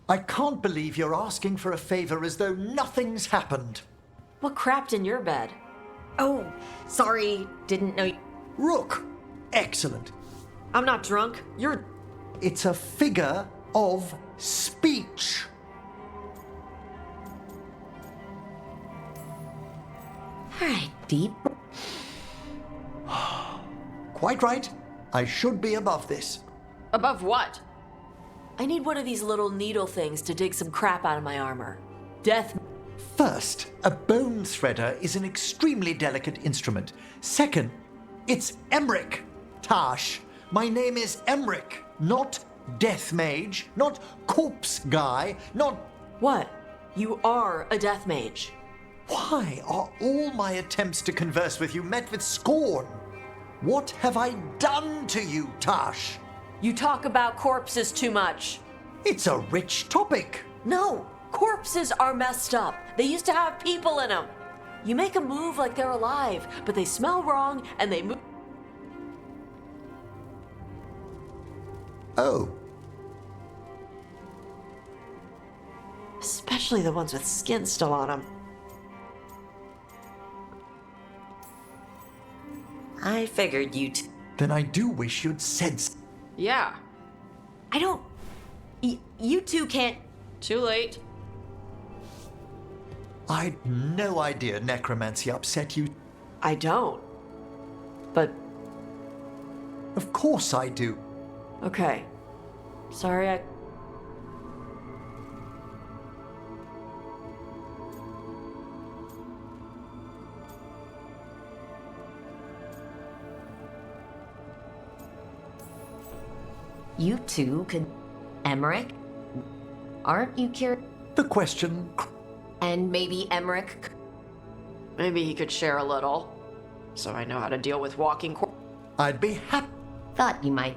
I can't believe you're asking for a favor as though nothing's happened. What crapped in your bed? Oh, sorry. Didn't know you. Rook, excellent. I'm not drunk. You're... It's a figure of speech. All right, Deep. Quite right. I should be above this. Above what? I need one of these little needle things to dig some crap out of my armor. Death... First, a bone threader is an extremely delicate instrument. Second, it's Emmerich. Tash, my name is Emmerich, not Death Mage, not Corpse Guy, not... What? You are a death mage. Why are all my attempts to converse with you met with scorn? What have I done to you, Tash? You talk about corpses too much. It's a rich topic. No, corpses are messed up. They used to have people in them. You make them move like they're alive, but they smell wrong and they move... Oh. Especially the ones with skin still on them. I figured you'd... Then I do wish you'd said... Yeah. I don't... you two can't... Too late. I'd no idea necromancy upset you. I don't. But, Of course I do. okay. Sorry, I... You two could... Emmerich? Aren't you curious? The question... And maybe Emmerich... Maybe he could share a little. So I know how to deal with walking I'd be happy... Thought you might.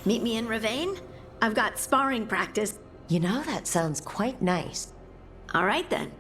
Meet me in Ravane? I've got sparring practice. You know, that sounds quite nice. All right then.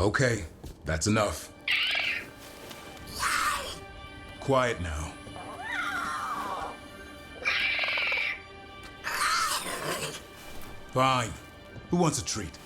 Okay, that's enough. Quiet now. Fine. Who wants a treat?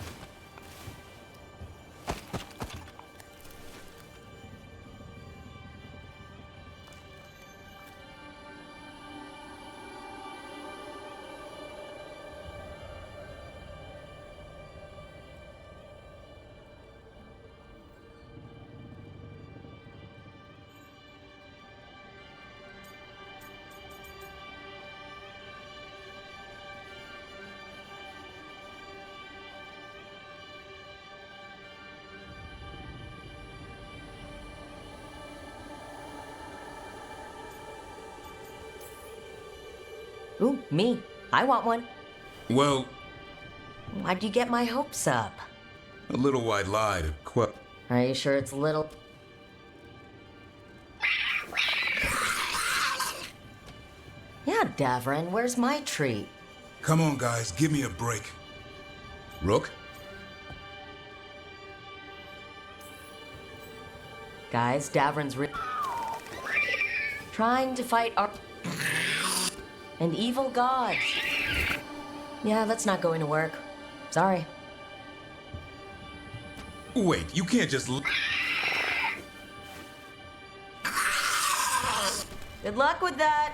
Ooh, me. I want one. Well, Why'd you get my hopes up? a little white lie to Are you sure it's little? Yeah, Davrin, where's my treat? Come on, guys, give me a break. Rook? Guys, Davrin's trying to fight our an evil god. Yeah, that's not going to work. Sorry. Wait, you can't just Good luck with that.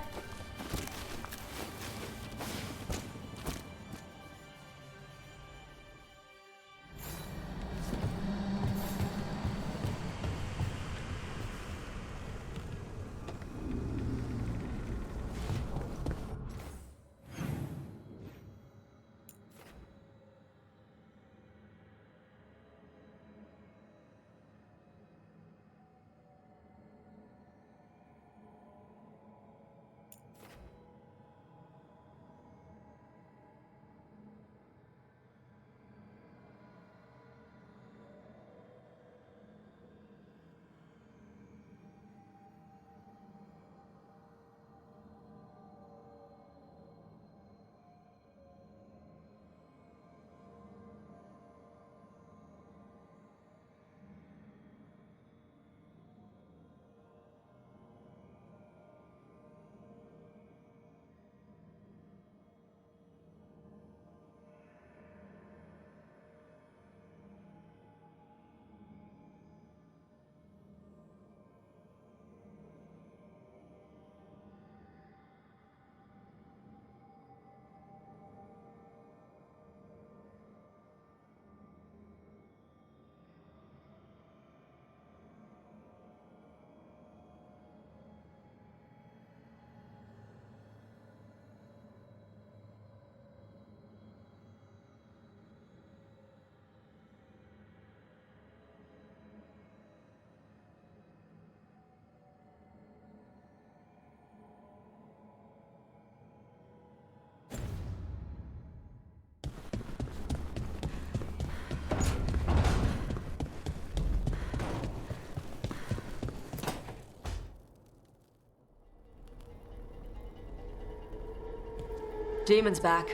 Demon's back.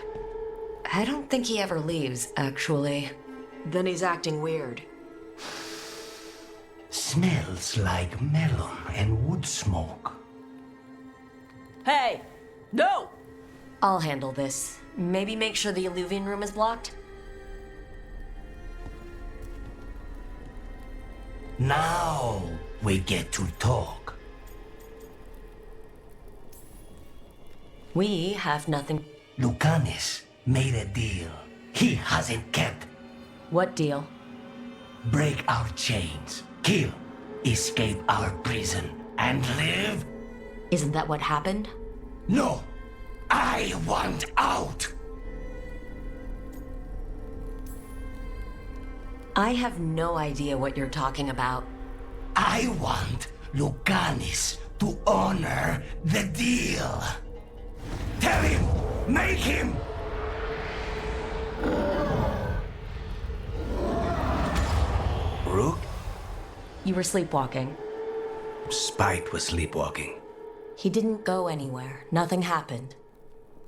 I don't think he ever leaves, actually. Then he's acting weird. Smells like melon and wood smoke. Hey! No! I'll handle this. Maybe make sure the Illuvian room is blocked? Now we get to talk. We have nothing. Lucanis made a deal he hasn't kept. What deal? Break our chains, kill, escape our prison, and live? Isn't that what happened? No, I want out. I have no idea what you're talking about. I want Lucanis to honor the deal. Tell him, make him. Rook? You were sleepwalking. Spite was sleepwalking. He didn't go anywhere. Nothing happened.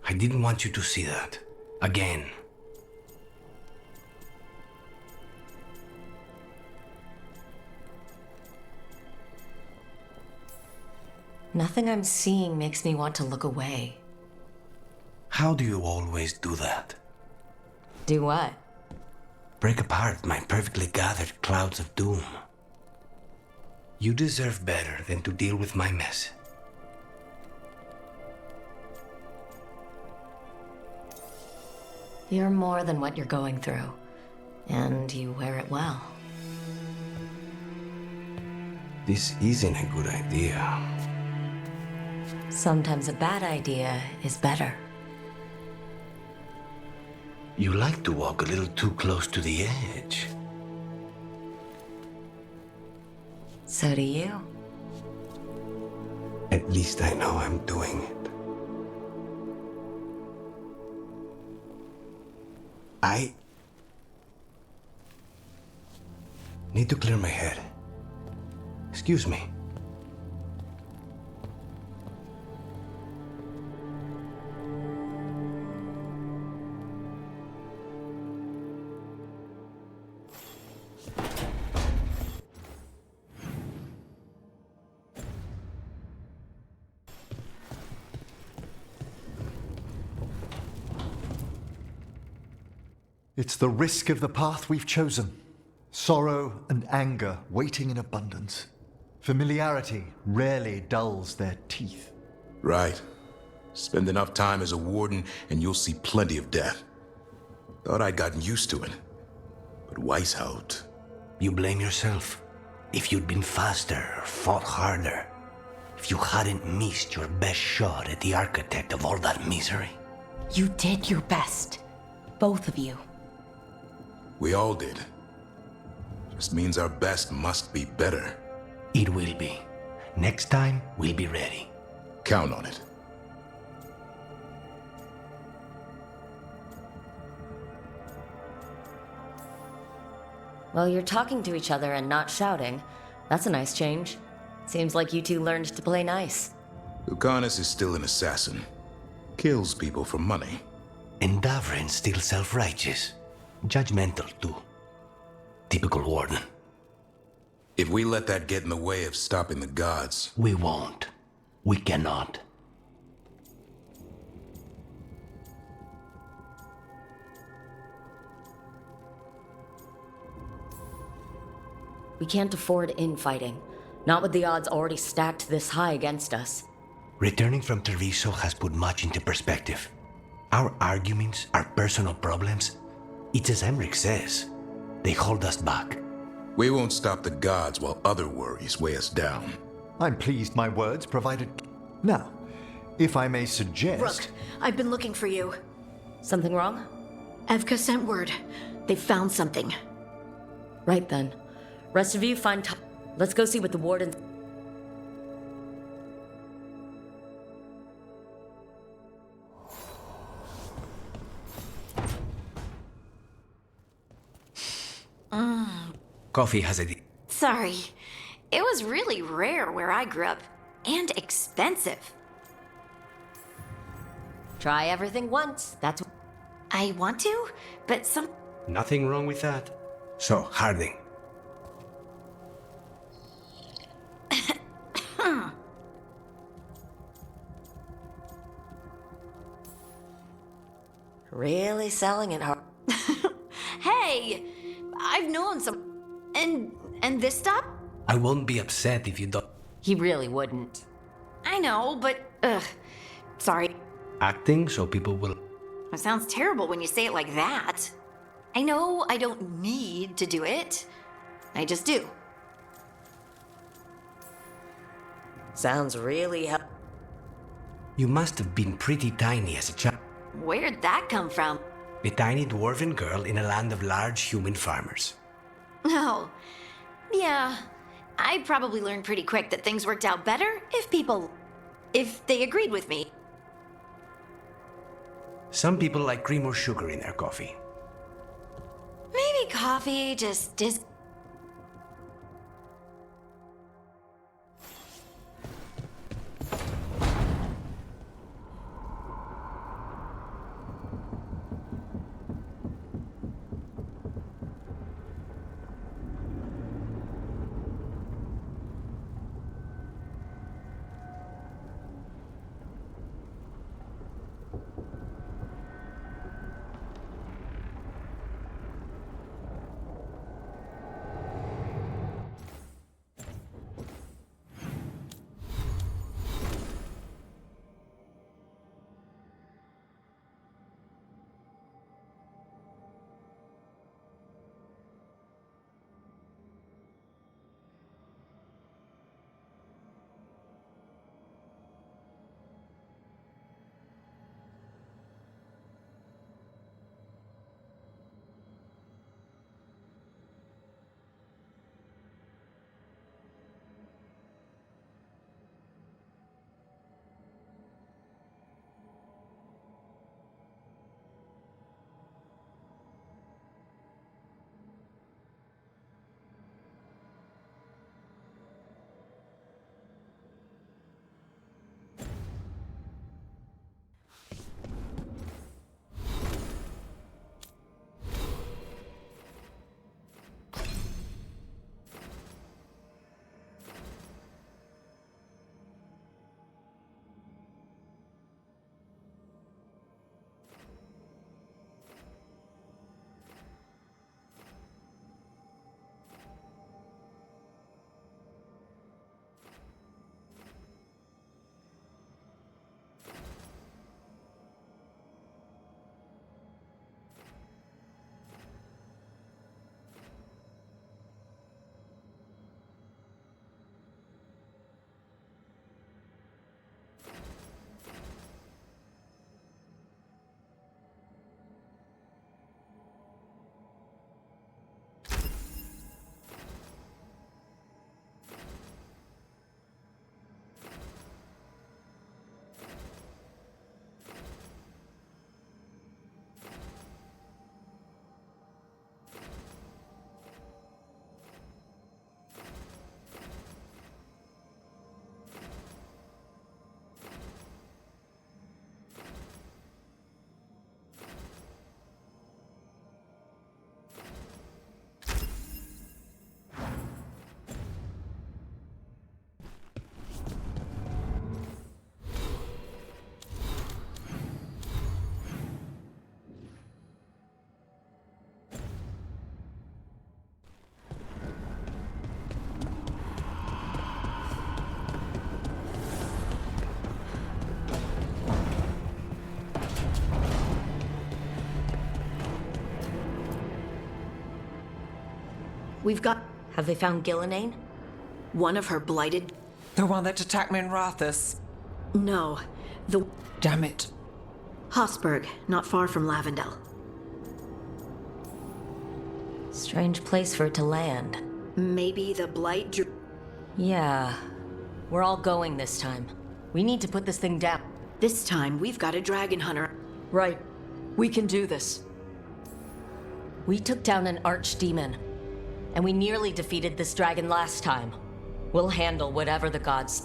I didn't want you to see that. Again. Nothing I'm seeing makes me want to look away. How do you always do that? Do what? Break apart my perfectly gathered clouds of doom. You deserve better than to deal with my mess. You're more than what you're going through, and you wear it well. This isn't a good idea. Sometimes a bad idea is better. You like to walk a little too close to the edge. So do you. At least I know I'm doing it. I need to clear my head. Excuse me. It's the risk of the path we've chosen. Sorrow and anger waiting in abundance. Familiarity rarely dulls their teeth. Right. Spend enough time as a warden and you'll see plenty of death. Thought I'd gotten used to it. But Weishaupt... You blame yourself. If you'd been faster, fought harder, if you hadn't missed your best shot at the architect of all that misery. You did your best. Both of you. We all did. Just means our best must be better. It will be. Next time, we'll be ready. Count on it. Well, you're talking to each other and not shouting. That's a nice change. Seems like you two learned to play nice. Lucanus is still an assassin. Kills people for money. And Davrin's still self-righteous. Judgmental, too. Typical warden. If we let that get in the way of stopping the gods... We won't. We cannot. We can't afford infighting. Not with the odds already stacked this high against us. Returning from Treviso has put much into perspective. Our arguments, our personal problems, it's as Emmerich says. They hold us back. We won't stop the gods while other worries weigh us down. I'm pleased my words provided... Now, if I may suggest... Rook, I've been looking for you. Something wrong? Evka sent word. They found something. Right then. Rest of you find time. Let's go see what the warden... Coffee has a... Sorry. It was really rare where I grew up. And expensive. Try everything once. That's... I want to, but some... Nothing wrong with that. So, Harding. Really selling it hard. Hey! I've known some... And this stuff? I won't be upset if you don't... He really wouldn't. I know, but... Ugh. Sorry. Acting so people will... It sounds terrible when you say it like that. I know I don't need to do it. I just do. Sounds really... You must have been pretty tiny as a child. Where'd that come from? A tiny dwarven girl in a land of large human farmers. Oh. Yeah. I probably learned pretty quick that things worked out better if they agreed with me. Some people like cream or sugar in their coffee. Maybe coffee just is... We've got Have they found Gillenane? one of her blighted. The one that attacked me in Rathus. No, the Damn it. Hosberg, not far from Lavendel. Strange place for it to land. Maybe the blight drew. Yeah. We're all going this time. We need to put this thing down. This time we've got a dragon hunter. Right. We can do this. We took down an archdemon, and we nearly defeated this dragon last time. We'll handle whatever the gods.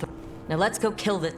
Now let's go kill the.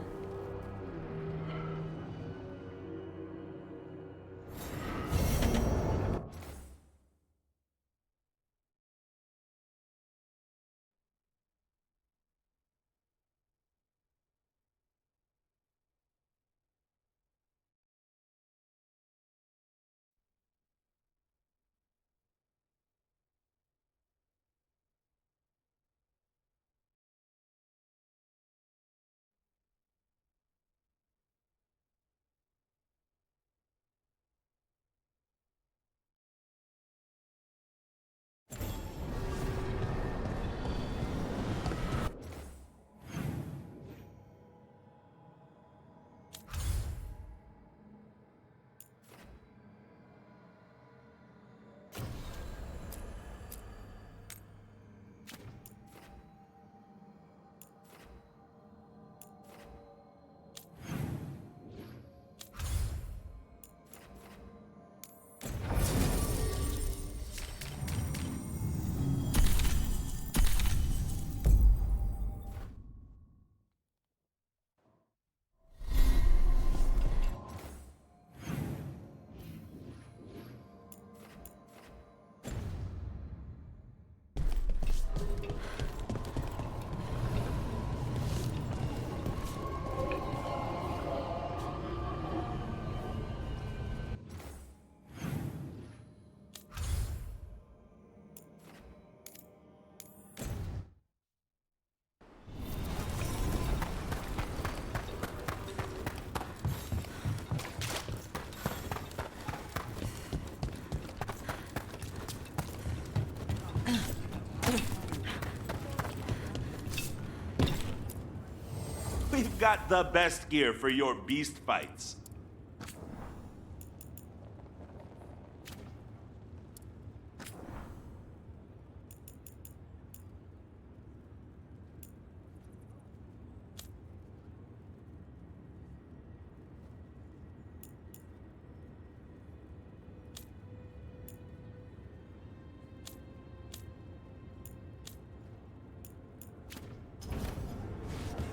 We've got the best gear for your beast fights.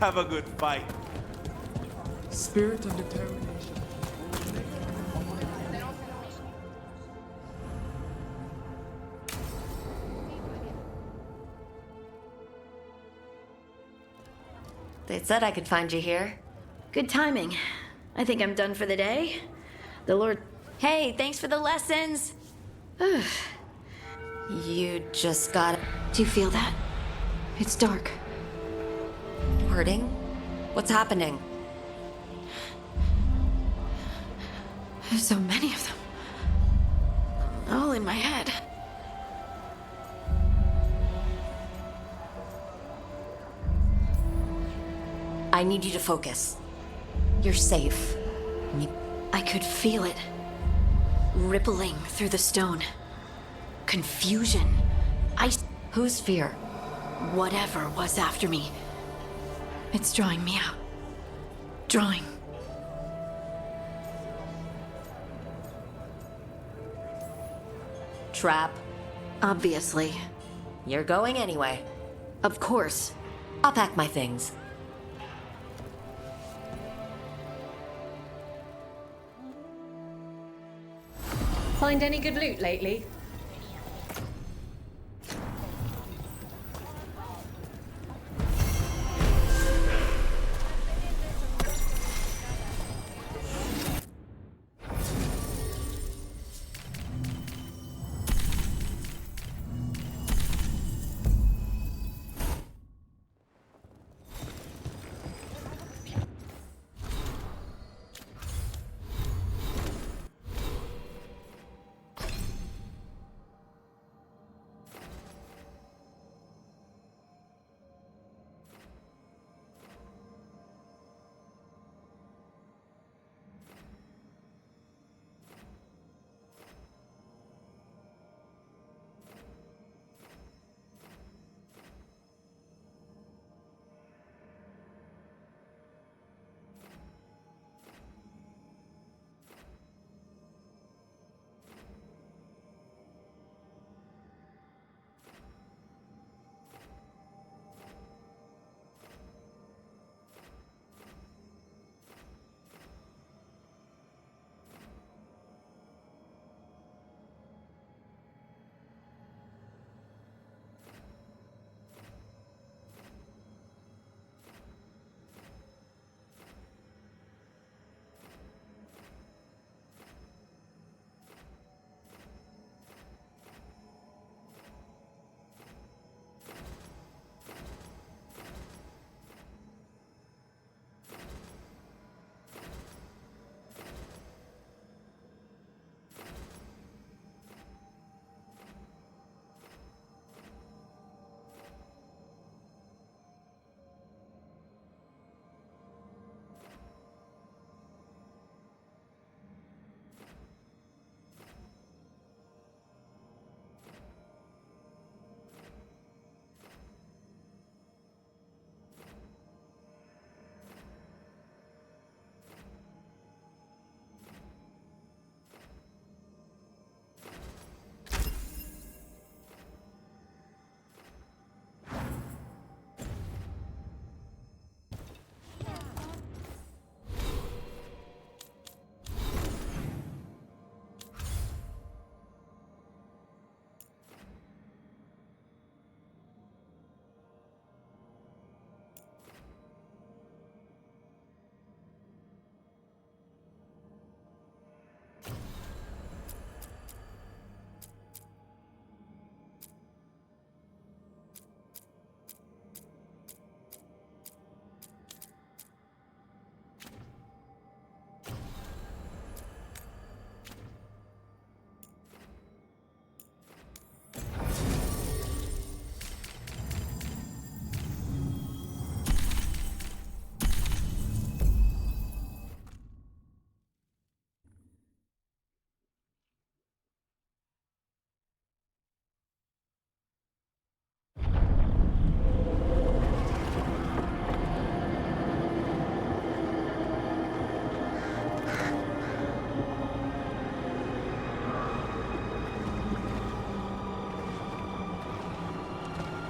Have a good fight. Spirit of determination. They said I could find you here. Good timing. I think I'm done for the day. The Lord. Hey, thanks for the lessons. You just got Do you feel that? It's dark. hurting? What's happening? There's so many of them. All in my head. I need you to focus. You're safe. I could feel it. Rippling through the stone. Confusion. Whose fear? Whatever was after me. It's drawing me out. Drawing. Trap. Obviously. You're going anyway. Of course. I'll pack my things. Find any good loot lately?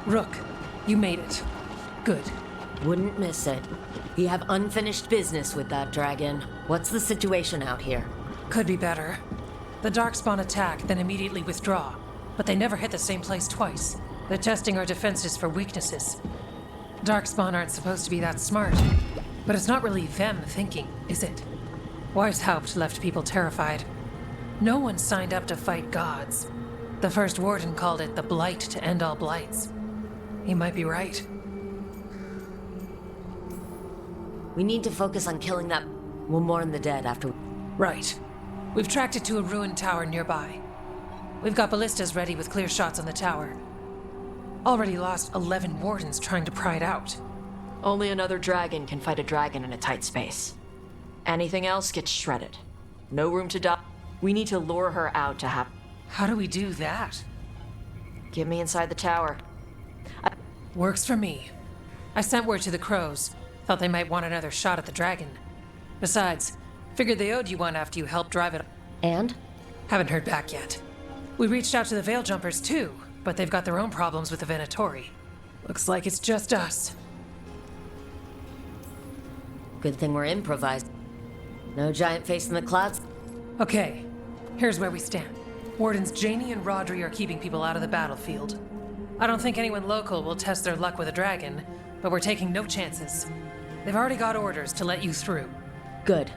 Rook, you made it. Good. Wouldn't miss it. We have unfinished business with that dragon. What's the situation out here? Could be better. The Darkspawn attack, then immediately withdraw. But they never hit the same place twice. They're testing our defenses for weaknesses. Darkspawn aren't supposed to be that smart. But it's not really them thinking, is it? Weishaupt left people terrified. No one signed up to fight gods. The first warden called it the blight to end all blights. He might be right. We need to focus on killing that. We'll mourn the dead after. Right. We've tracked it to a ruined tower nearby. We've got ballistas ready with clear shots on the tower. Already lost 11 wardens trying to pry it out. Only another dragon can fight a dragon in a tight space. Anything else gets shredded. No room to die. We need to lure her out to have. How do we do that? Get me inside the tower. Works for me. I sent word to the crows. Thought they might want another shot at the dragon. Besides, figured they owed you one after you helped drive it. And? Haven't heard back yet. We reached out to the Veil Jumpers too, but they've got their own problems with the Venatori. Looks like it's just us. Good thing we're improvised. No giant face in the clouds. Okay, here's where we stand. Wardens Janie and Rodri are keeping people out of the battlefield. I don't think anyone local will test their luck with a dragon, but we're taking no chances. They've already got orders to let you through. Good.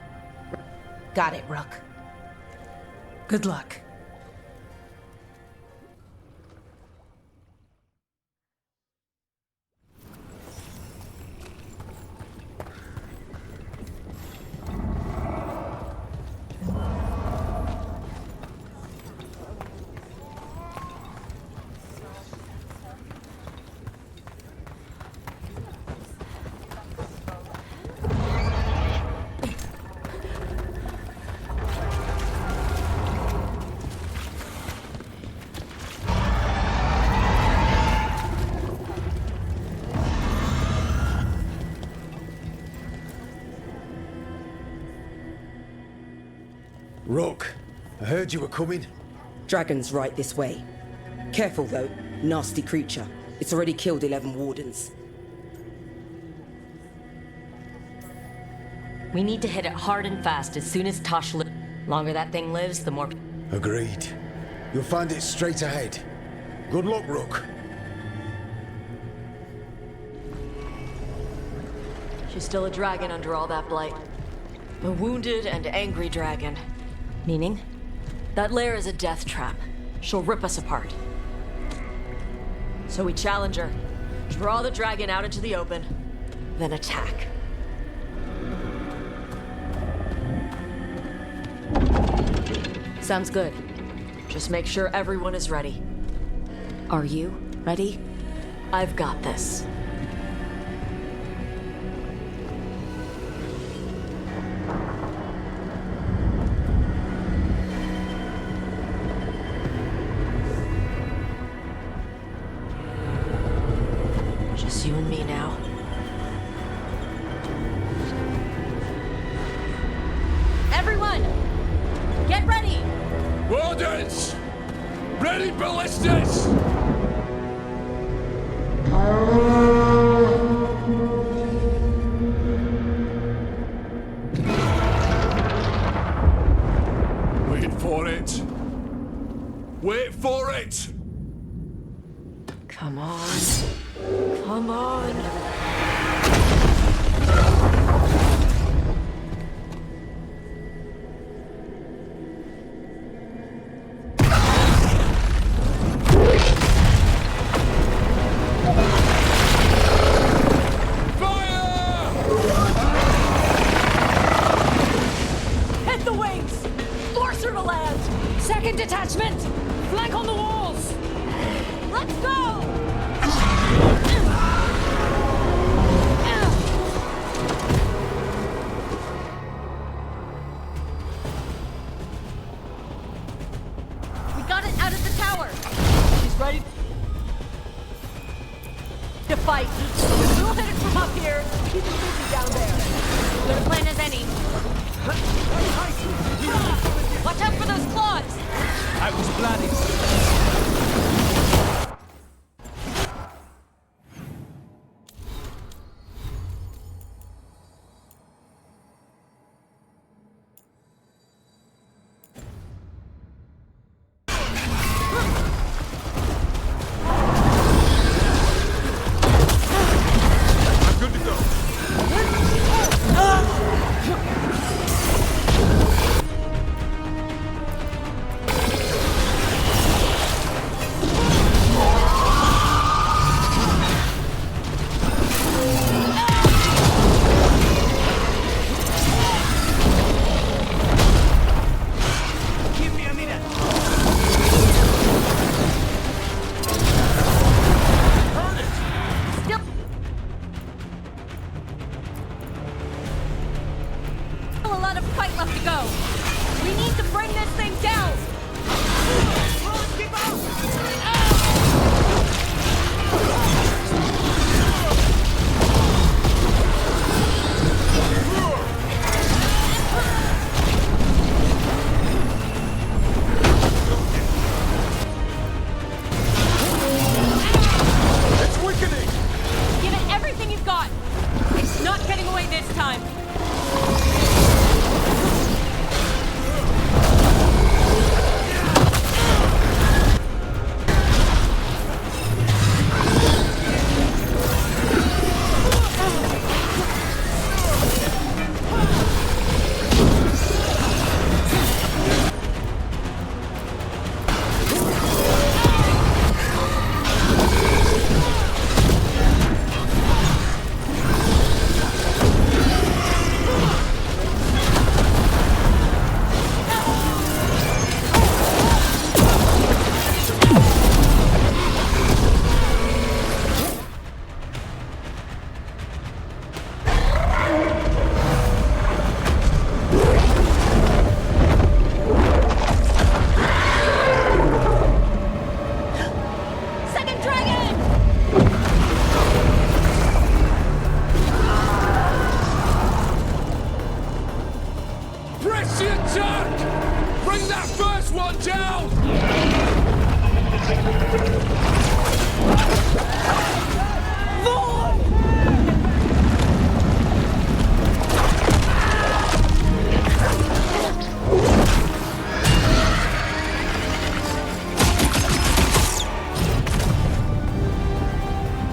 Got it, Rook. Good luck. Rook, I heard you were coming. Dragon's right this way. Careful though, nasty creature. It's already killed 11 wardens. We need to hit it hard and fast as soon as Tosh lives. Longer that thing lives, the more. Agreed. You'll find it straight ahead. Good luck, Rook. She's still a dragon under all that blight. A wounded and angry dragon. Meaning? That lair is a death trap. She'll rip us apart. So we challenge her, draw the dragon out into the open, then attack. Sounds good. Just make sure everyone is ready. Are you ready? I've got this. Just you and me now. Everyone! Get ready! Wardens! Ready ballistas! Wait for it. Wait for it! Come on. Come on. Hit the wings! Force her to land! Second detachment! Flank on the walls! Let's go! We got it out of the tower! She's ready to fight. We'll hit it from up here. Keep it busy down there. Good a plan as any. Watch out for those claws! I was planning.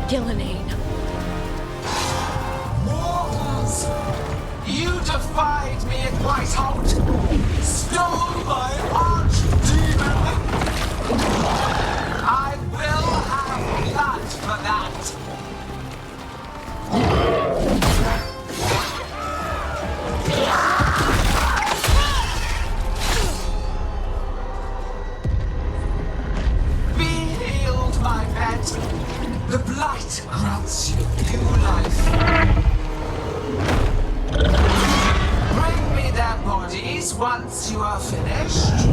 Gillenane. Mortals! You defied me at Whiteholt! Stole my archdemon! I will have blood for that! Be healed, my pet! The blight grants you new life. Bring me their bodies once you are finished.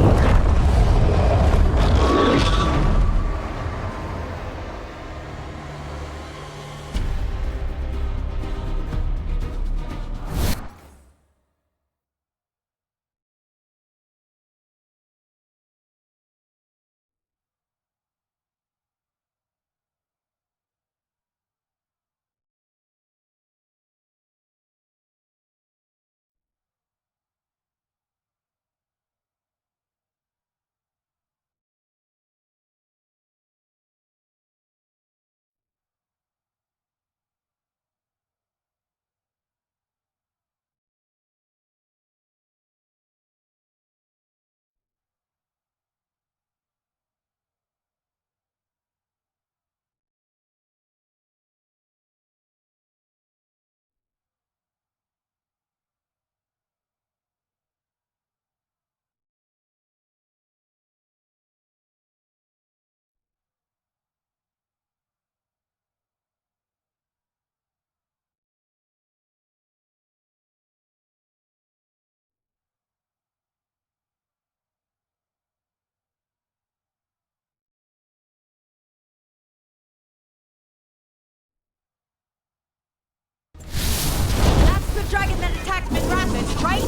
The dragon that attacked Minrathis, right?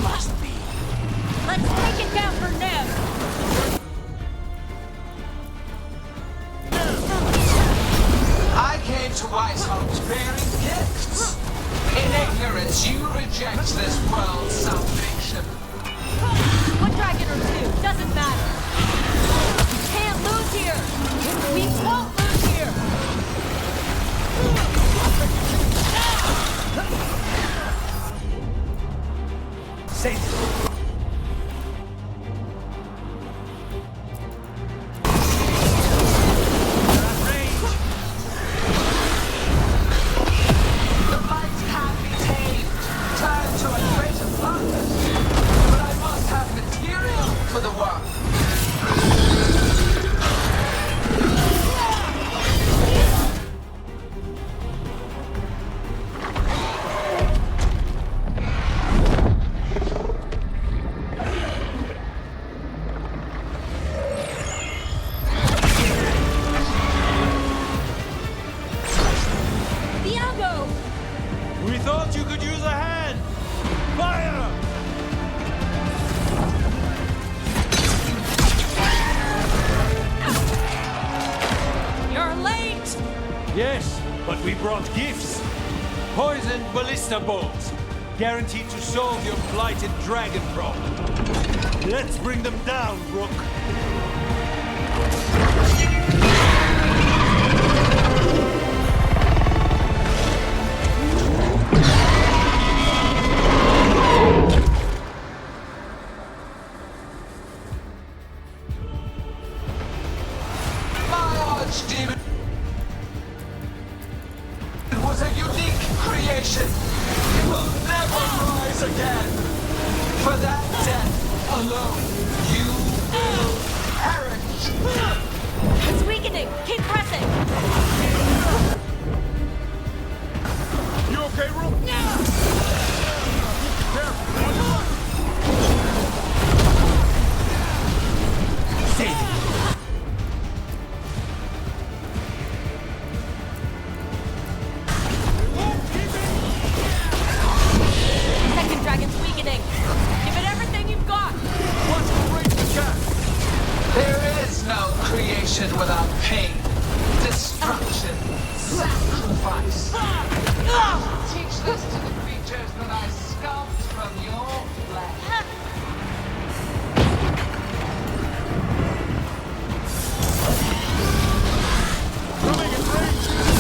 Must be. Let's take it down for Nev. I came to Whiteholt bearing gifts. In ignorance, you reject this world's salvation. One dragon or two, doesn't matter. We can't lose here. We won't lose here. Say this. The blight can be tamed, turned to a greater purpose. But I must have material for the work. Diago! We thought you could use a hand! Fire! You're late! Yes, but we brought gifts. Poisoned ballista bolts. Guaranteed to solve your blighted dragon problem. Let's bring them down, Rook. My archdemon was a unique creation. It will never rise again. For that death alone, you will perish. It's weakening! Keep pressing! You okay, Rook? Second dragon's weakening! Give it everything you've got! Watch the rate of attack! There is no creation without pain, destruction, sacrifice. Teach this to the creatures that I sculpt from your flesh. Coming in range!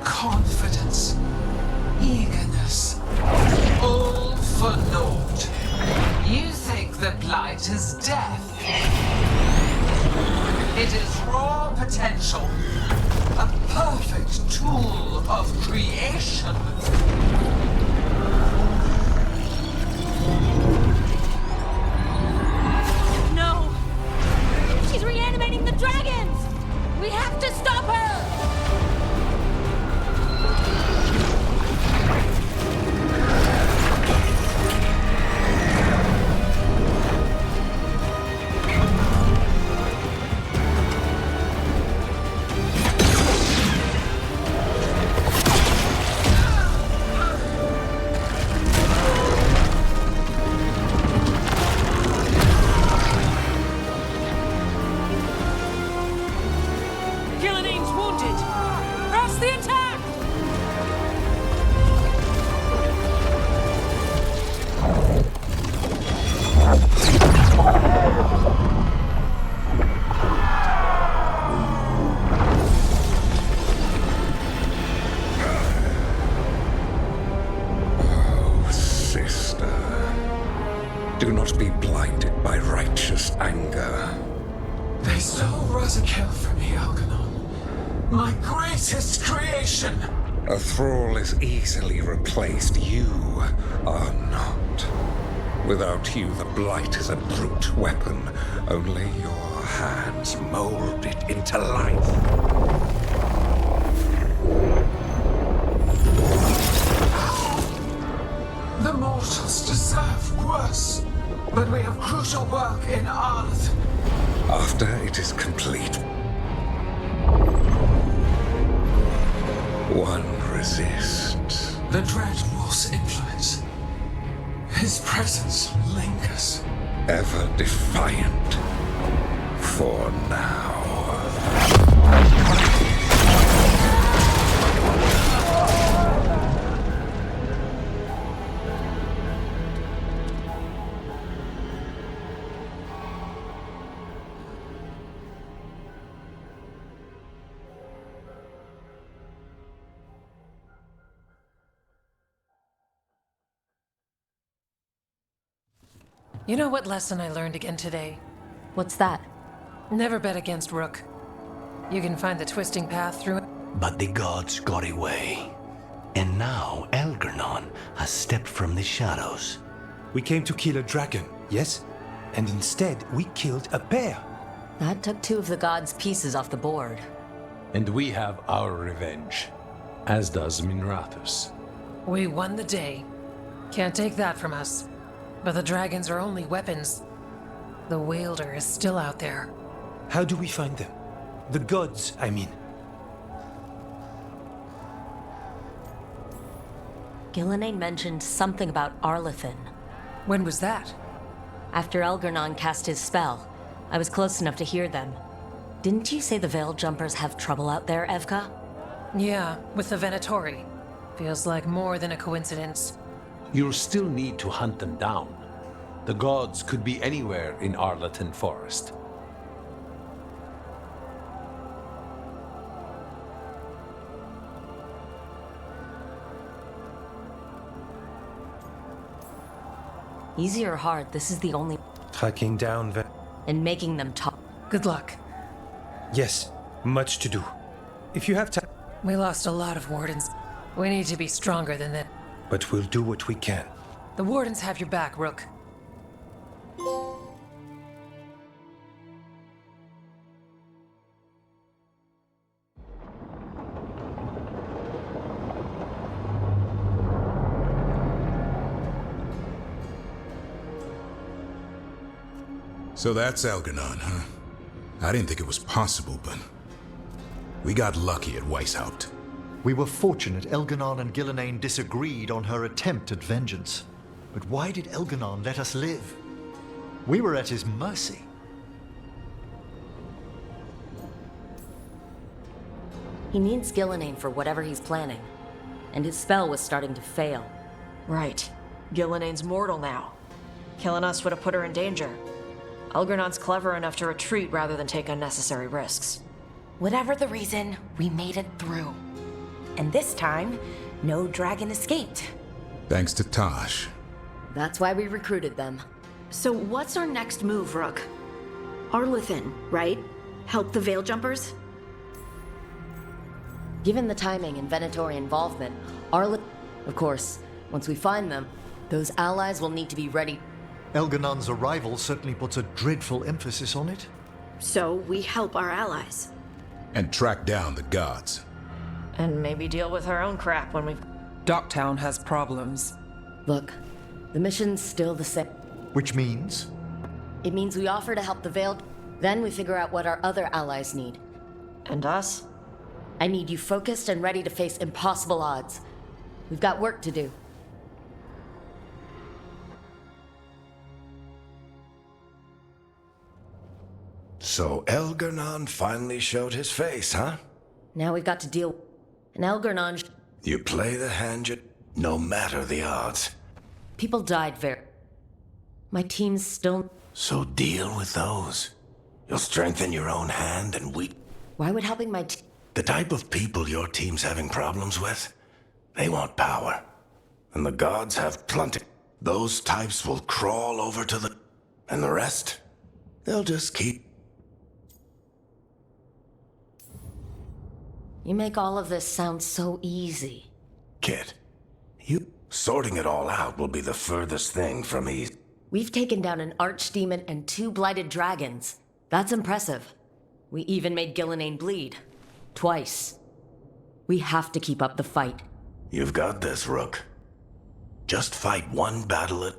Confidence, eagerness, all for naught. You think the blight is death? It is raw potential, a perfect tool of creation. No! She's reanimating the dragons! We have to stop her! Do not be blinded by righteous anger. They stole Razakel from me, Algernon. My greatest creation! A thrall is easily replaced. You are not. Without you, the blight is a brute weapon. Only your hands mold it into life. The mortals deserve worse, but we have crucial work in Arth. After it is complete, one resists. The Dreadwolf's influence. His presence lingers. Ever defiant. For now. You know what lesson I learned again today? What's that? Never bet against Rook. You can find the twisting path through it. But the gods got away. And now Algernon has stepped from the shadows. We came to kill a dragon, yes? And instead, we killed a bear. That took two of the gods' pieces off the board. And we have our revenge, as does Minrathous. We won the day. Can't take that from us. But the dragons are only weapons. The Wielder is still out there. How do we find them? The gods, I mean. Gillenane mentioned something about Arlathan. When was that? After Algernon cast his spell. I was close enough to hear them. Didn't you say the Veil Jumpers have trouble out there, Evka? Yeah, with the Venatori. Feels like more than a coincidence. You'll still need to hunt them down. The gods could be anywhere in Arlathan Forest. Easy or hard, this is the only... Tracking down And making them talk. Good luck. Yes, much to do. If you have time... We lost a lot of wardens. We need to be stronger than that. But we'll do what we can. The wardens have your back, Rook. So that's Algernon, huh? I didn't think it was possible, but we got lucky at Weishaupt. We were fortunate Elganon and Gillenane disagreed on her attempt at vengeance. But why did Elganon let us live? We were at his mercy. He needs Gillenane for whatever he's planning. And his spell was starting to fail. Right. Gillenane's mortal now. Killing us would have put her in danger. Elgernon's clever enough to retreat rather than take unnecessary risks. Whatever the reason, we made it through. And this time, no dragon escaped. Thanks to Tosh. That's why we recruited them. So what's our next move, Rook? Arlathan, right? Help the Veil Jumpers? Given the timing and Venatori involvement, of course, once we find them, those allies will need to be ready. Elganon's arrival certainly puts a dreadful emphasis on it. So we help our allies. And track down the gods. And maybe deal with our own crap when we've... Docktown has problems. Look, the mission's still the same. Which means? It means we offer to help the Veiled, then we figure out what our other allies need. And us? I need you focused and ready to face impossible odds. We've got work to do. So Elgernon finally showed his face, huh? Now we've got to deal... And Elgernon... You play the hand you... no matter the odds. People died My team's still... So deal with those. You'll strengthen your own hand and we... Why would helping my team... The type of people your team's having problems with, they want power. And the gods have plenty. Those types will crawl over to the... And the rest, they'll just keep... You make all of this sound so easy. Kid, sorting it all out will be the furthest thing from easy. We've taken down an archdemon and 2 blighted dragons. That's impressive. We even made Gillenane bleed. Twice. We have to keep up the fight. You've got this, Rook. Just fight one battle at...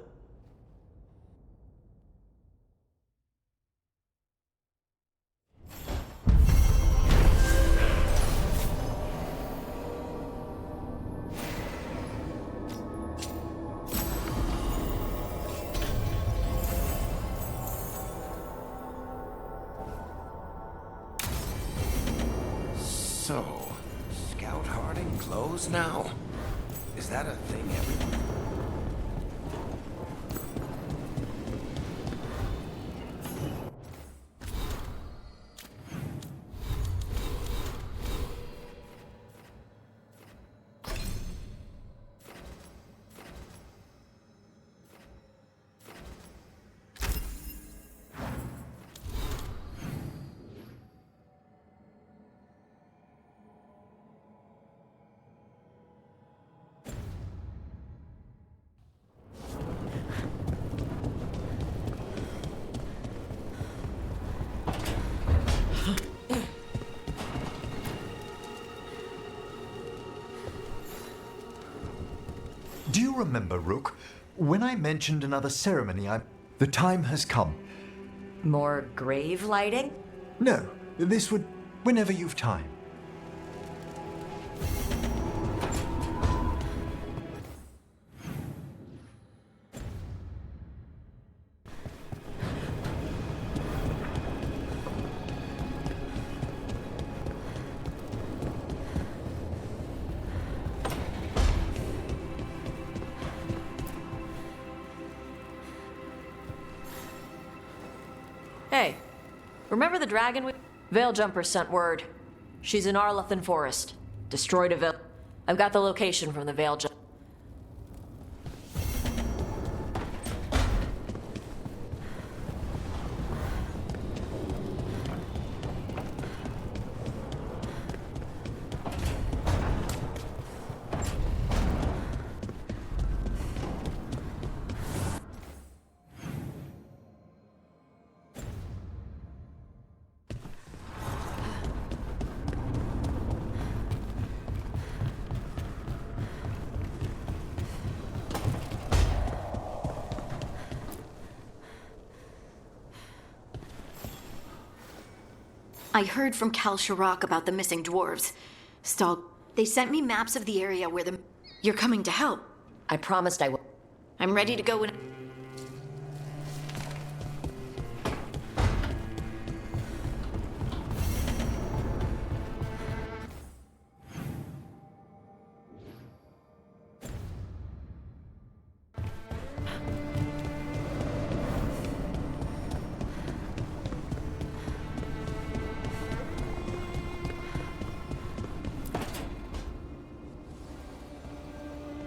So, Scout Harding closed now? Is that a thing everyone... Do you remember, Rook, when I mentioned another ceremony, the time has come. More grave lighting? No, this would... whenever you've time. Hey, remember the dragon we... Veil Jumper sent word. She's in Arlathan Forest. Destroyed a Veil... I've got the location from the Veil Jumper. I heard from Kal Shirak about the missing dwarves. They sent me maps of the area where You're coming to help. I promised I would. I'm ready to go when...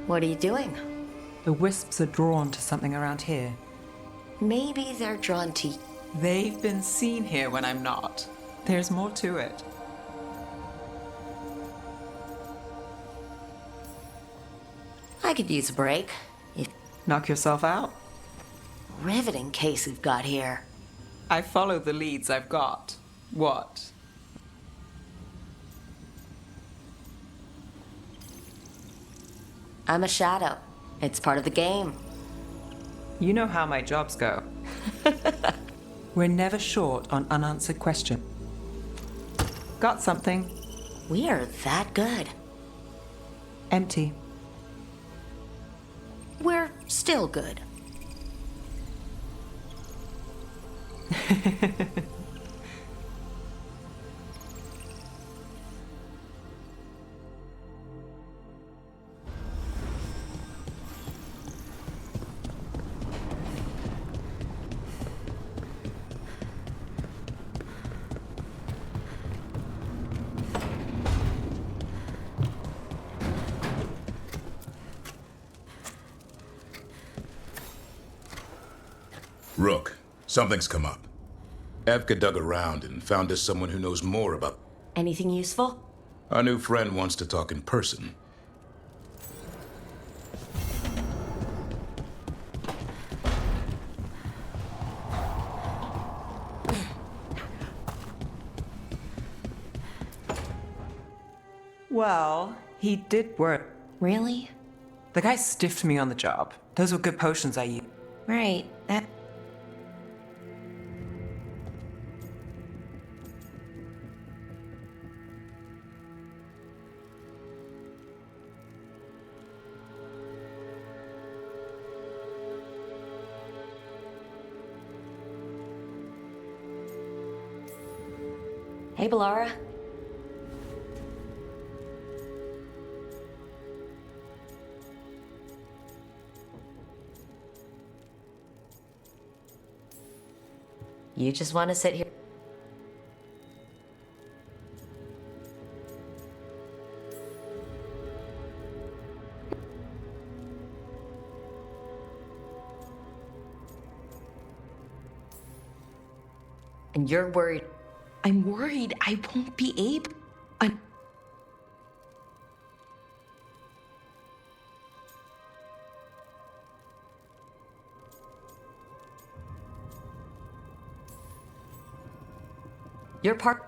What are you doing? The wisps are drawn to something around here. Maybe they're drawn to... They've been seen here when I'm not. There's more to it. I could use a break. Knock yourself out? Riveting case we've got here. I follow the leads I've got. What? I'm a shadow. It's part of the game. You know how my jobs go. We're never short on unanswered questions. Got something? We are that good. Empty. We're still good. Rook, something's come up. Evka dug around and found us someone who knows more about... Anything useful? Our new friend wants to talk in person. Well, he did work. Really? The guy stiffed me on the job. Those were good potions I used. Right, that... Hey, Bellara. You just want to sit here? And you're worried? I'm worried I won't be able... You're part...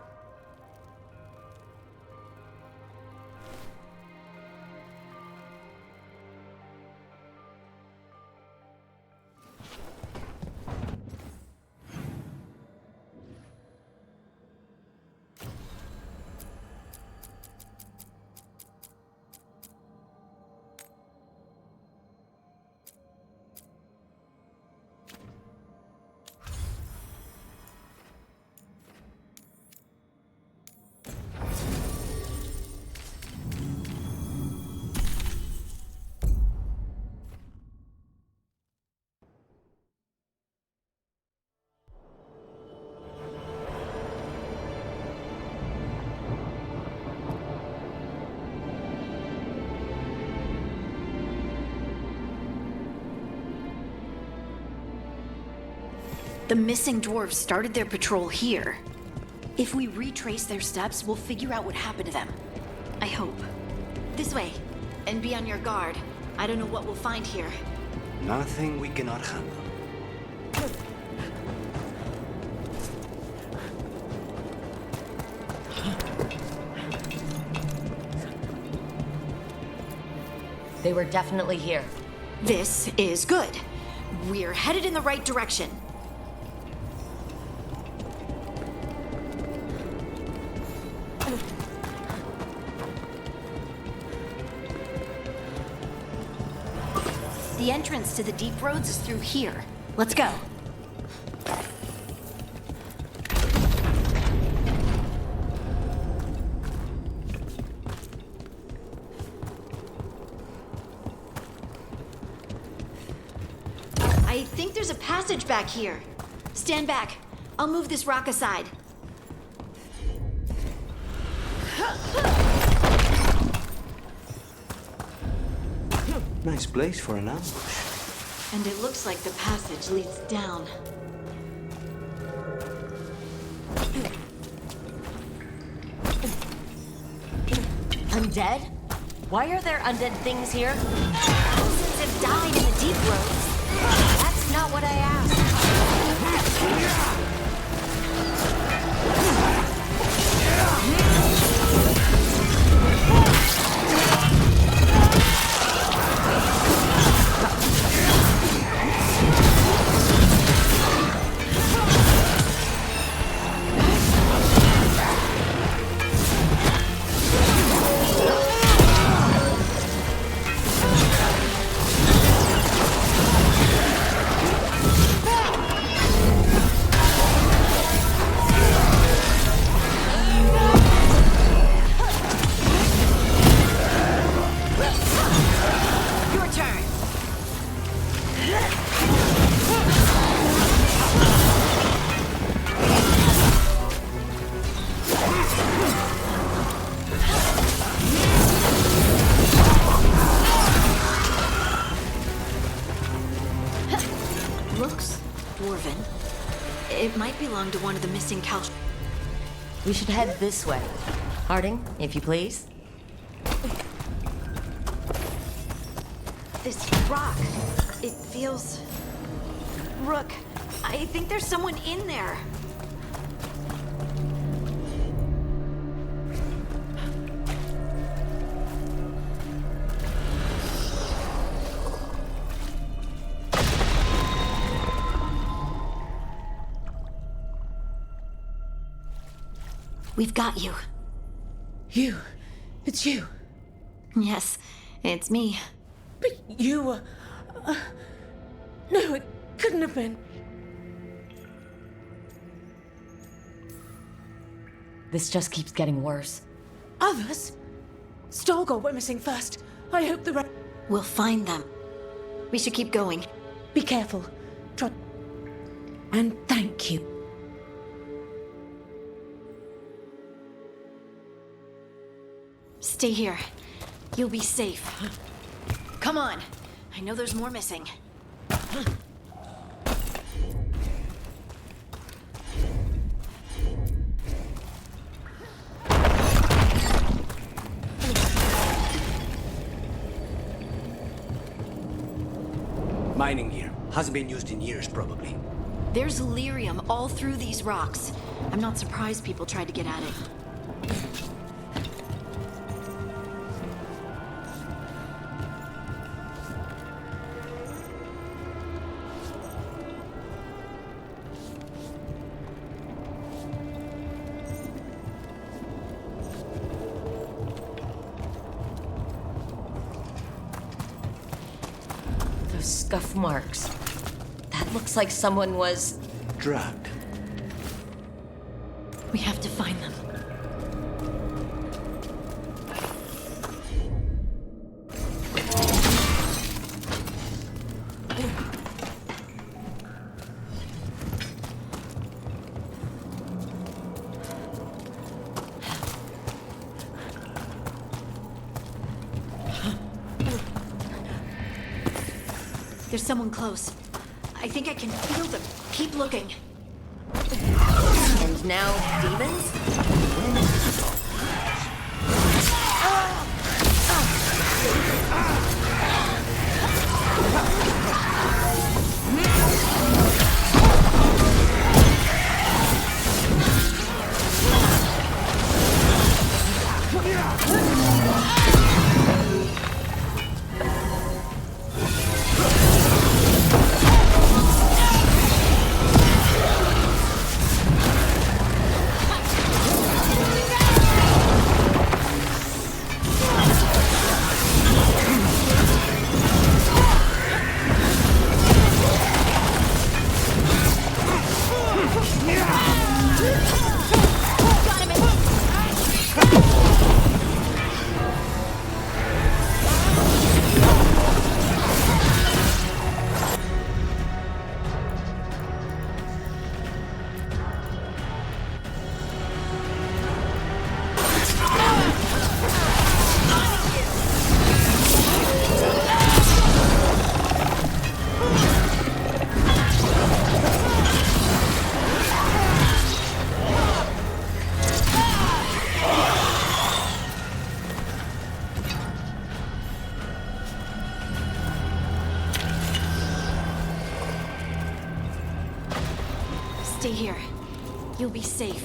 The missing dwarves started their patrol here. If we retrace their steps, we'll figure out what happened to them. I hope. This way. And be on your guard. I don't know what we'll find here. Nothing we cannot handle. They were definitely here. This is good. We're headed in the right direction. entrance to the deep roads is through here. Let's go. I think there's a passage back here. Stand back. I'll move this rock aside. Nice place for an ambush. And it looks like the passage leads down. Undead? Why are there undead things here? Thousands have died in the deep roads. That's not what I asked. Looks dwarven. It might belong to one of the missing Cal. We should head this way. Harding, if you please. This rock, it feels... Rook, I think there's someone in there. We've got you. You? It's you? Yes, it's me. But you were... no, it couldn't have been. This just keeps getting worse. Others? Stolgor went missing first. I hope the rest... We'll find them. We should keep going. Be careful. Trot. And thank you. Stay here. You'll be safe. Come on. I know there's more missing. Mining gear. Hasn't been used in years, probably. There's lyrium all through these rocks. I'm not surprised people tried to get at it. Scuff marks. That looks like someone was... drugged. We have to find them. There's someone close. I think I can feel them. Keep looking. And now, demons? Stay here. You'll be safe.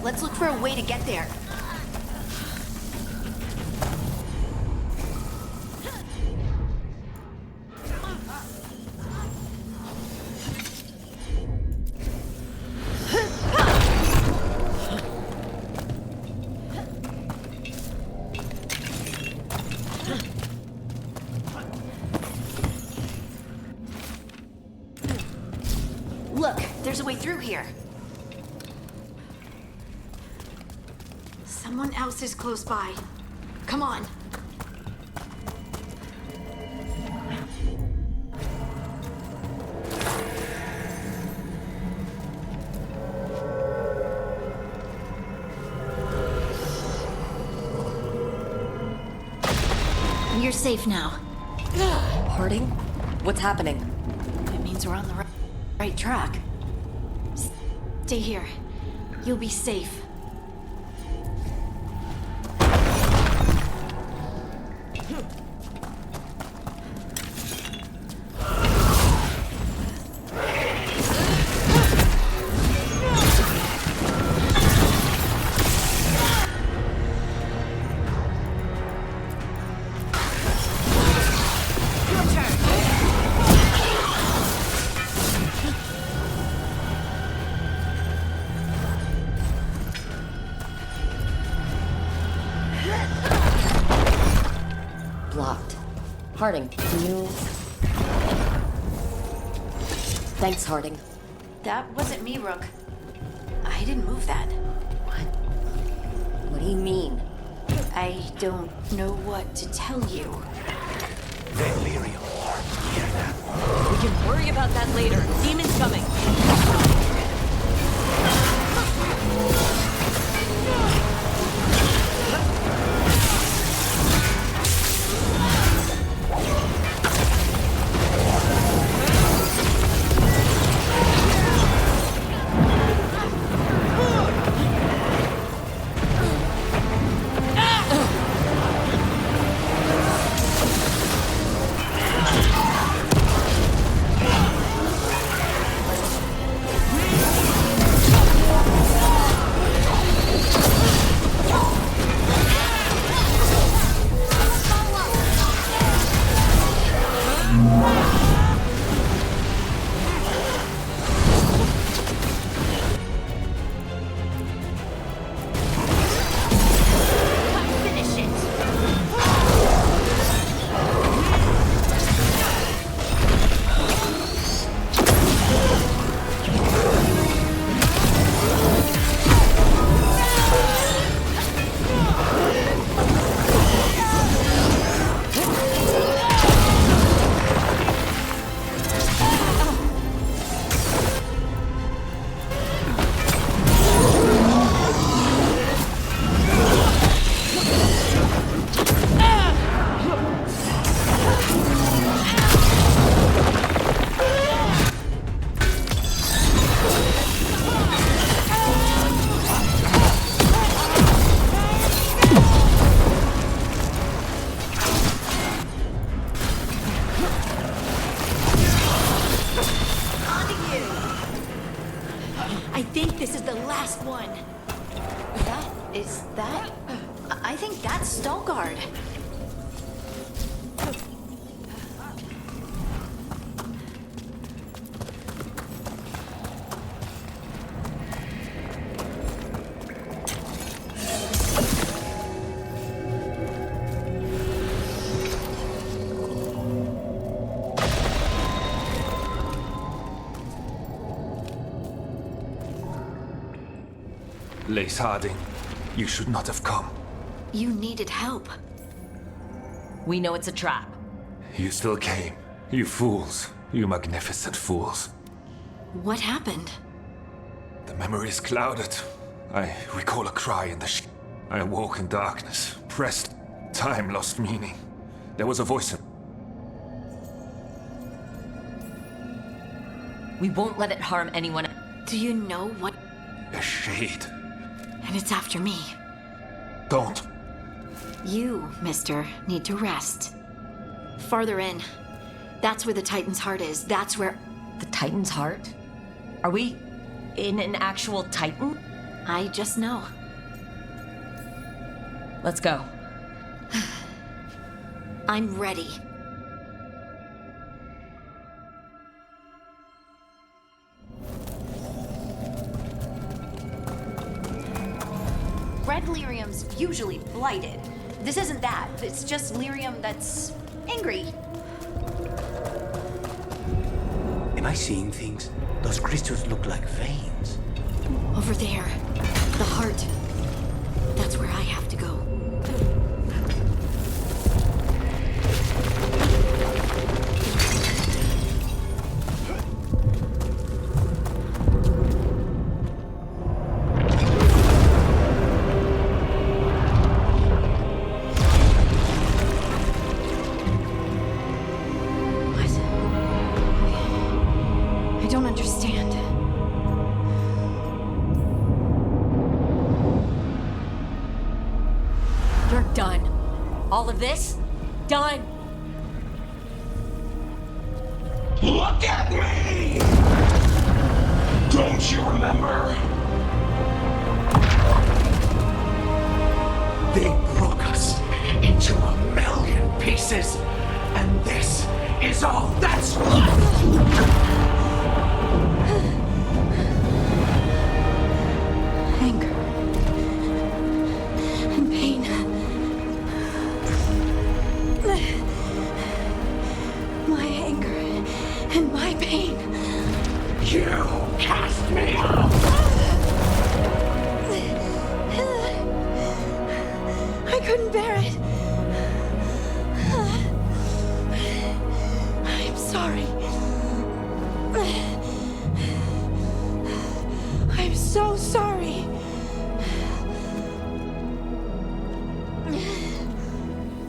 Let's look for a way to get there. Look, there's a way through here. Someone else is close by. Come on. You're safe now. Harding? What's happening? It means we're on the right track. Stay here. You'll be safe. Blocked. Harding, can you... Thanks, Harding. That wasn't me, Rook. I didn't move that. What do you mean? I don't know what to tell you. Delirium. We can worry about that later. Demon's coming. This is the last one. That? I think that's Veilguard. Lace Harding, you should not have come. You needed help. We know it's a trap. You still came. You fools. You magnificent fools. What happened? The memory is clouded. I recall a cry in the I awoke in darkness, pressed. Time lost meaning. There was a voice in... We won't let it harm anyone. Do you know what? A shade. And it's after me. Don't. You, mister, need to rest. Farther in. That's where the Titan's heart is. That's where... The Titan's heart? Are we in an actual Titan? I just know. Let's go. I'm ready. Red lyrium's usually blighted. This isn't that. It's just lyrium that's angry. Am I seeing things? Those crystals look like veins. Over there. The heart. That's where I have to go. This? Done! Look at me! Don't you remember? They broke us into 1,000,000 pieces, and this is all that's left! You cast me out! I couldn't bear it. I'm sorry. I'm so sorry.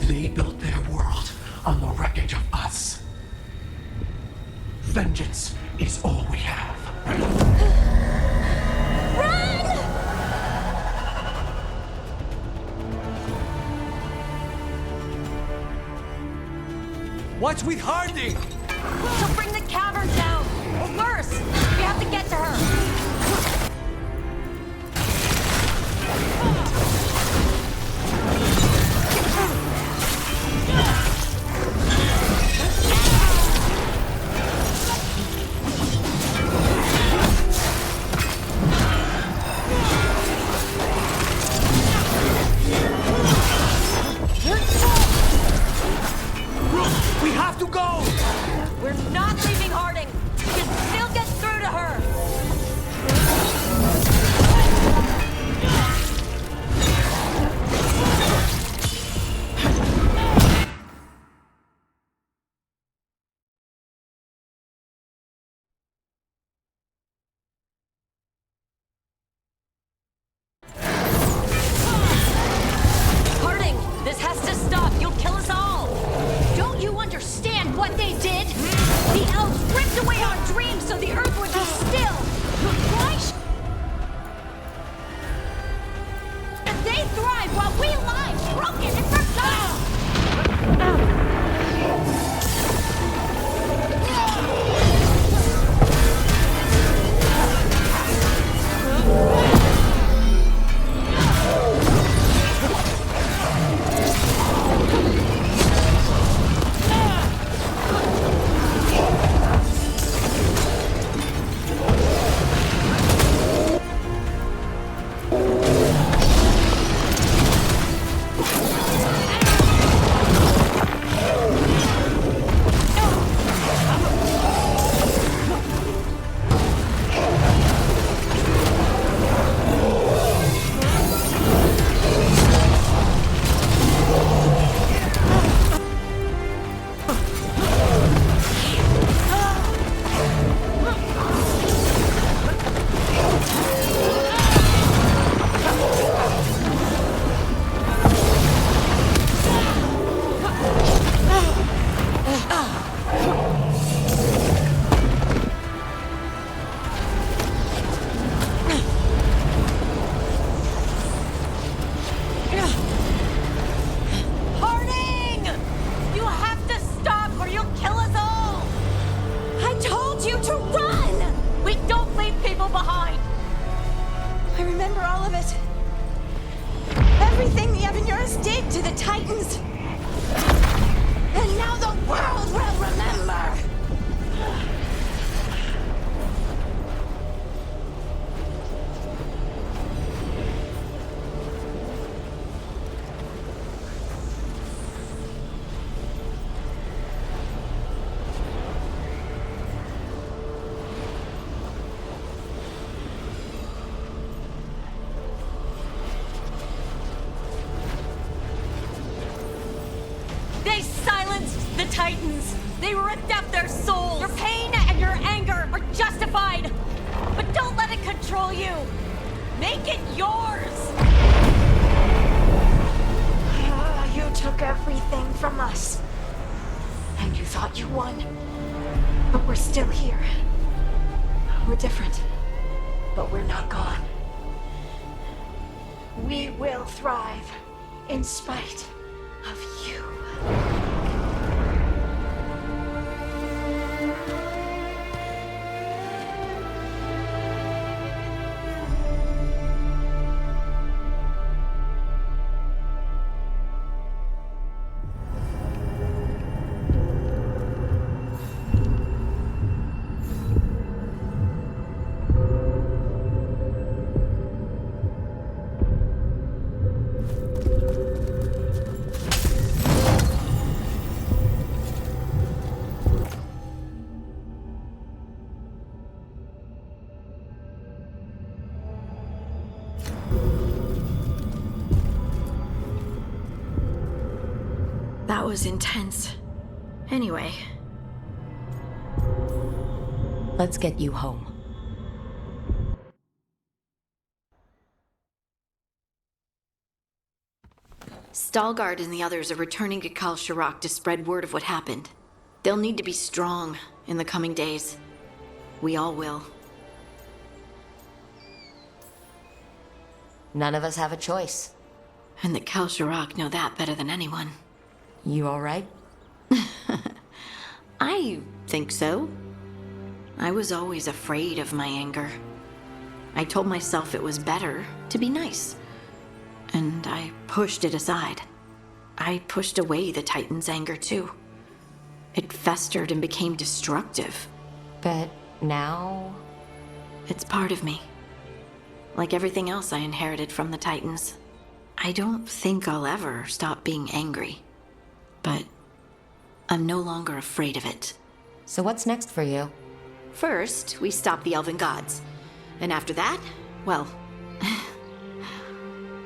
They built their world on the wreckage of us. Vengeance is all we have. Run! What's with Harding? She'll bring the cavern down! Or worse, we have to get to her! Titans! And now the world will remember! They silenced the Titans! They ripped out their souls! Your pain and your anger are justified! But don't let it control you! Make it yours! You took everything from us. And you thought you won. But we're still here. We're different. But we're not gone. We will thrive in spite of you. That was intense. Anyway. Let's get you home. Veilguard and the others are returning to Kal Shirak to spread word of what happened. They'll need to be strong in the coming days. We all will. None of us have a choice. And the Kal Shirak know that better than anyone. You all right? I think so. I was always afraid of my anger. I told myself it was better to be nice. And I pushed it aside. I pushed away the Titan's anger too. It festered and became destructive. But now... It's part of me. Like everything else I inherited from the Titans. I don't think I'll ever stop being angry. But I'm no longer afraid of it. So what's next for you? First, we stop the Elven Gods. And after that, well...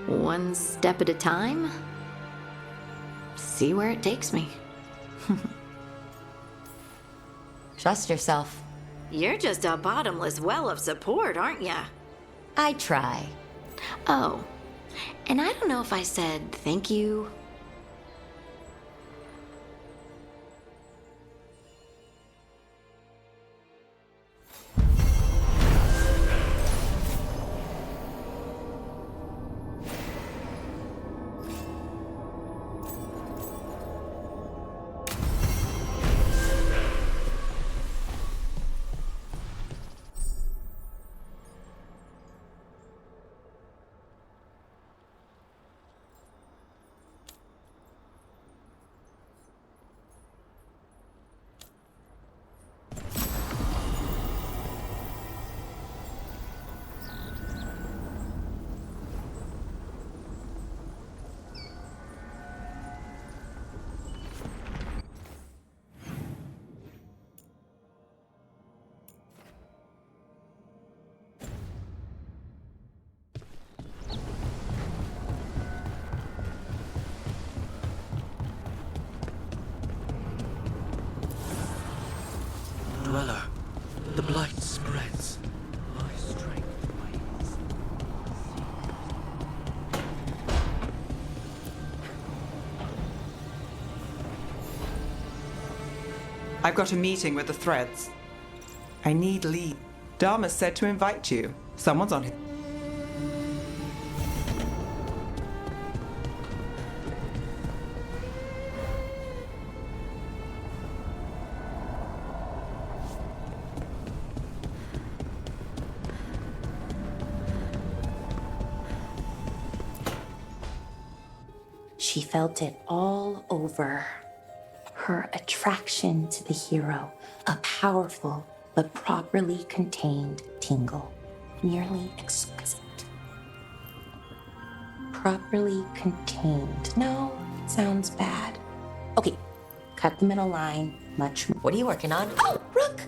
one step at a time. See where it takes me. Trust yourself. You're just a bottomless well of support, aren't ya? I try. Oh, and I don't know if I said thank you. Dweller, the blight spreads. My strength wanes. I've got a meeting with the Threads. I need lead. Dharma said to invite you. Someone's on his... She felt it all over. Her attraction to the hero, a powerful but properly contained tingle, nearly exquisite. Properly contained. No, sounds bad. Okay, cut the middle line much more. What are you working on? Oh, Rook!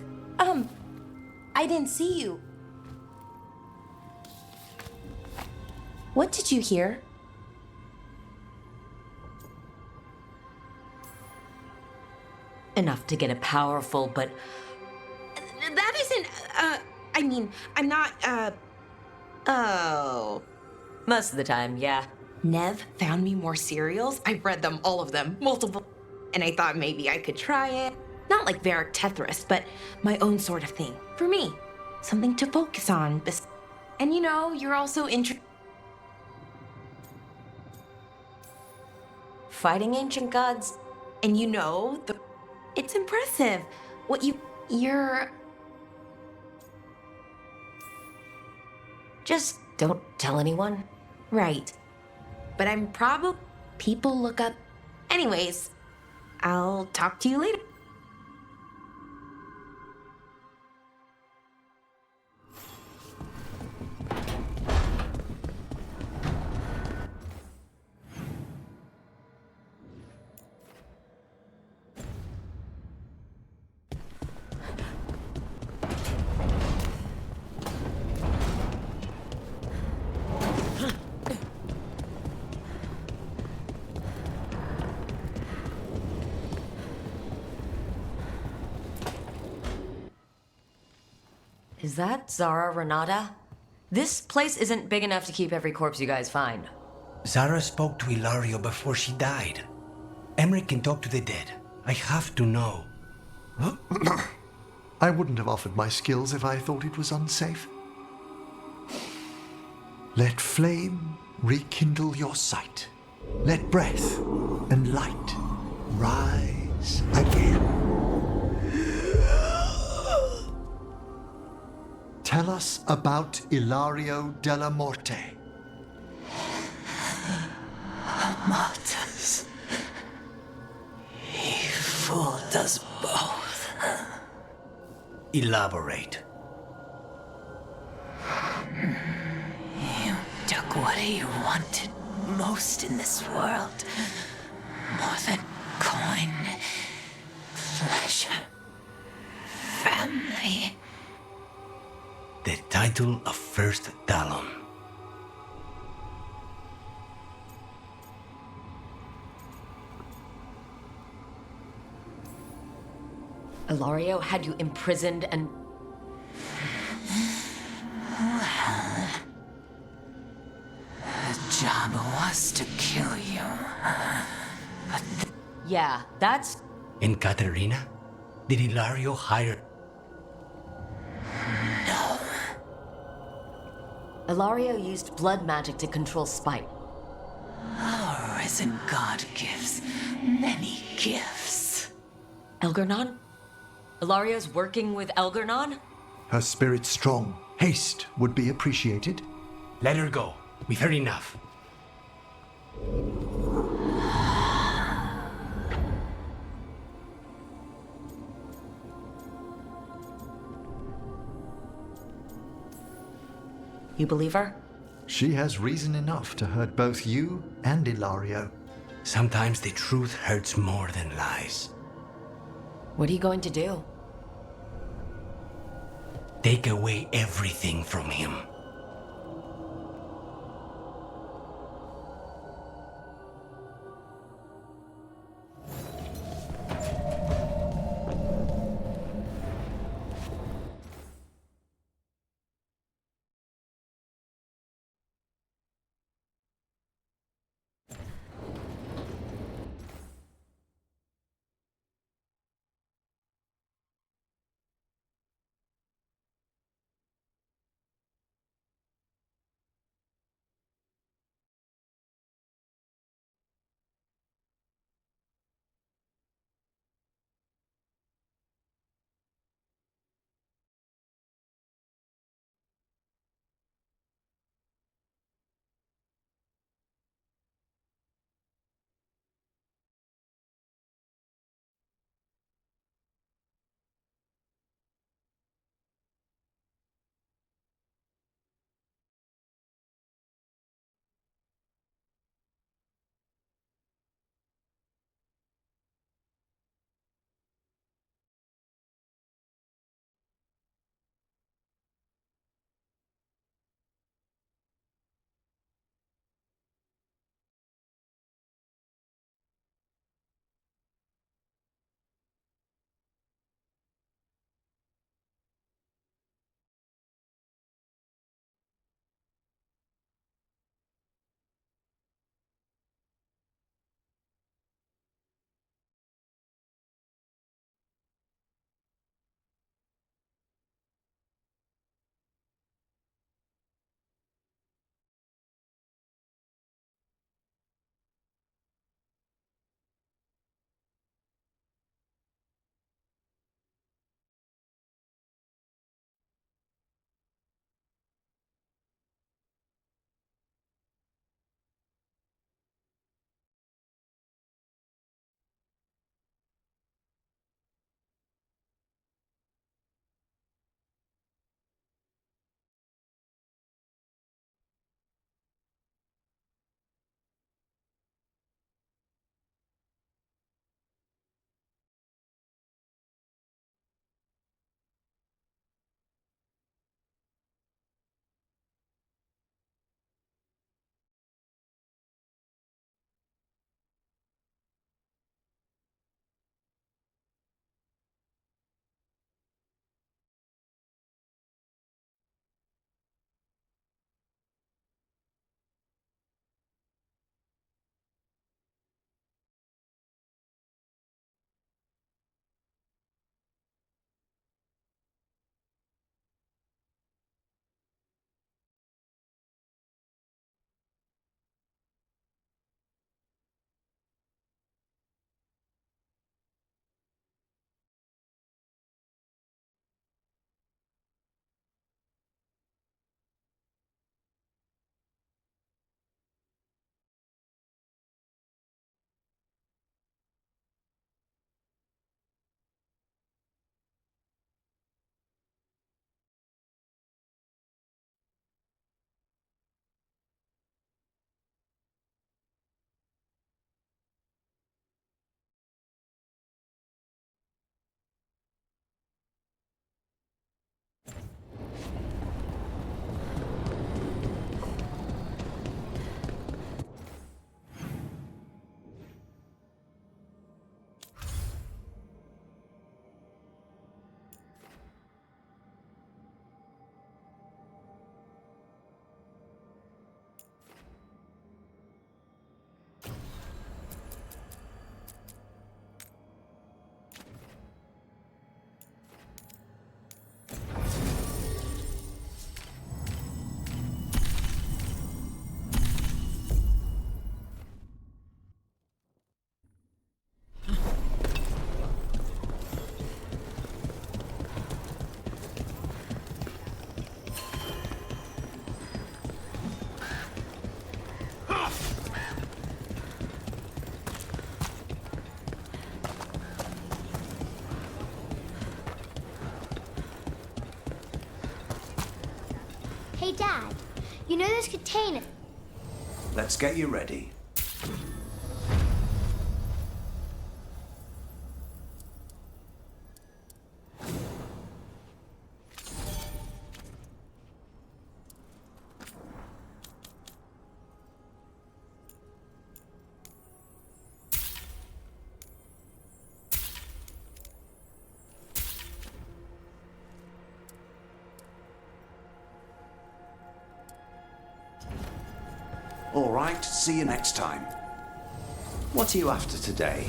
I didn't see you. What did you hear? Enough to get a powerful, but That isn't, I mean, I'm not, oh. most of the time, yeah. Nev found me more cereals. I've read them, all of them, multiple. And I thought maybe I could try it. Not like Varric Tetris, but my own sort of thing. For me. Something to focus on. And you know, you're also Fighting ancient gods? And you know, it's impressive. What you're... Just don't tell anyone. Right. But I'm probably... People look up... Anyways, I'll talk to you later. Is that Zara Renata? This place isn't big enough to keep every corpse you guys find. Zara spoke to Ilario before she died. Emmerich can talk to the dead. I have to know. I wouldn't have offered my skills if I thought it was unsafe. Let flame rekindle your sight. Let breath and light rise again. Tell us about Ilario della Morte. Martyrs. He fooled us both. Elaborate. You took what he wanted most in this world. More than coin, pleasure, family. The title of First Talon. Ilario had you imprisoned and... Well, the job was to kill you. But yeah, that's... And Katerina? Did Ilario hire... No. Ilario used blood magic to control spite. Our risen god gives many gifts. Elgernon? Ilario's working with Elgernon? Her spirit's strong. Haste would be appreciated. Let her go. We've heard enough. You believe her? She has reason enough to hurt both you and Ilario. Sometimes the truth hurts more than lies. What are you going to do? Take away everything from him. Hey, Dad. You know this container? Let's get you ready. All right, see you next time. What are you after today?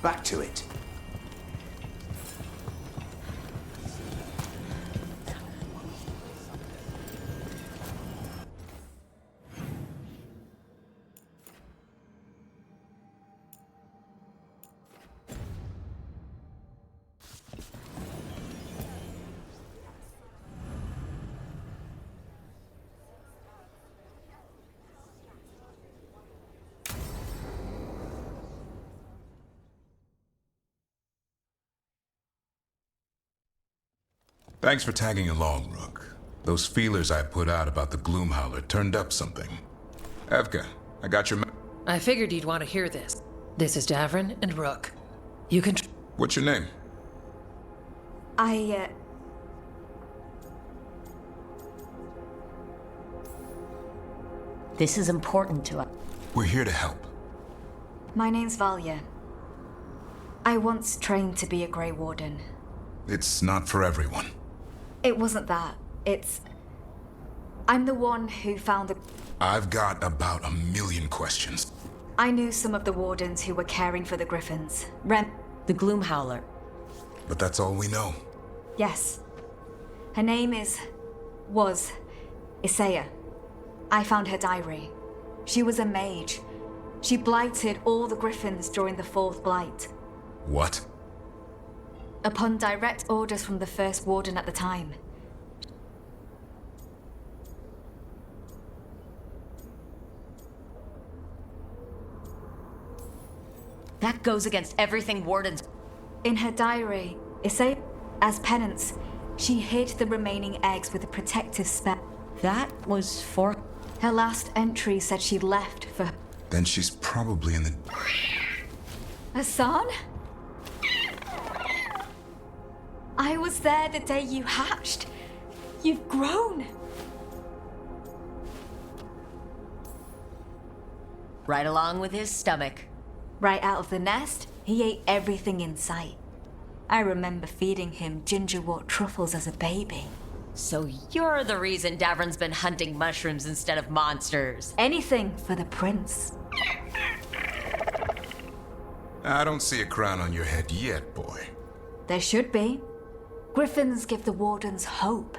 Back to it. Thanks for tagging along, Rook. Those feelers I put out about the Gloomhowler turned up something. Evka, I got your I figured you'd want to hear this. This is Davrin and Rook. You can... What's your name? This is important to us. We're here to help. My name's Valya. I once trained to be a Grey Warden. It's not for everyone. It wasn't that. I'm the one who found the... I've got about 1,000,000 questions. I knew some of the Wardens who were caring for the Griffins. The Gloomhowler. But that's all we know. Yes. Her name was Isaiah. I found her diary. She was a mage. She blighted all the Griffins during the Fourth Blight. What? Upon direct orders from the First Warden at the time. That goes against everything Wardens... In her diary, Isaiah, as penance, she hid the remaining eggs with a protective spell. That was for... Her last entry said she left for... Then she's probably in the... Hassan? I was there the day you hatched. You've grown. Right along with his stomach. Right out of the nest, he ate everything in sight. I remember feeding him gingerwort truffles as a baby. So you're the reason Davrin's been hunting mushrooms instead of monsters. Anything for the prince. I don't see a crown on your head yet, boy. There should be. Griffins give the Wardens hope.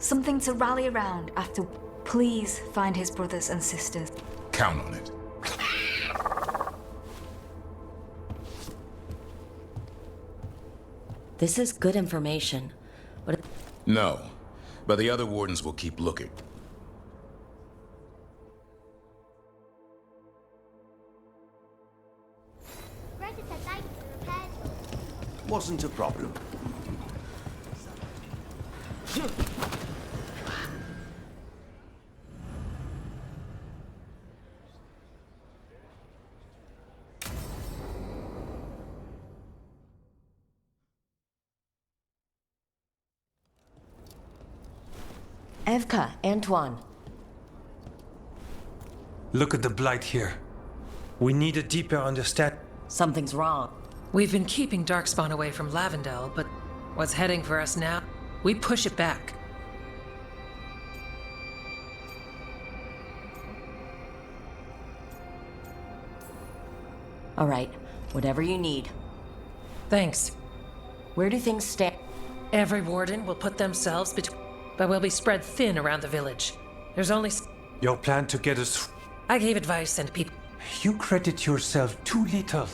Something to rally around after. Please find his brothers and sisters. Count on it. This is good information, but... No, but the other wardens will keep looking. Wasn't a problem. Evka, Antoine. Look at the blight here. We need a deeper understanding. Something's wrong. We've been keeping Darkspawn away from Lavendel, but what's heading for us now? We push it back. All right, whatever you need. Thanks. Where do things stand? Every warden will put themselves between, but we'll be spread thin around the village. There's only... Your plan to get us... I gave advice and people... You credit yourself too little.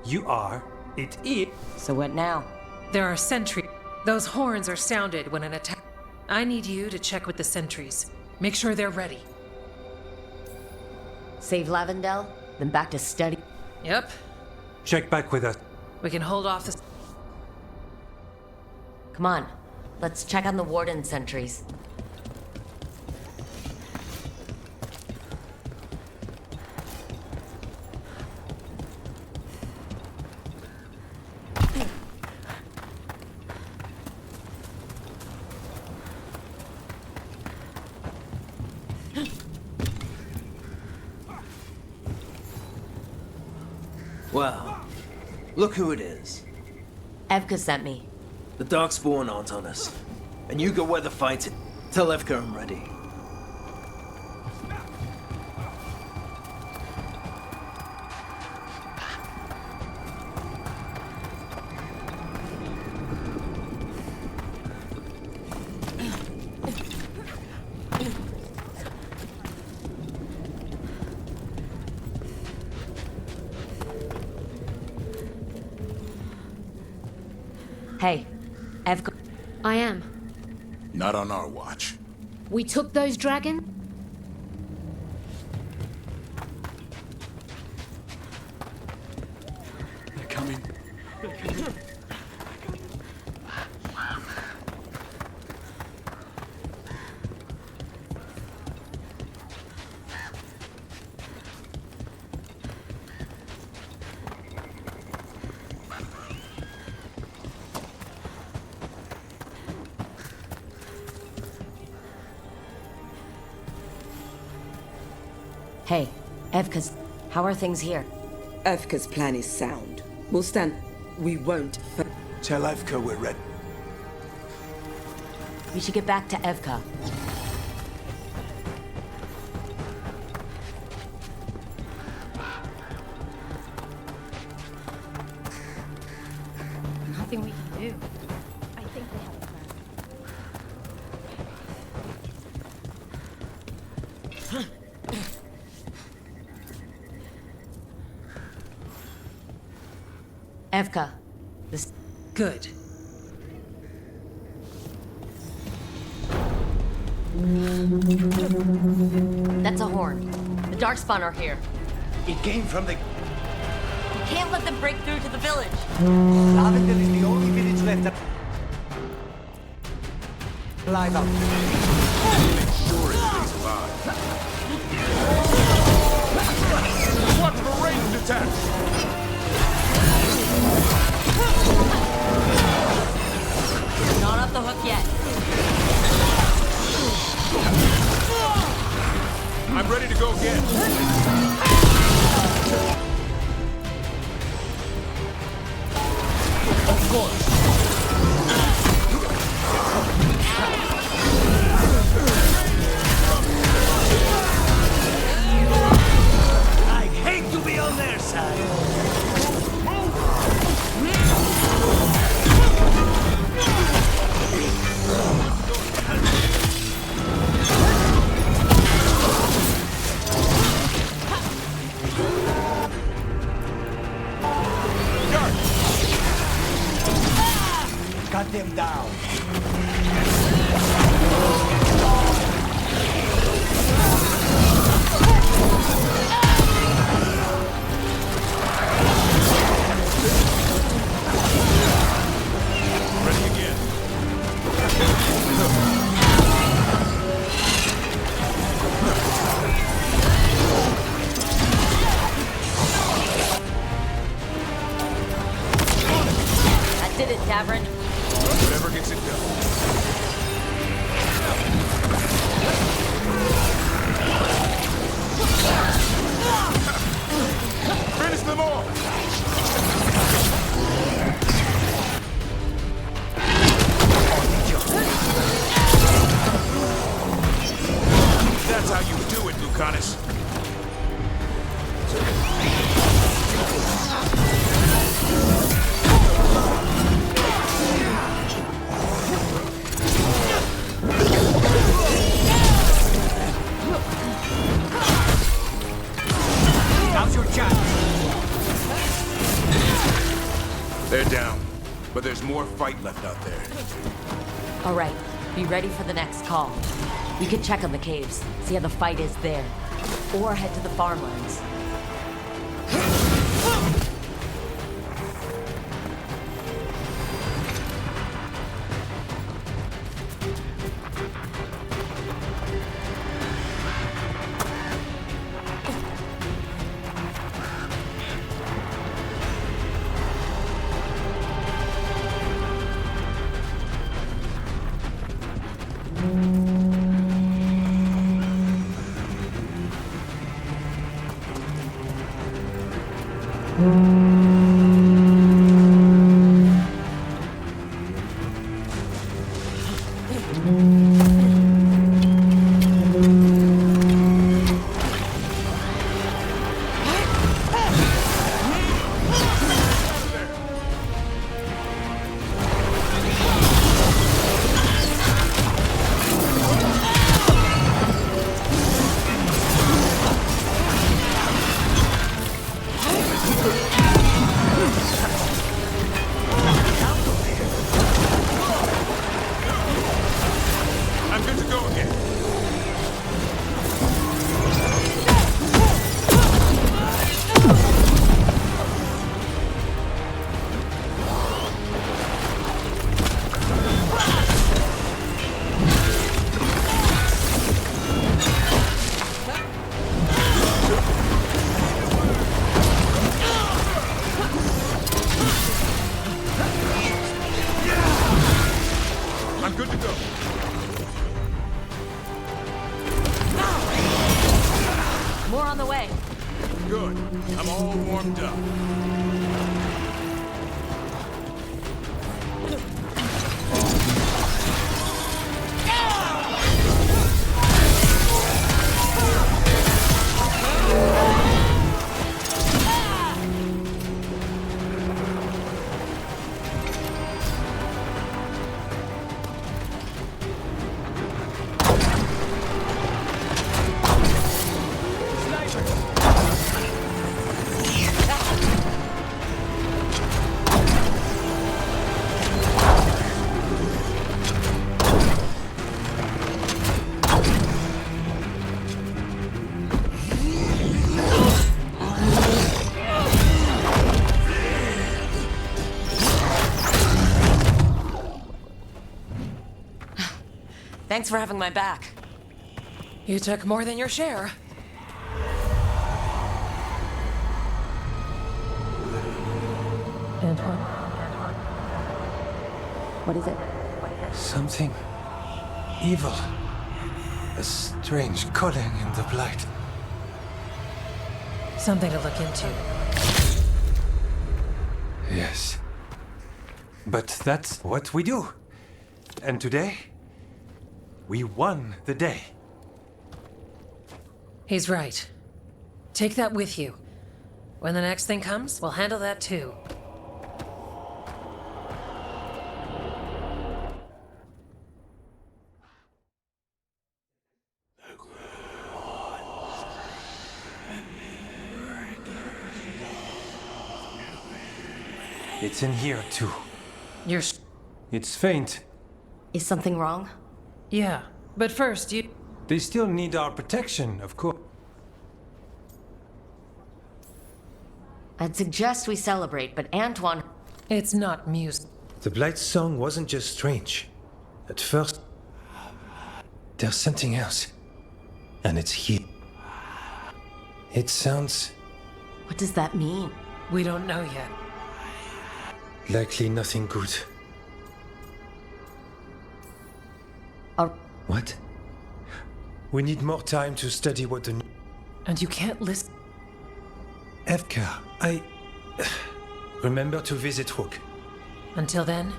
You are. It is. So what now? There are sentries. Those horns are sounded when an attack... I need you to check with the sentries. Make sure they're ready. Save Lavendel, then back to steady. Yep. Check back with us. We can hold off the... Come on, let's check on the warden sentries. Wow. Look who it is. Evka sent me. The Darkspawn aren't on us. And you go where the fight's... Tell Evka I'm ready. Hey, Evka. I am. Not on our watch. We took those dragons? They're coming. Hey, Evka's... How are things here? Evka's plan is sound. We'll stand... We won't... Tell Evka we're ready. We should get back to Evka. Nothing we can do. I think they have a plan. Evka, this... Good. That's a horn. The Darkspawn are here. It came from the... We can't let them break through to the village. Lavendel is the only village left. Live out. Sure it stays alive. What for ranged attack? Not off the hook yet. I'm ready to go again. Of course. cavern? Whatever gets it done. Finish them off! That's how you do it, Lucanus. Now's your chance. They're down, but there's more fight left out there. All right, be ready for the next call. You can check on the caves, see how the fight is there. Or head to the farmlands. Thanks for having my back. You took more than your share. Antoine? What is it? Something evil. A strange calling in the blight. Something to look into. Yes. But that's what we do. And today, we won the day. He's right. Take that with you. When the next thing comes, we'll handle that too. It's in here too. It's faint. Is something wrong? Yeah, but first They still need our protection, of course. I'd suggest we celebrate, but Antoine... It's not music. The Blight's song wasn't just strange. At first, there's something else. And it's here. It sounds... What does that mean? We don't know yet. Likely nothing good. What? We need more time to study what the... And you can't list... Efka, remember to visit Rook. Until then?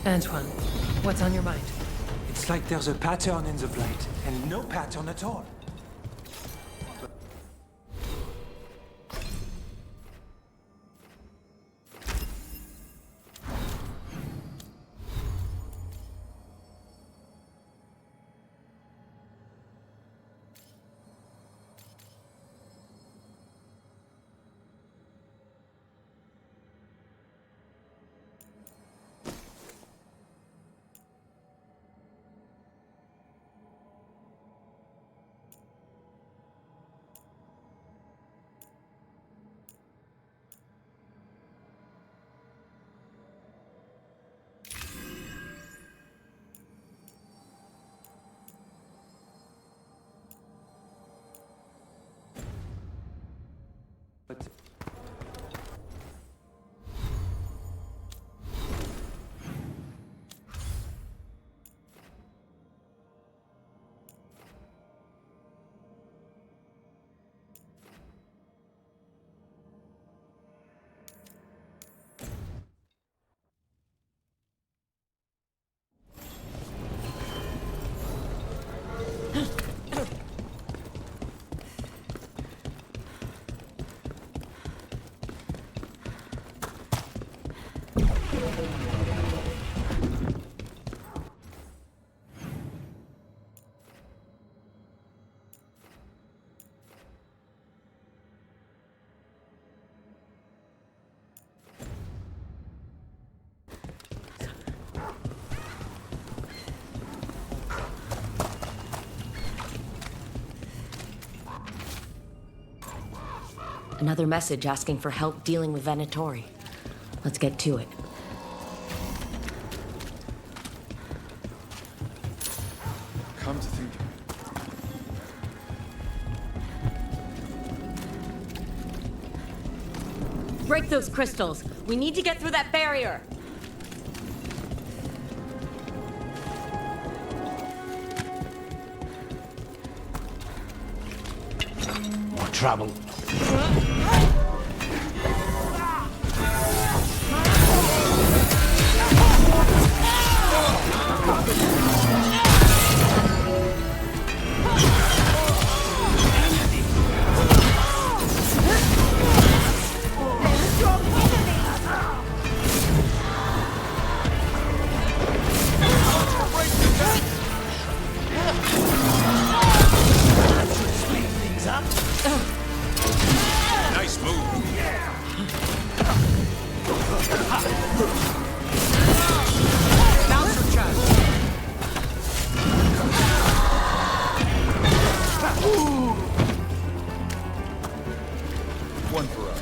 Antoine, what's on your mind? It's like there's a pattern in the plate, and no pattern at all. Another message asking for help dealing with Venatori. Let's get to it. Come to think of it. Break those crystals. We need to get through that barrier. More trouble. Nice move. Bouncer charge. One for us.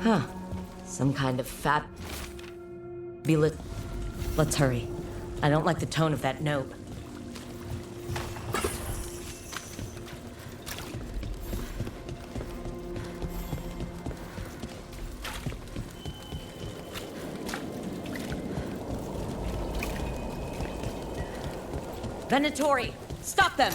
Huh. Some kind of fat... Let's hurry. I don't like the tone of that note. Venatori, stop them!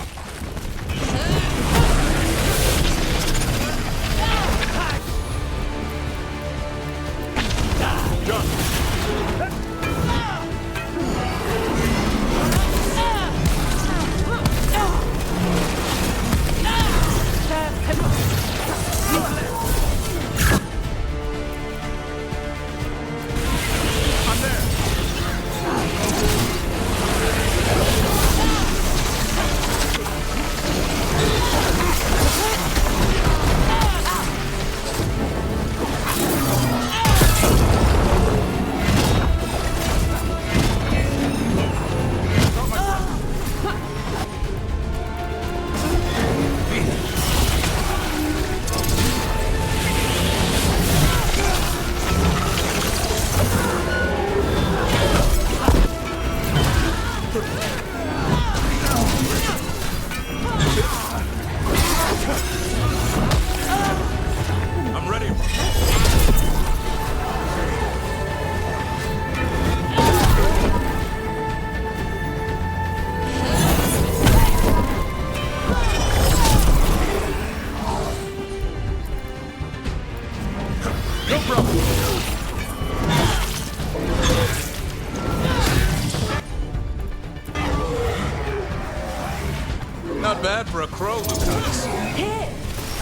Not bad for a crow, Lucanus. Here!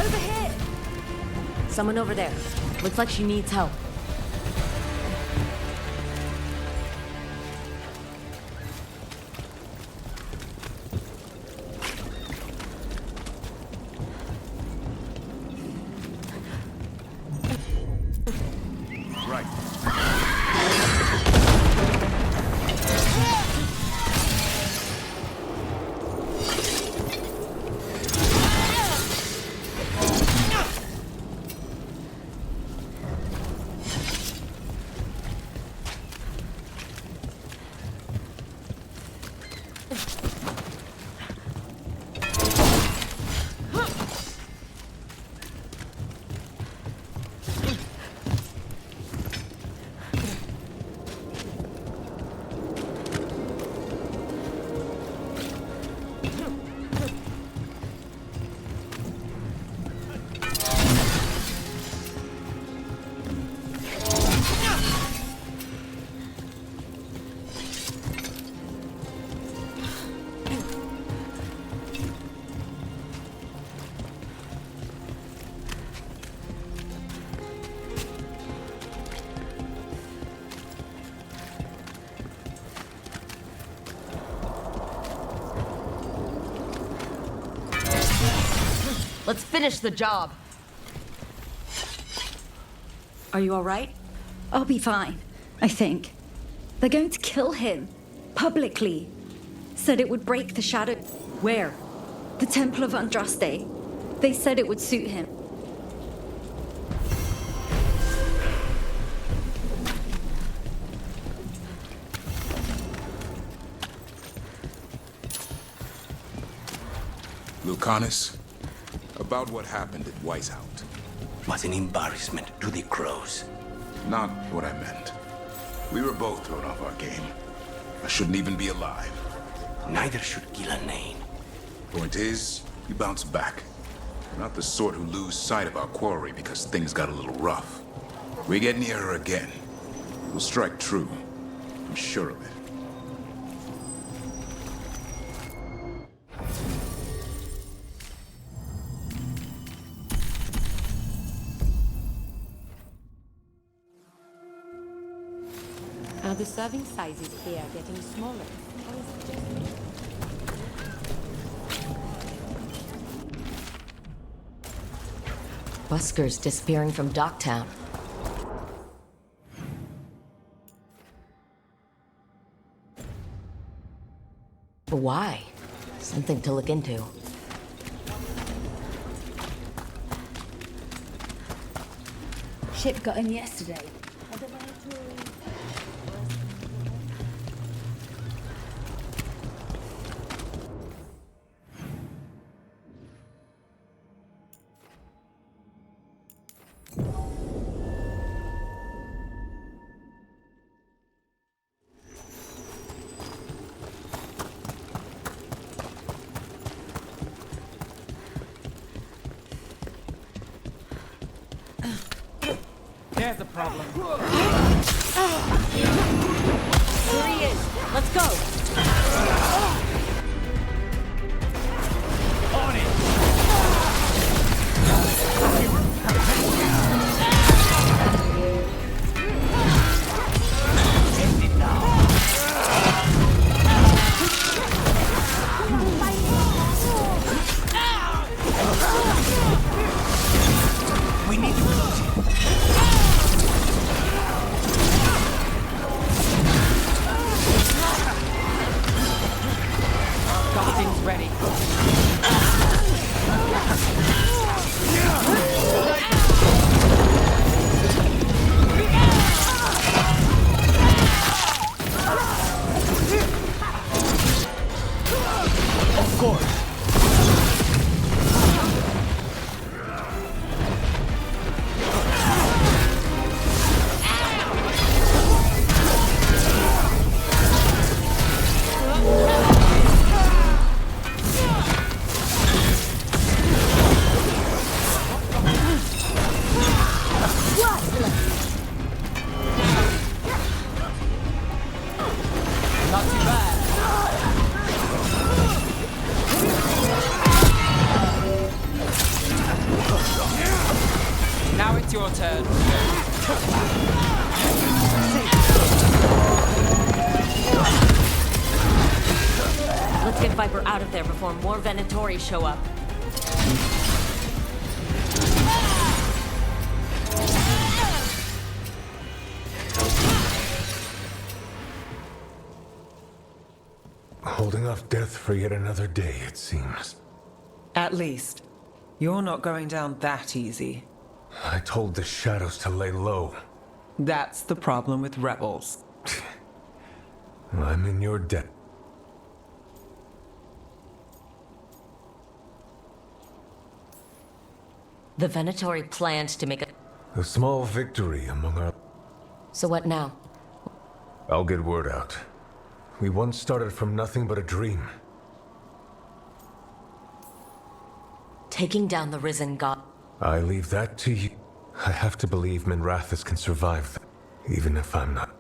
Over here! Someone over there. Looks like she needs help. Right. Let's finish the job. Are you all right? I'll be fine, I think. They're going to kill him. Publicly. Said it would break the shadow. Where? The Temple of Andraste. They said it would suit him. Lucanus, about what happened at Weishaupt. Was an embarrassment to the crows. Not what I meant. We were both thrown off our game. I shouldn't even be alive. Neither should Gillanane. Point is, you bounce back. We're not the sort who lose sight of our quarry because things got a little rough. We get near her again. We'll strike true. I'm sure of it. Are the serving sizes here getting smaller? Or is it just me? Buskers disappearing from Docktown. Why? Something to look into. Ship got in yesterday. There's a problem. Here he is. Let's go. On it! We need to close it. Got things ready. Of course. Not too bad. Now it's your turn. Let's get Viper out of there before more Venatori show up. Holding off death for yet another day, it seems. At least, you're not going down that easy. I told the shadows to lay low. That's the problem with rebels. I'm in your debt. The Venatori planned to make a... A small victory among our... So what now? I'll get word out. We once started from nothing but a dream. Taking down the risen god. I leave that to you. I have to believe Minrathis can survive that, even if I'm not.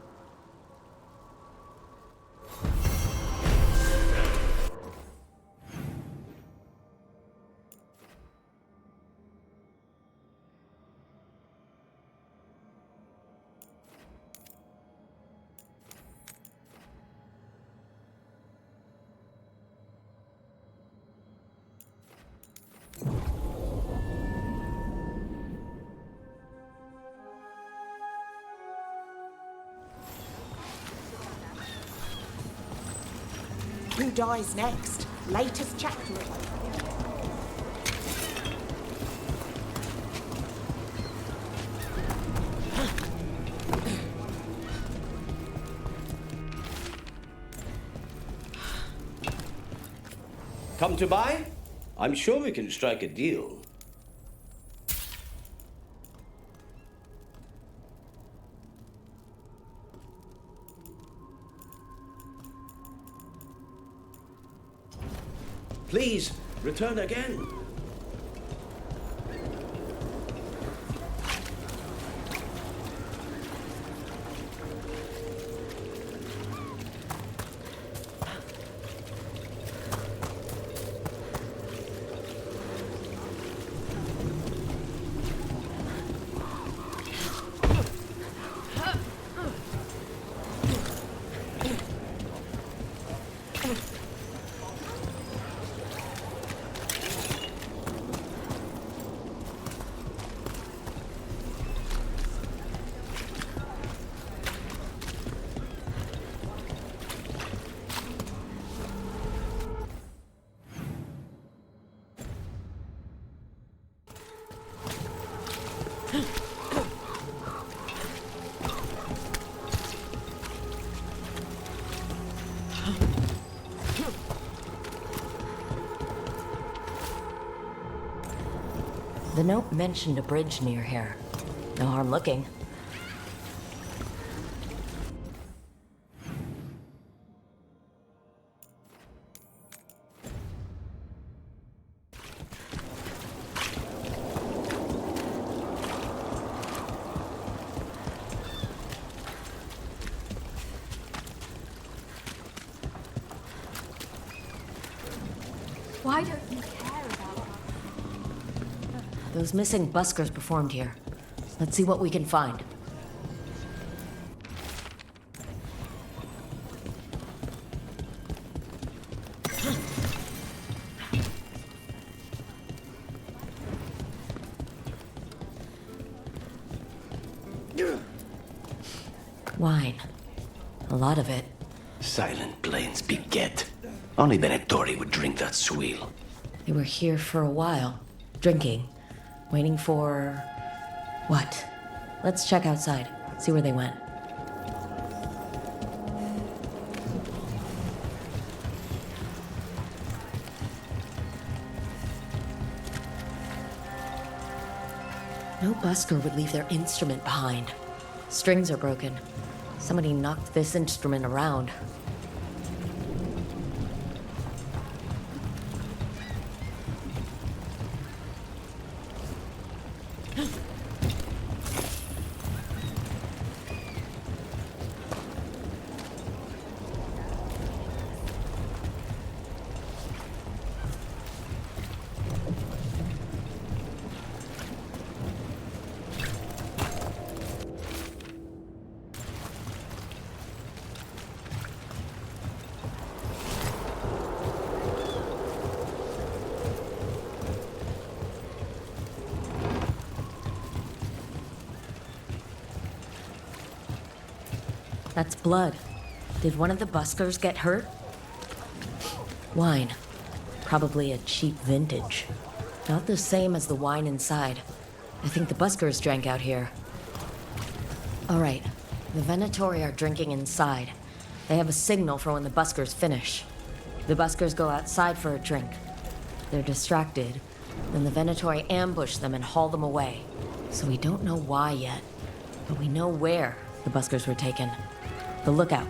Who dies next? Latest chapter. Come to buy? I'm sure we can strike a deal. Please, return again. The note mentioned a bridge near here. No harm looking. Why don't you care about us? Those missing buskers performed here. Let's see what we can find. Wine. A lot of it. Silent plains beget. Only Venatori would drink that swill. They were here for a while, drinking, waiting for... what? Let's check outside, see where they went. No busker would leave their instrument behind. Strings are broken. Somebody knocked this instrument around. That's blood. Did one of the buskers get hurt? Wine. Probably a cheap vintage. Not the same as the wine inside. I think the buskers drank out here. All right. The Venatori are drinking inside. They have a signal for when the buskers finish. The buskers go outside for a drink. They're distracted. Then the Venatori ambush them and haul them away. So we don't know why yet. But we know where the buskers were taken. The lookout.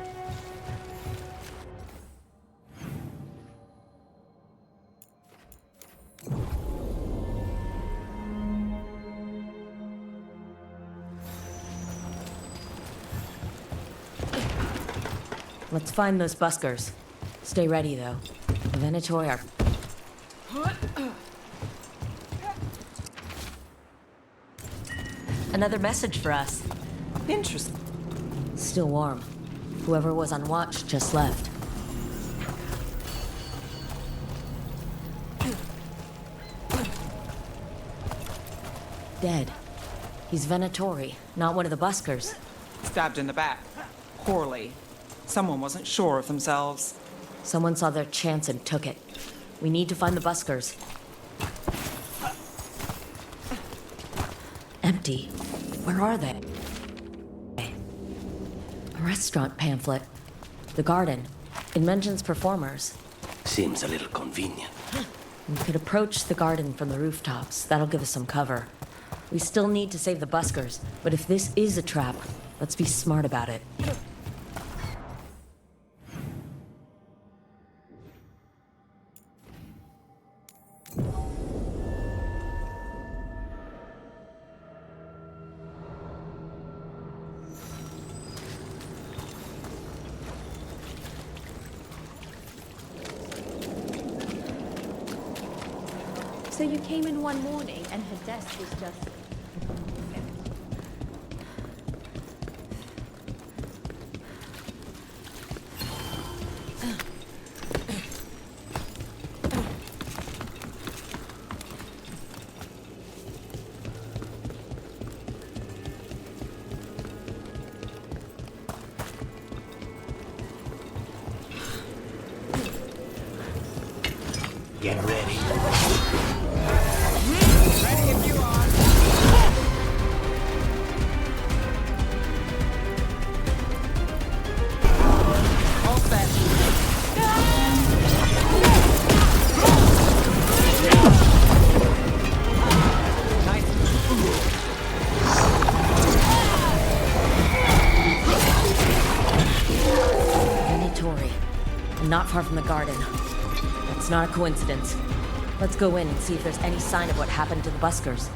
Let's find those buskers. Stay ready, though. The Venatori are... Another message for us. Interesting. Still warm. Whoever was on watch just left. Dead. He's Venatori, not one of the buskers. Stabbed in the back. Poorly. Someone wasn't sure of themselves. Someone saw their chance and took it. We need to find the buskers. Empty. Where are they? A restaurant pamphlet. The garden. It mentions performers. Seems a little convenient. We could approach the garden from the rooftops. That'll give us some cover. We still need to save the buskers, but if this is a trap, let's be smart about it. So you came in one morning and her desk was just... Get ready. Ready if you are. All set. Nice. Venatori. I'm not far from the garden. It's not a coincidence. Let's go in and see if there's any sign of what happened to the buskers.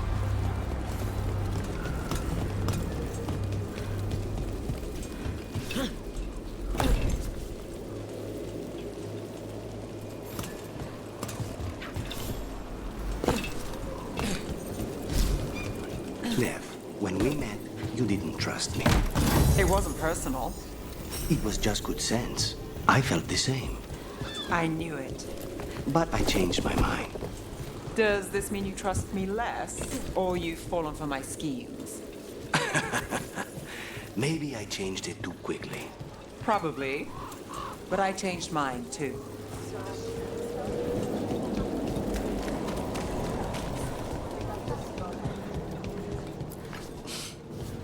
Lev, when we met, you didn't trust me. It wasn't personal. It was just good sense. I felt the same. I knew it. But I changed my mind. Does this mean you trust me less, or you've fallen for my schemes? Maybe I changed it too quickly. Probably. But I changed mine, too.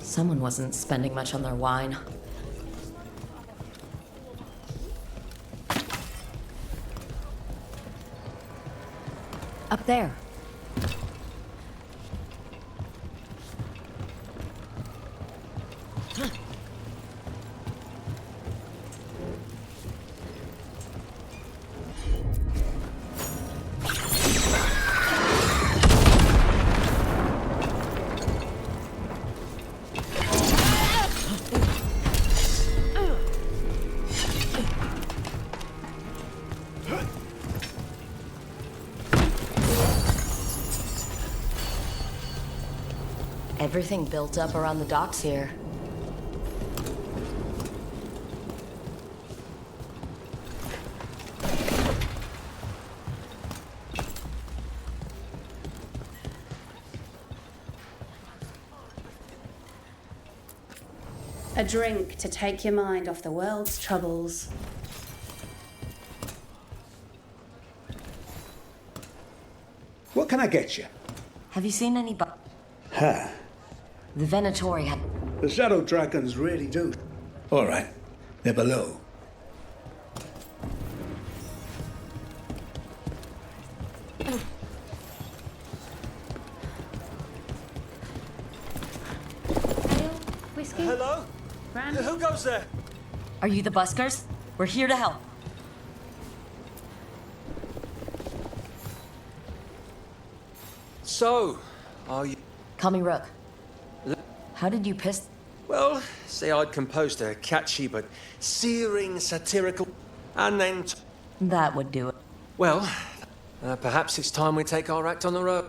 Someone wasn't spending much on their wine. Up there. Everything built up around the docks here. A drink to take your mind off the world's troubles. What can I get you? Have you seen any Huh. The Venatori had... The Shadow Dragons really do. All right. They're below. Whiskey? Hello? Brandy? Who goes there? Are you the buskers? We're here to help. So, are you... Call me Rook. How did you piss... Well, say I'd composed a catchy but searing satirical... And then... That would do it. Well, perhaps it's time we take our act on the road.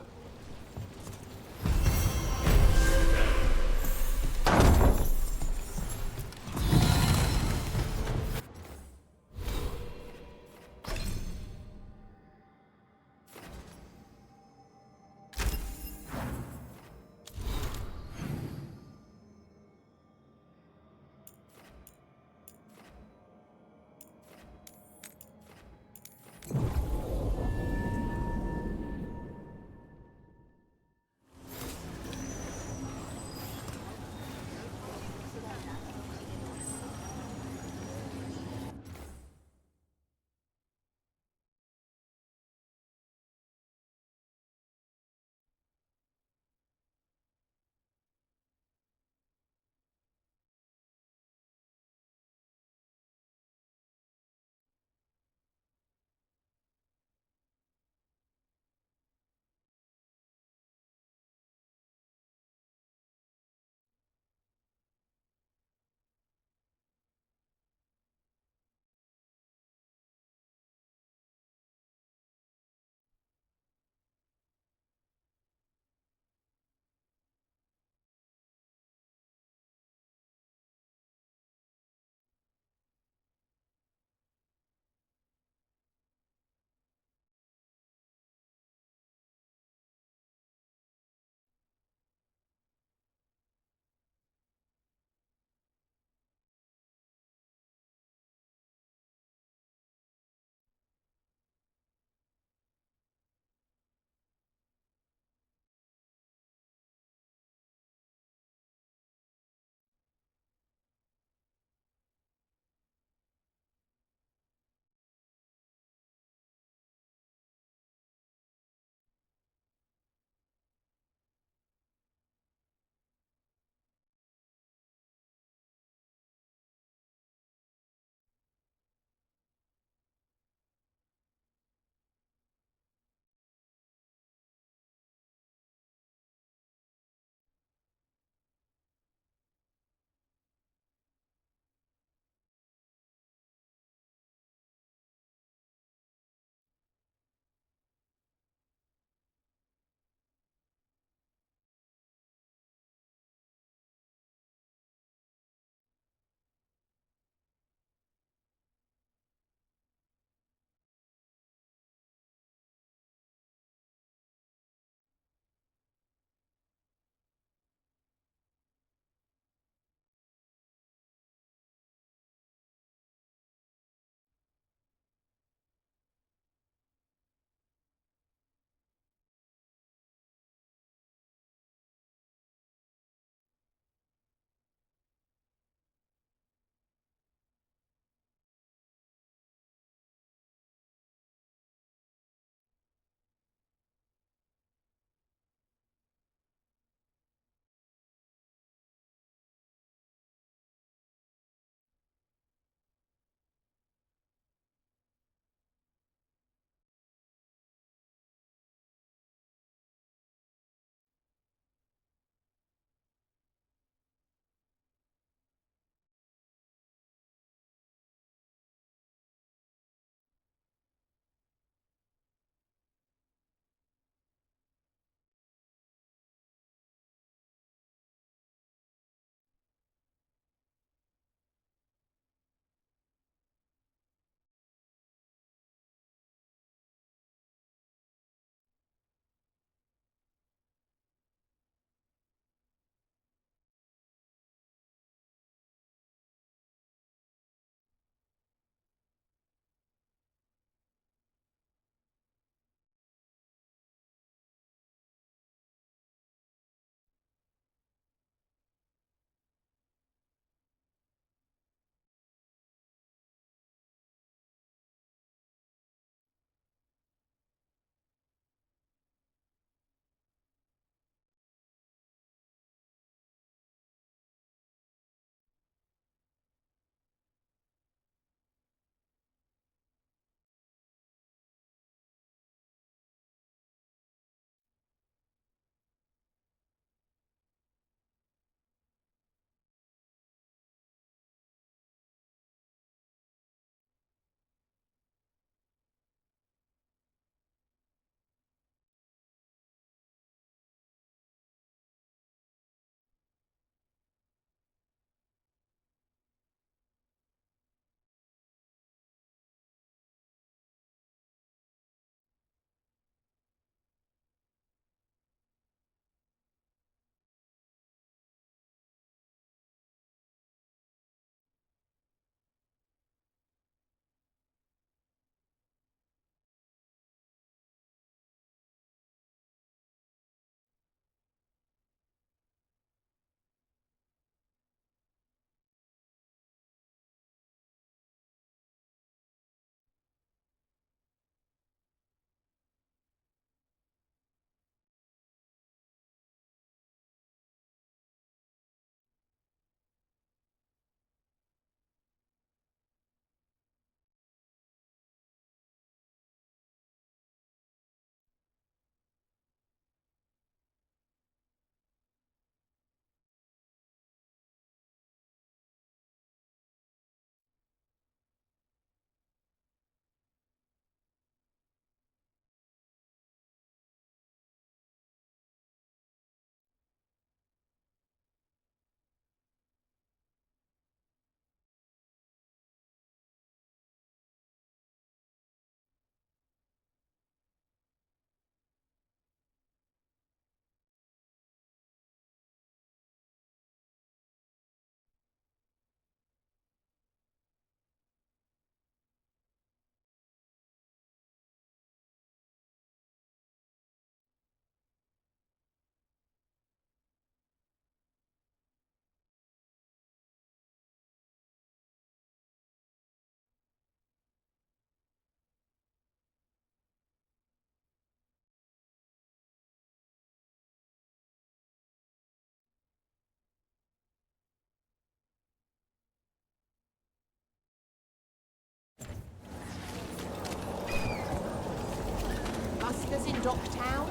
Raiders in Docktown?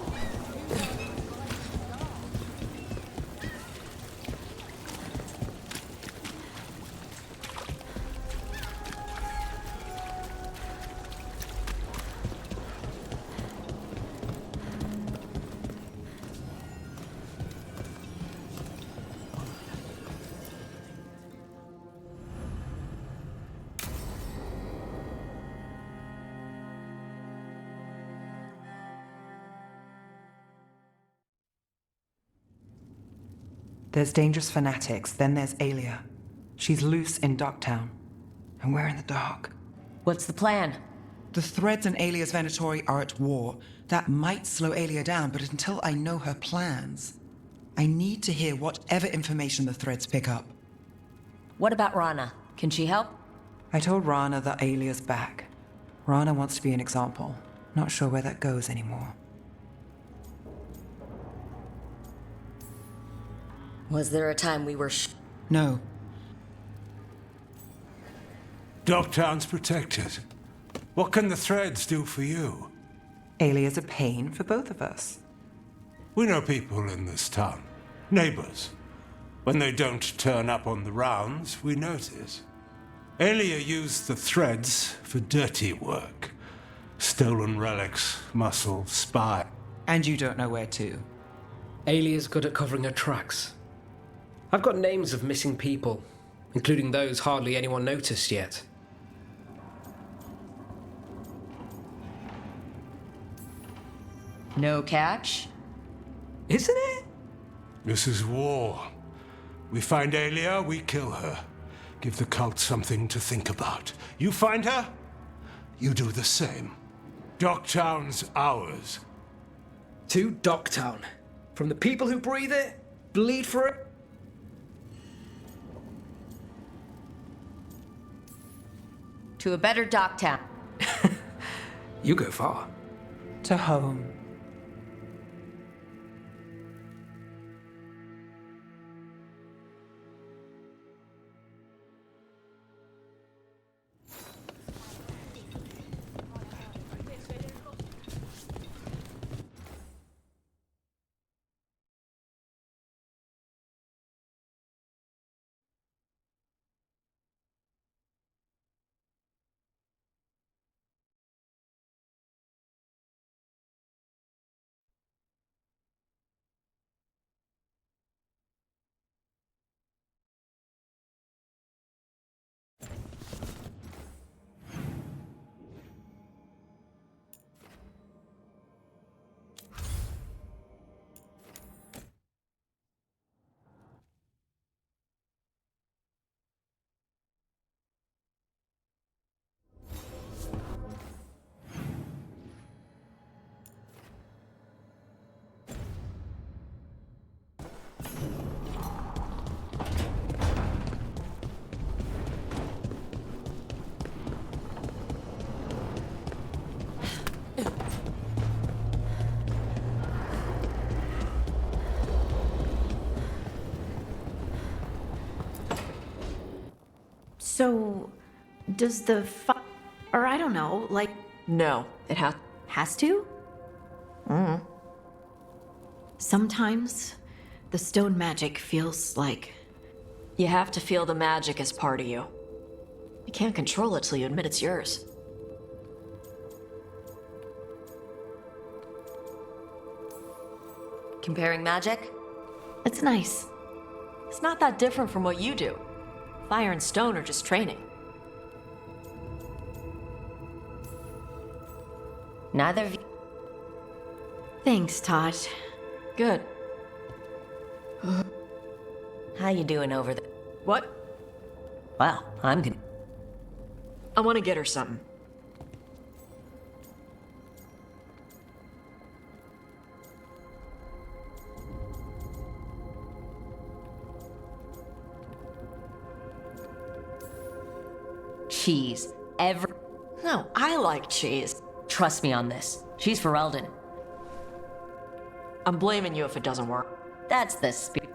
There's dangerous fanatics, then there's Alia. She's loose in Docktown, and we're in the dark. What's the plan? The Threads and Alia's Venatori are at war. That might slow Alia down, but until I know her plans, I need to hear whatever information the Threads pick up. What about Rana? Can she help? I told Rana that Alia's back. Rana wants to be an example. Not sure where that goes anymore. Was there a time we were No. Docktown's protected. What can the Threads do for you? Alia's a pain for both of us. We know people in this town. Neighbors. When they don't turn up on the rounds, we notice. Alia used the Threads for dirty work. Stolen relics, muscle, spy. And you don't know where to. Alia's good at covering her tracks. I've got names of missing people, including those hardly anyone noticed yet. No catch? Isn't it? This is war. We find Alia, we kill her. Give the cult something to think about. You find her, you do the same. Docktown's ours. To Docktown. From the people who breathe it, bleed for it. To a better Docktown. You go far. To home. So, does the or I don't know, like... No, it has to? Sometimes, the stone magic feels like... You have to feel the magic as part of you. You can't control it till you admit it's yours. Comparing magic? It's nice. It's not that different from what you do. Fire and stone are just training. Neither of you... Thanks, Todd. Good. How you doing over there? What? Well, I'm good. I want to get her something. Cheese. No, I like cheese. Trust me on this. She's for Eldon. I'm blaming you if it doesn't work. That's the spirit.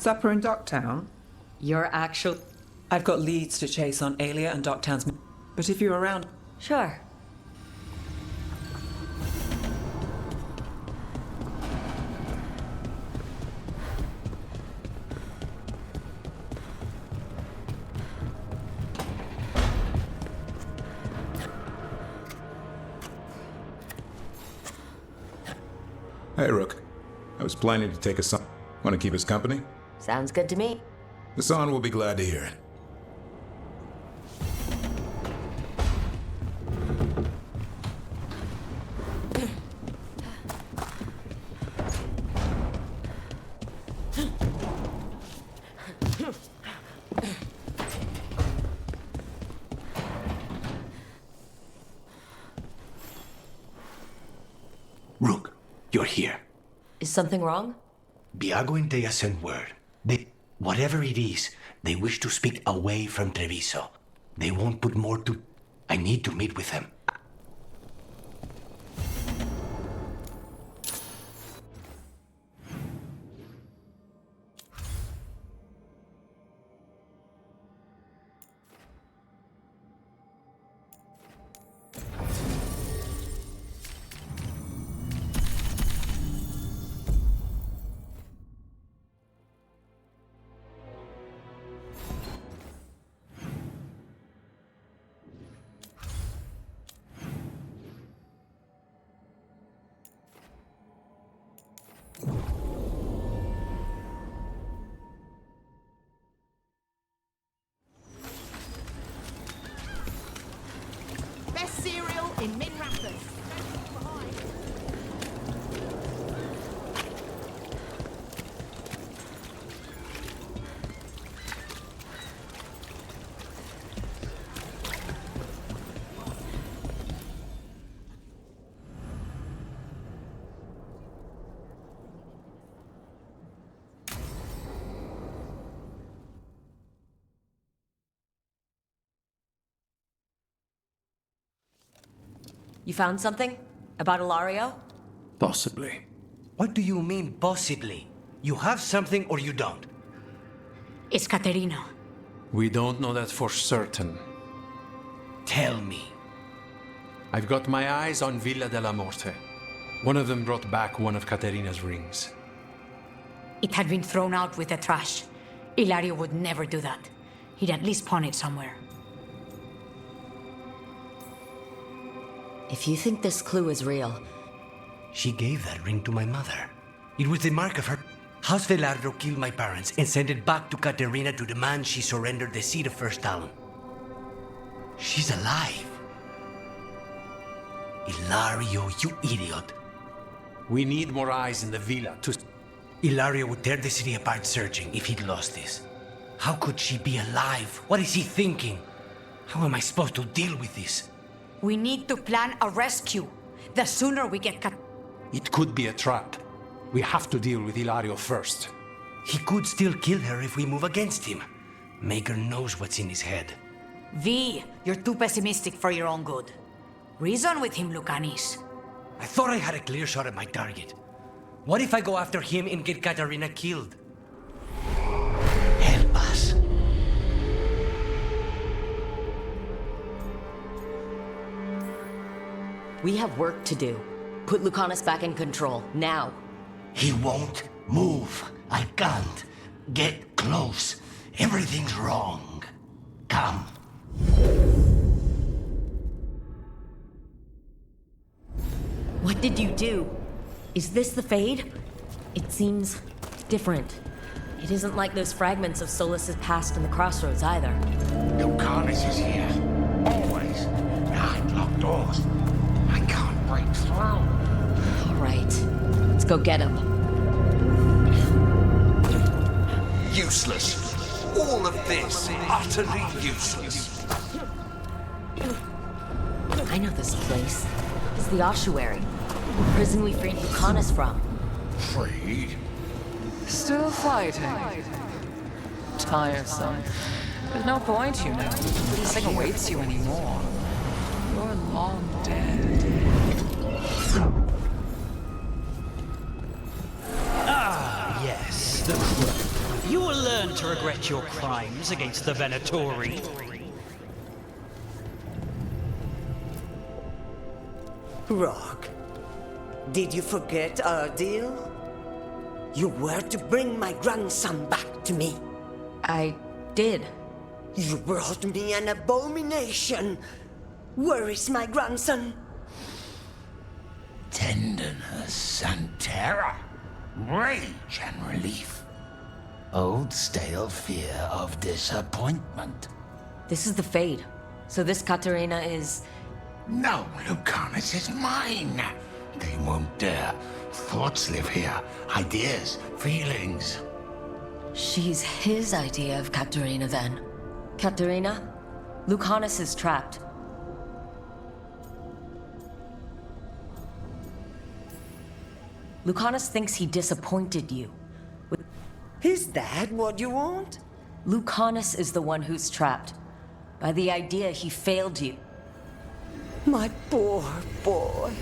Supper in Docktown? Your actual... I've got leads to chase on Alia and Docktown's... But if you're around... Sure. Hey, Rook. I was planning to take Hassan. Want to keep us company? Sounds good to me. Hassan will be glad to hear it. Rook, you're here. Is something wrong? Biago and Dea sent word. Whatever it is, they wish to speak away from Treviso. They won't put more to... I need to meet with them. Best cereal in Min Rapids. You found something? About Ilario? Possibly. What do you mean, possibly? You have something or you don't? It's Caterina. We don't know that for certain. Tell me. I've got my eyes on Villa della Morte. One of them brought back one of Caterina's rings. It had been thrown out with the trash. Ilario would never do that. He'd at least pawn it somewhere. If you think this clue is real... She gave that ring to my mother. It was the mark of her... House Veilguard killed my parents and sent it back to Caterina to demand she surrender the seat of First Talon. She's alive. Ilario, you idiot. We need more eyes in the villa to... Ilario would tear the city apart searching if he'd lost this. How could she be alive? What is he thinking? How am I supposed to deal with this? We need to plan a rescue. The sooner we get It could be a trap. We have to deal with Ilario first. He could still kill her if we move against him. Maker knows what's in his head. V, you're too pessimistic for your own good. Reason with him, Lucanis. I thought I had a clear shot at my target. What if I go after him and get Caterina killed? Help us. We have work to do. Put Lucanis back in control, now. He won't move. I can't. Get close. Everything's wrong. Come. What did you do? Is this the Fade? It seems different. It isn't like those fragments of Solas's past in the crossroads either. Lucanis is here. Always. Behind locked doors. I can't break through. All right. Let's go get him. Useless. All of this, utterly useless. I know this place. It's the ossuary. The prison we freed Lucanis from. Freed? Still fighting. Tiresome. There's no point, you know. Nothing awaits you anymore. You're long dead. Ah, yes, the crow. You to regret your crimes against the Venatori. Rock, did you forget our deal? You were to bring my grandson back to me. I did. You brought me an abomination. Where is my grandson? Tenderness and terror, rage and relief. Old stale fear of disappointment. This is the Fade. So this Katerina is... No, Lucanus is mine. They won't dare. Thoughts live here. Ideas, feelings. She's his idea of Katerina then. Katerina? Lucanus is trapped. Lucanus thinks he disappointed you. Is that what you want? Lucanus is the one who's trapped. By the idea he failed you. My poor boy.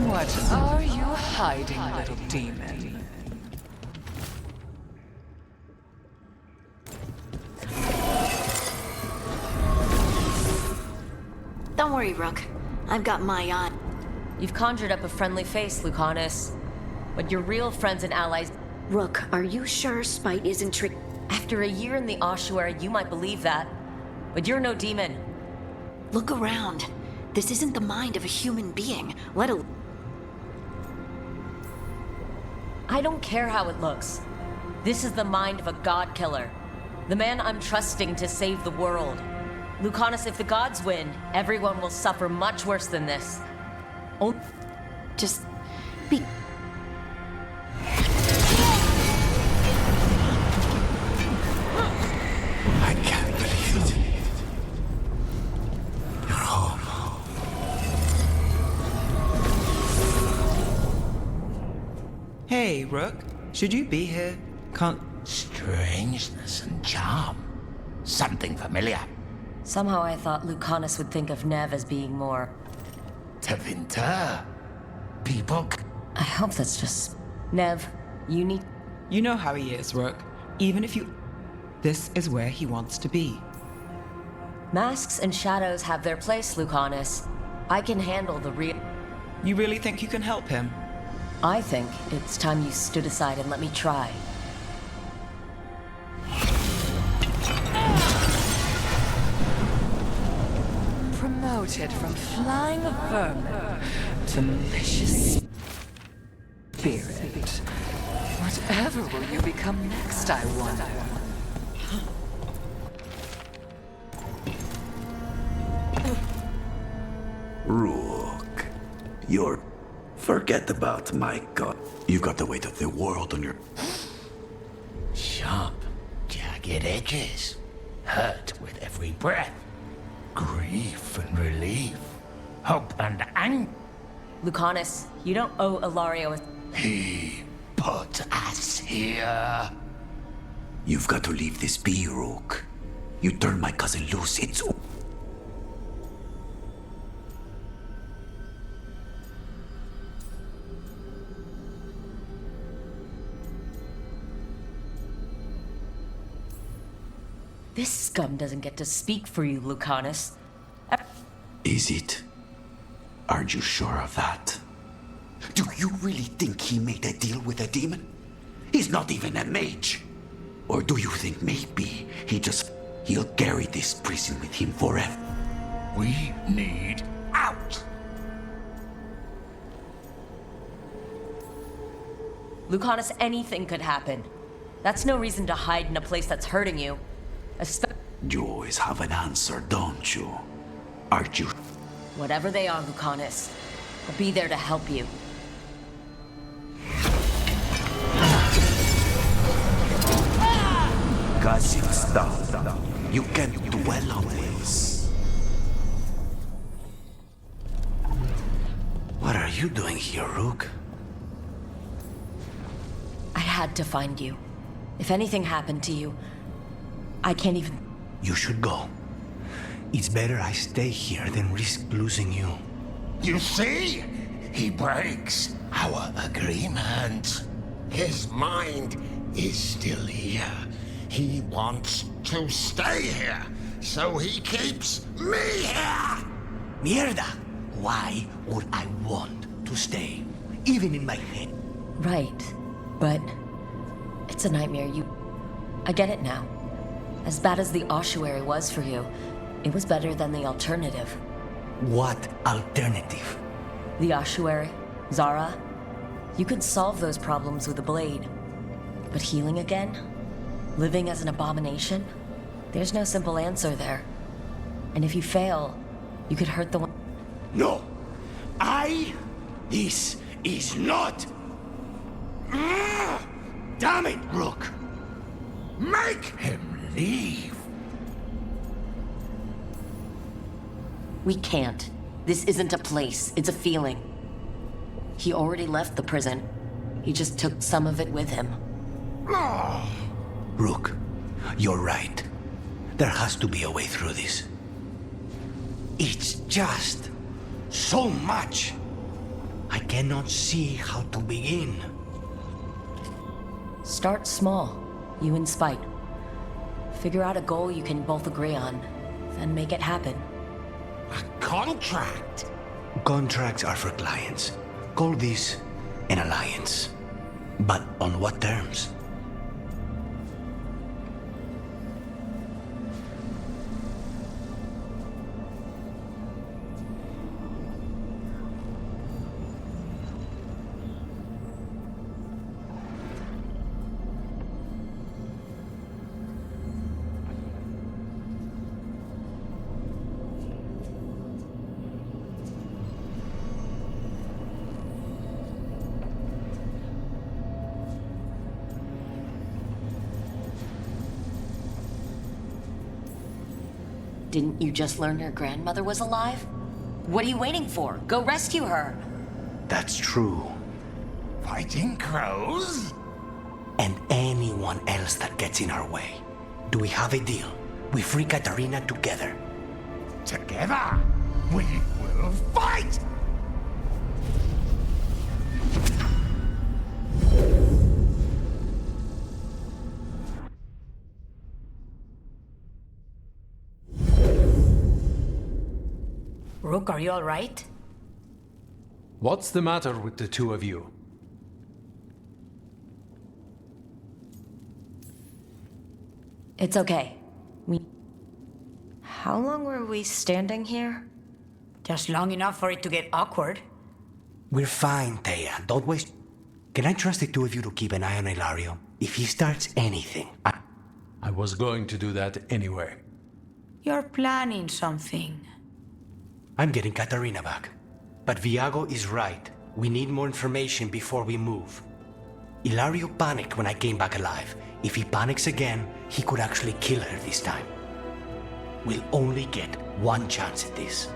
What are you hiding, little demon? Don't worry, Rook. I've got my eye. You've conjured up a friendly face, Lucanus. But your real friends and allies... Rook, are you sure Spite isn't trick... After a year in the ossuary, you might believe that. But you're no demon. Look around. This isn't the mind of a human being, let alone... I don't care how it looks. This is the mind of a god killer. The man I'm trusting to save the world. Lucanus, if the gods win, everyone will suffer much worse than this. Oh, just be... I can't believe it. You're home. Hey, Rook. Should you be here? Can't... Strangeness and charm. Something familiar. Somehow I thought Lucanus would think of Nev as being more... Tevinter. People... I hope that's just... Nev, you need... You know how he is, Rook. Even if you... This is where he wants to be. Masks and shadows have their place, Lucanus. I can handle the real... You really think you can help him? I think it's time you stood aside and let me try. Promoted from flying vermin to malicious spirit. Whatever will you become next, I wonder? Rook, you're... Forget about my god. You've got the weight of the world on your... Sharp, jagged edges. Hurt with every breath. Grief and relief. Hope and anger. Lucanus, you don't owe Ilario a... He put us here. You've got to leave this be, Rook. You turn my cousin loose, it's... This scum doesn't get to speak for you, Lucanus. Is it? Are you sure of that? Do you really think he made a deal with a demon? He's not even a mage. Or do you think maybe he'll carry this prison with him forever? We need out. Lucanus, anything could happen. That's no reason to hide in a place that's hurting you. You always have an answer, don't you? Aren't you? Whatever they are, Lucanus, I'll be there to help you. Gossip stuff. You can't dwell on this. What are you doing here, Rook? I had to find you. If anything happened to you, I can't even... You should go. It's better I stay here than risk losing you. You see? He breaks our agreement. His mind is still here. He wants to stay here, so he keeps me here! Mierda! Why would I want to stay? Even in my head. Right. But it's a nightmare. I get it now. As bad as the ossuary was for you, it was better than the alternative. What alternative? The ossuary, Zara. You could solve those problems with a blade. But healing again? Living as an abomination? There's no simple answer there. And if you fail, you could hurt the one. No! This is not... Damn it, Rook! Make him leave! We can't. This isn't a place, it's a feeling. He already left the prison. He just took some of it with him. Rook, you're right. There has to be a way through this. It's just so much. I cannot see how to begin. Start small, you and Spite. Figure out a goal you can both agree on, then make it happen. A contract? Contracts are for clients. Call this an alliance. But on what terms? Didn't you just learn your grandmother was alive? What are you waiting for? Go rescue her! That's true. Fighting crows? And anyone else that gets in our way. Do we have a deal? We free Katarina together. Together, we will fight! Rook, are you all right? What's the matter with the two of you? It's okay. How long were we standing here? Just long enough for it to get awkward. We're fine, Thea. Don't waste... Can I trust the two of you to keep an eye on Hilario? If he starts anything, I was going to do that anyway. You're planning something. I'm getting Katarina back. But Viago is right. We need more information before we move. Hilario panicked when I came back alive. If he panics again, he could actually kill her this time. We'll only get one chance at this.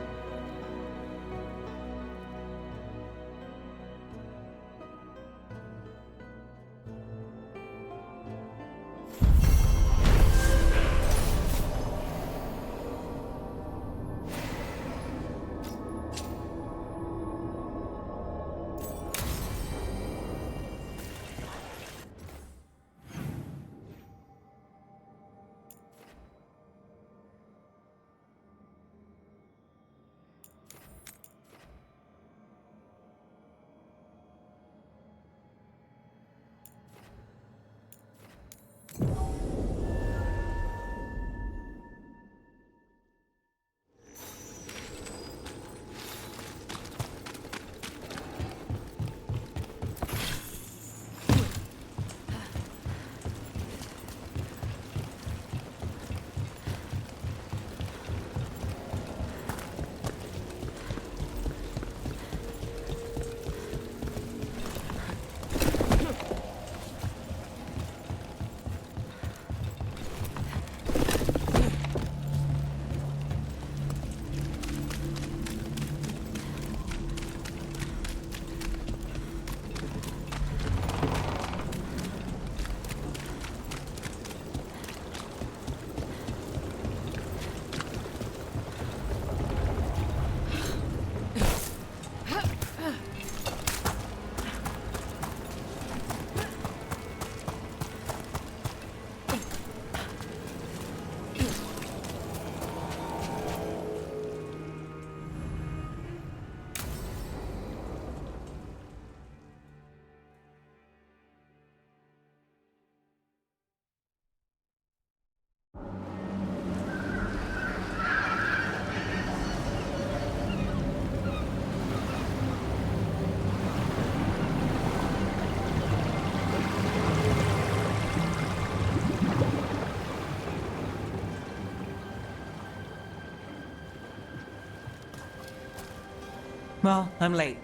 Well, I'm late.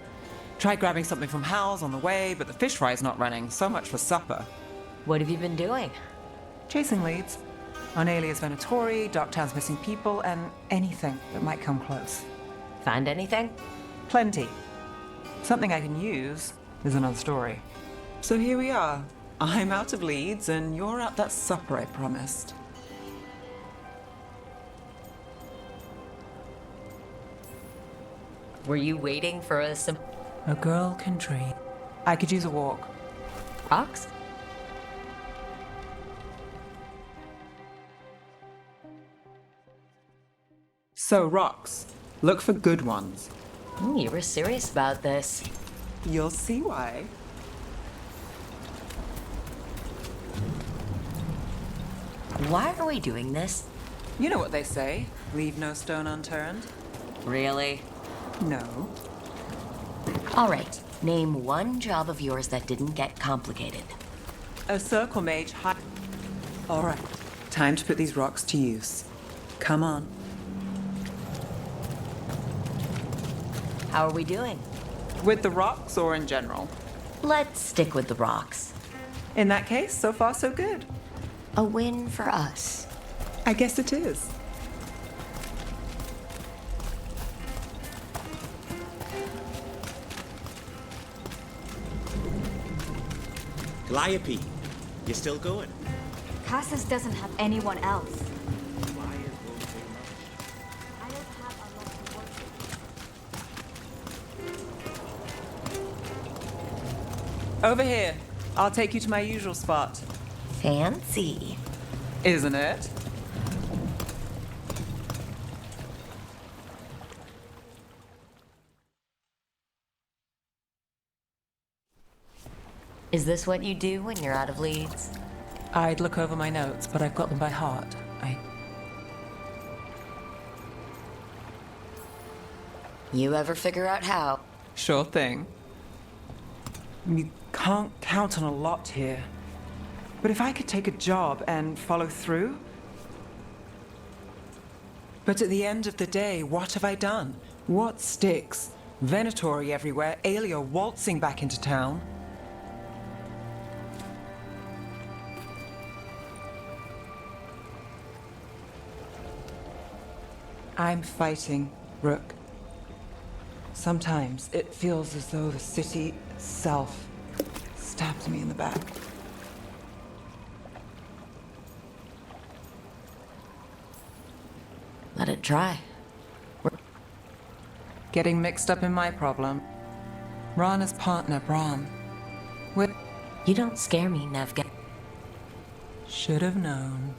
Tried grabbing something from Hal's on the way, but the fish fry's not running. So much for supper. What have you been doing? Chasing leads. On Alias Venatori, Docktown's missing people, and anything that might come close. Find anything? Plenty. Something I can use is another story. So here we are. I'm out of leads, and you're at that supper I promised. Were you waiting for A girl can dream. I could use a walk. rocks? So, rocks. Look for good ones. You were serious about this. You'll see why. Why are we doing this? You know what they say. Leave no stone unturned. Really? No. All right. Name one job of yours that didn't get complicated. A circle mage All right. Time to put these rocks to use. Come on. How are we doing? With the rocks or in general? Let's stick with the rocks. In that case, so far so good. A win for us. I guess it is. Calliope, you still going? Cassis doesn't have anyone else. Over here. I'll take you to my usual spot. Fancy. Isn't it? Is this what you do when you're out of leads? I'd look over my notes, but I've got them by heart. You ever figure out how? Sure thing. You can't count on a lot here. But if I could take a job and follow through? But at the end of the day, what have I done? What sticks? Venatori everywhere, Aelia waltzing back into town. I'm fighting, Rook. Sometimes it feels as though the city itself stabbed me in the back. Let it dry. Getting mixed up in my problem. Rana's partner, Brahm. You don't scare me, Nevga. Should have known.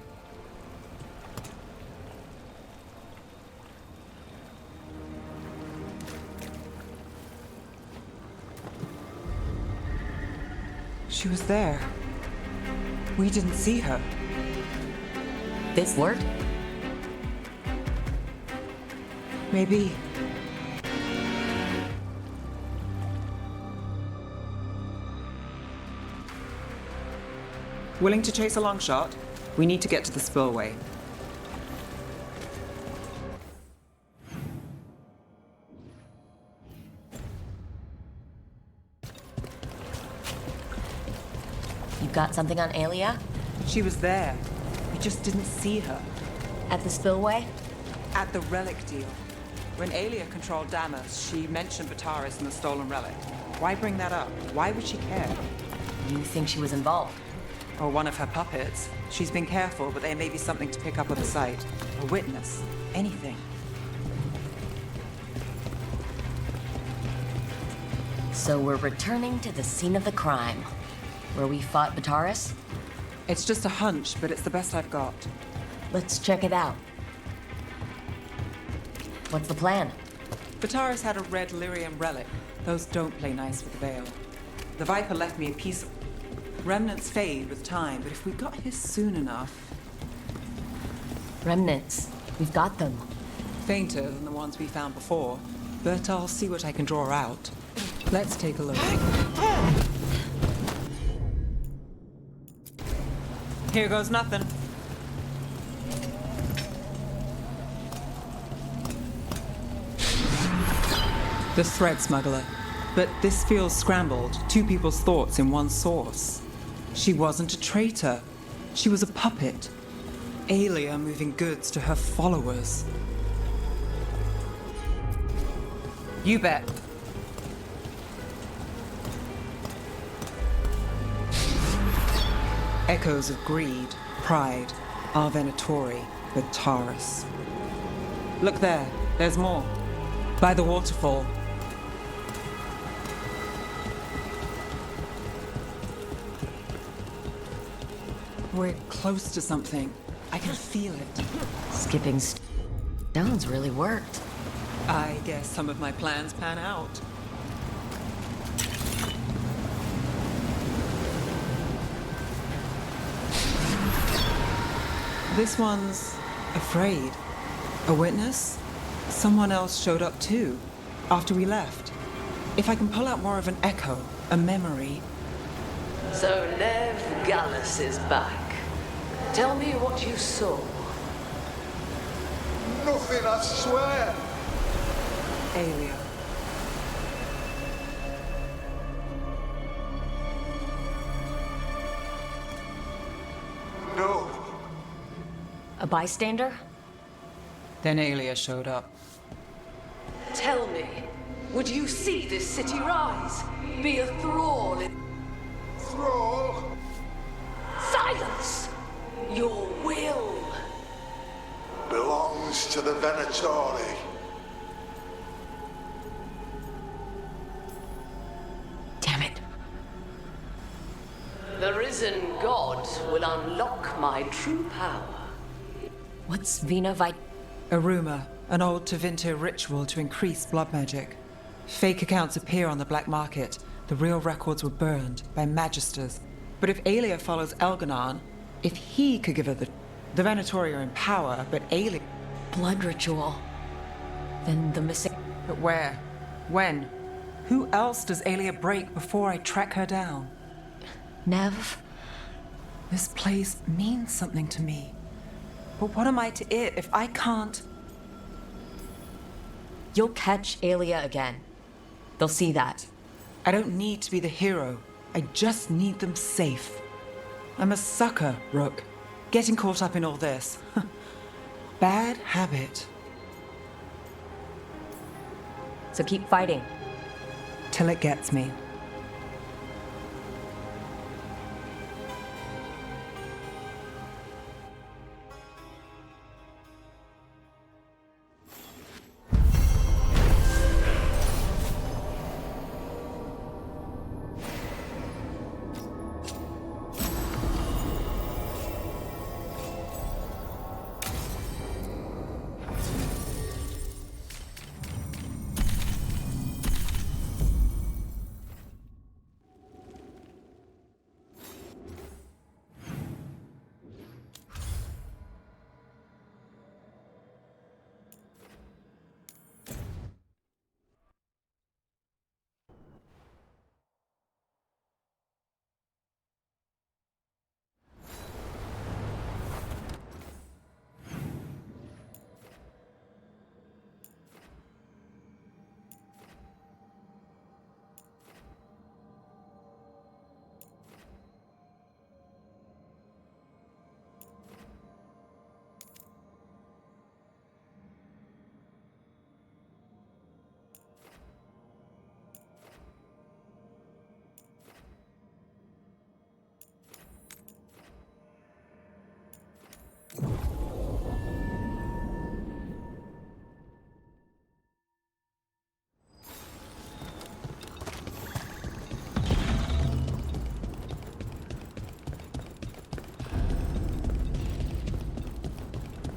She was there. We didn't see her. This worked? Maybe. Willing to chase a long shot? We need to get to the spillway. You got something on Aelia? She was there. We just didn't see her. At the spillway? At the relic deal. When Aelia controlled Damas, she mentioned Bataris and the stolen relic. Why bring that up? Why would she care? You think she was involved? Or one of her puppets. She's been careful, but there may be something to pick up at the site. A witness. Anything. So we're returning to the scene of the crime, where we fought Bataris? It's just a hunch, but it's the best I've got. Let's check it out. What's the plan? Bataris had a red lyrium relic. Those don't play nice with the Veil. The Viper left me a piece of... Remnants fade with time, but if we got here soon enough... Remnants. We've got them. Fainter than the ones we found before, but I'll see what I can draw out. Let's take a look. Here goes nothing. The thread smuggler. But this feels scrambled. Two people's thoughts in one source. She wasn't a traitor. She was a puppet. Aelia moving goods to her followers. You bet. Echoes of greed, pride, our Venatori with Taurus. Look there, there's more. By the waterfall. We're close to something. I can feel it. Skipping stones really worked. I guess some of my plans pan out. This one's afraid. A witness? Someone else showed up too, after we left. If I can pull out more of an echo, a memory. So Nev Gallus is back. Tell me what you saw. Nothing, I swear. Aelia. No. A bystander? Then Aelia showed up. Tell me, would you see this city rise? Be a thrall in... Thrall? Silence! Your will belongs to the Venatori. Damn it. The risen god will unlock my true power. What's Vina A rumor, an old Tevinter ritual to increase blood magic. Fake accounts appear on the black market. The real records were burned by magisters. But if Aelia follows Elganon, if he could give her the Venatori are in power, but Aelia... Blood ritual. Then the missing... But where? When? Who else does Aelia break before I track her down? Nev? This place means something to me. But what am I to it if I can't... You'll catch Aelia again. They'll see that. I don't need to be the hero. I just need them safe. I'm a sucker, Rook. Getting caught up in all this. Bad habit. So keep fighting. Till it gets me.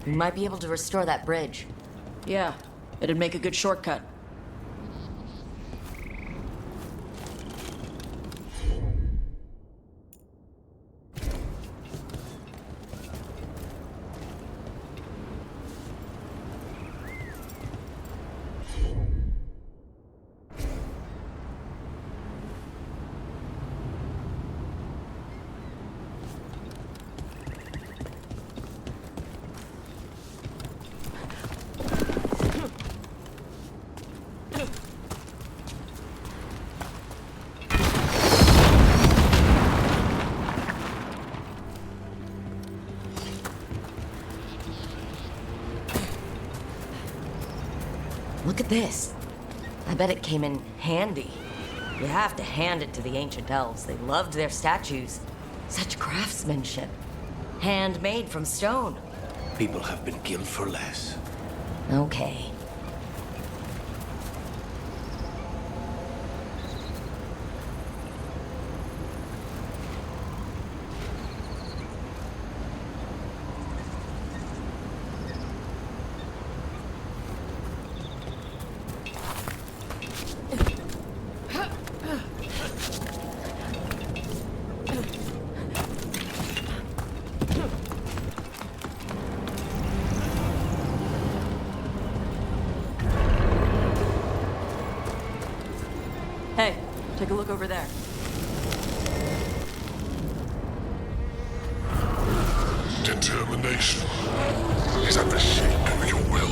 We might be able to restore that bridge. Yeah, it'd make a good shortcut. Look at this. I bet it came in handy. You have to hand it to the ancient elves. They loved their statues. Such craftsmanship. Handmade from stone. People have been killed for less. Okay. Hey, take a look over there. Determination is at the shape of your will.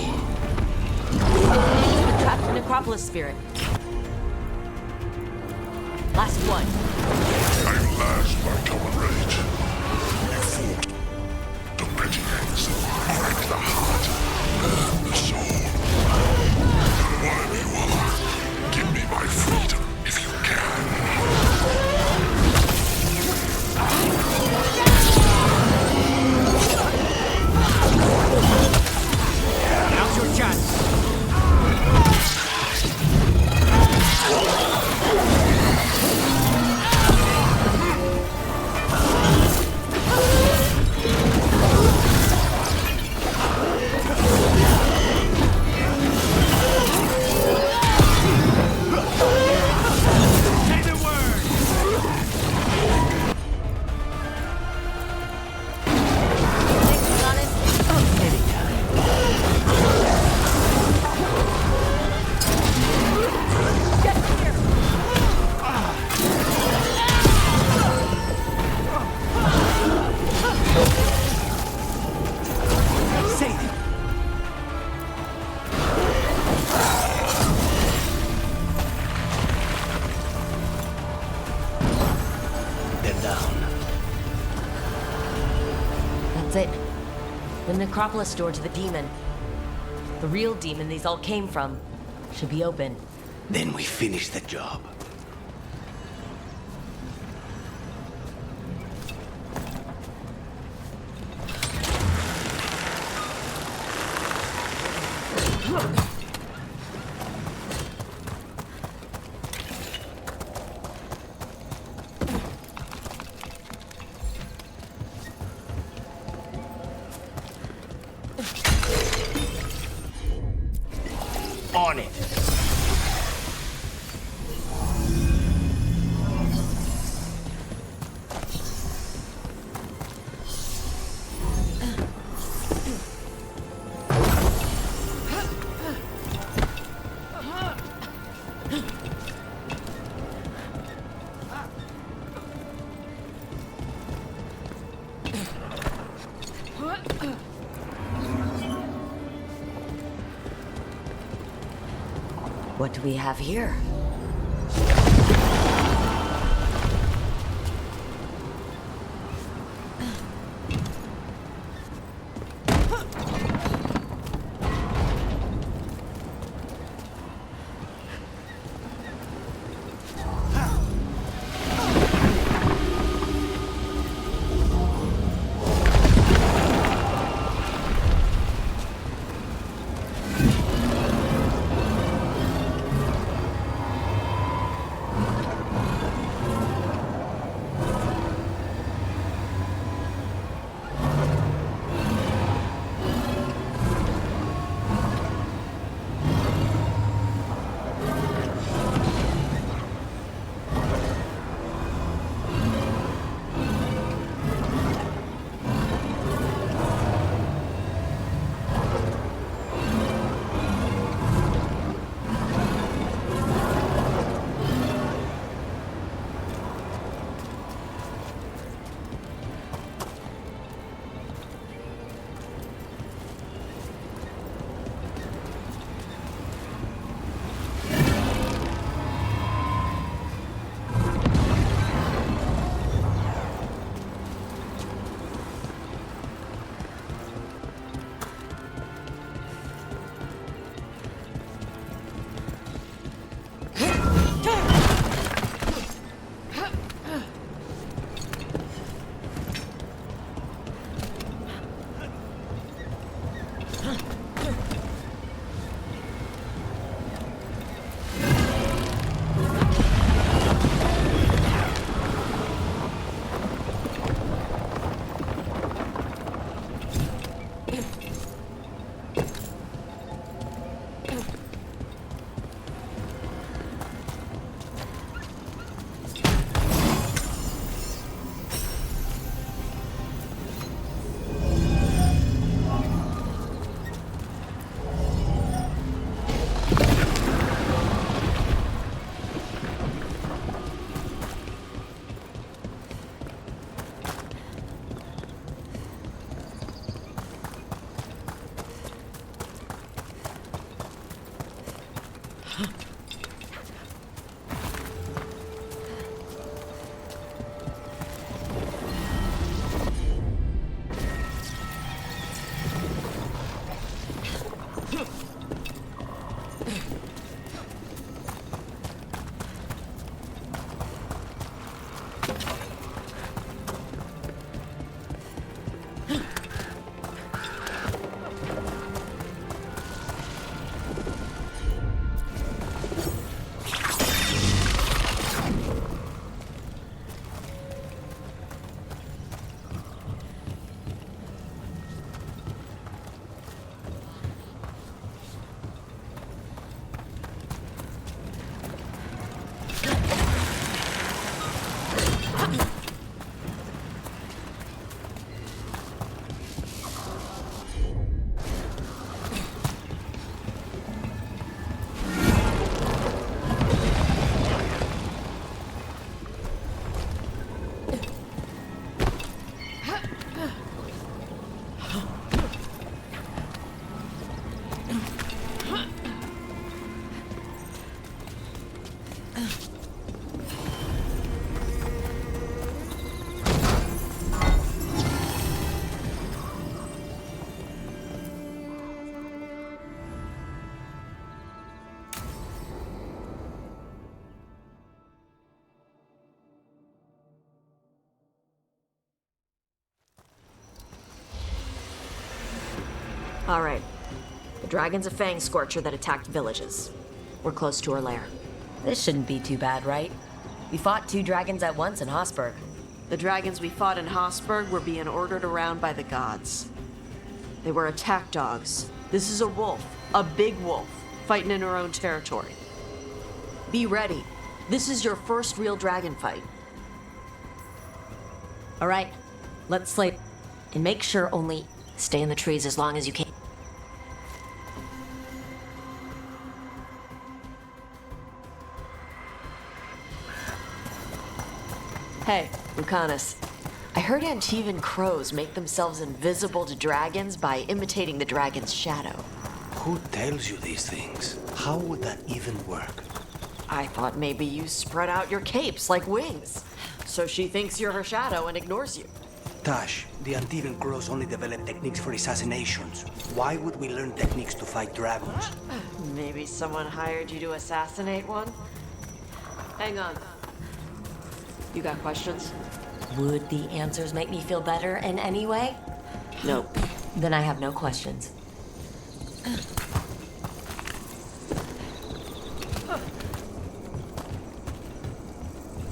The trapped necropolis spirit. Last one. I'm last, my comrade. You fought the pretty ends that break the heart, burn the soul. Whatever you are, give me my freedom if you can. Now's your chance. That's it. The necropolis door to the demon. The real demon these all came from should be open. Then we finish the job. On it. What do we have here? Alright. The dragon's a fang scorcher that attacked villages. We're close to her lair. This shouldn't be too bad, right? We fought 2 dragons at once in Hossberg. The dragons we fought in Hossberg were being ordered around by the gods. They were attack dogs. This is a wolf, a big wolf, fighting in her own territory. Be ready. This is your first real dragon fight. Alright, let's sleep. And make sure only stay in the trees as long as you can. Hey, Lucanus. I heard Antivan crows make themselves invisible to dragons by imitating the dragon's shadow. Who tells you these things? How would that even work? I thought maybe you spread out your capes like wings, so she thinks you're her shadow and ignores you. Tash, the Antivan crows only develop techniques for assassinations. Why would we learn techniques to fight dragons? Maybe someone hired you to assassinate one? Hang on. You got questions? Would the answers make me feel better in any way? No. Then I have no questions.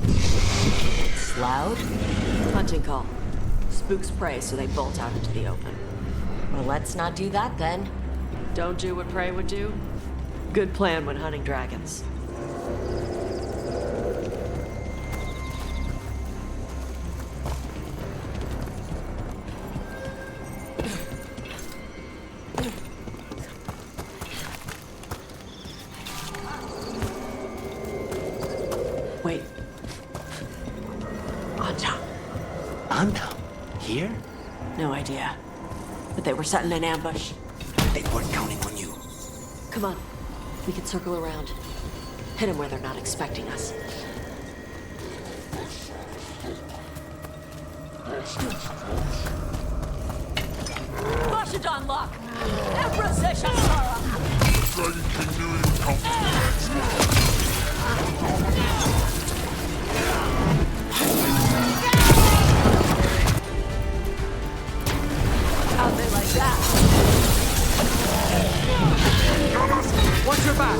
It's loud. Hunting call. Spooks prey, so they bolt out into the open. Well, let's not do that then. Don't do what prey would do? Good plan when hunting dragons. Wait. Anta. Anta? Here? No idea. But they were setting an ambush. They weren't counting on you. Come on. We can circle around. Hit them where they're not expecting us. Bashadon lock! Empress Shara! Dragon King knew he would come from the next world. How'd they like that? Watch your back!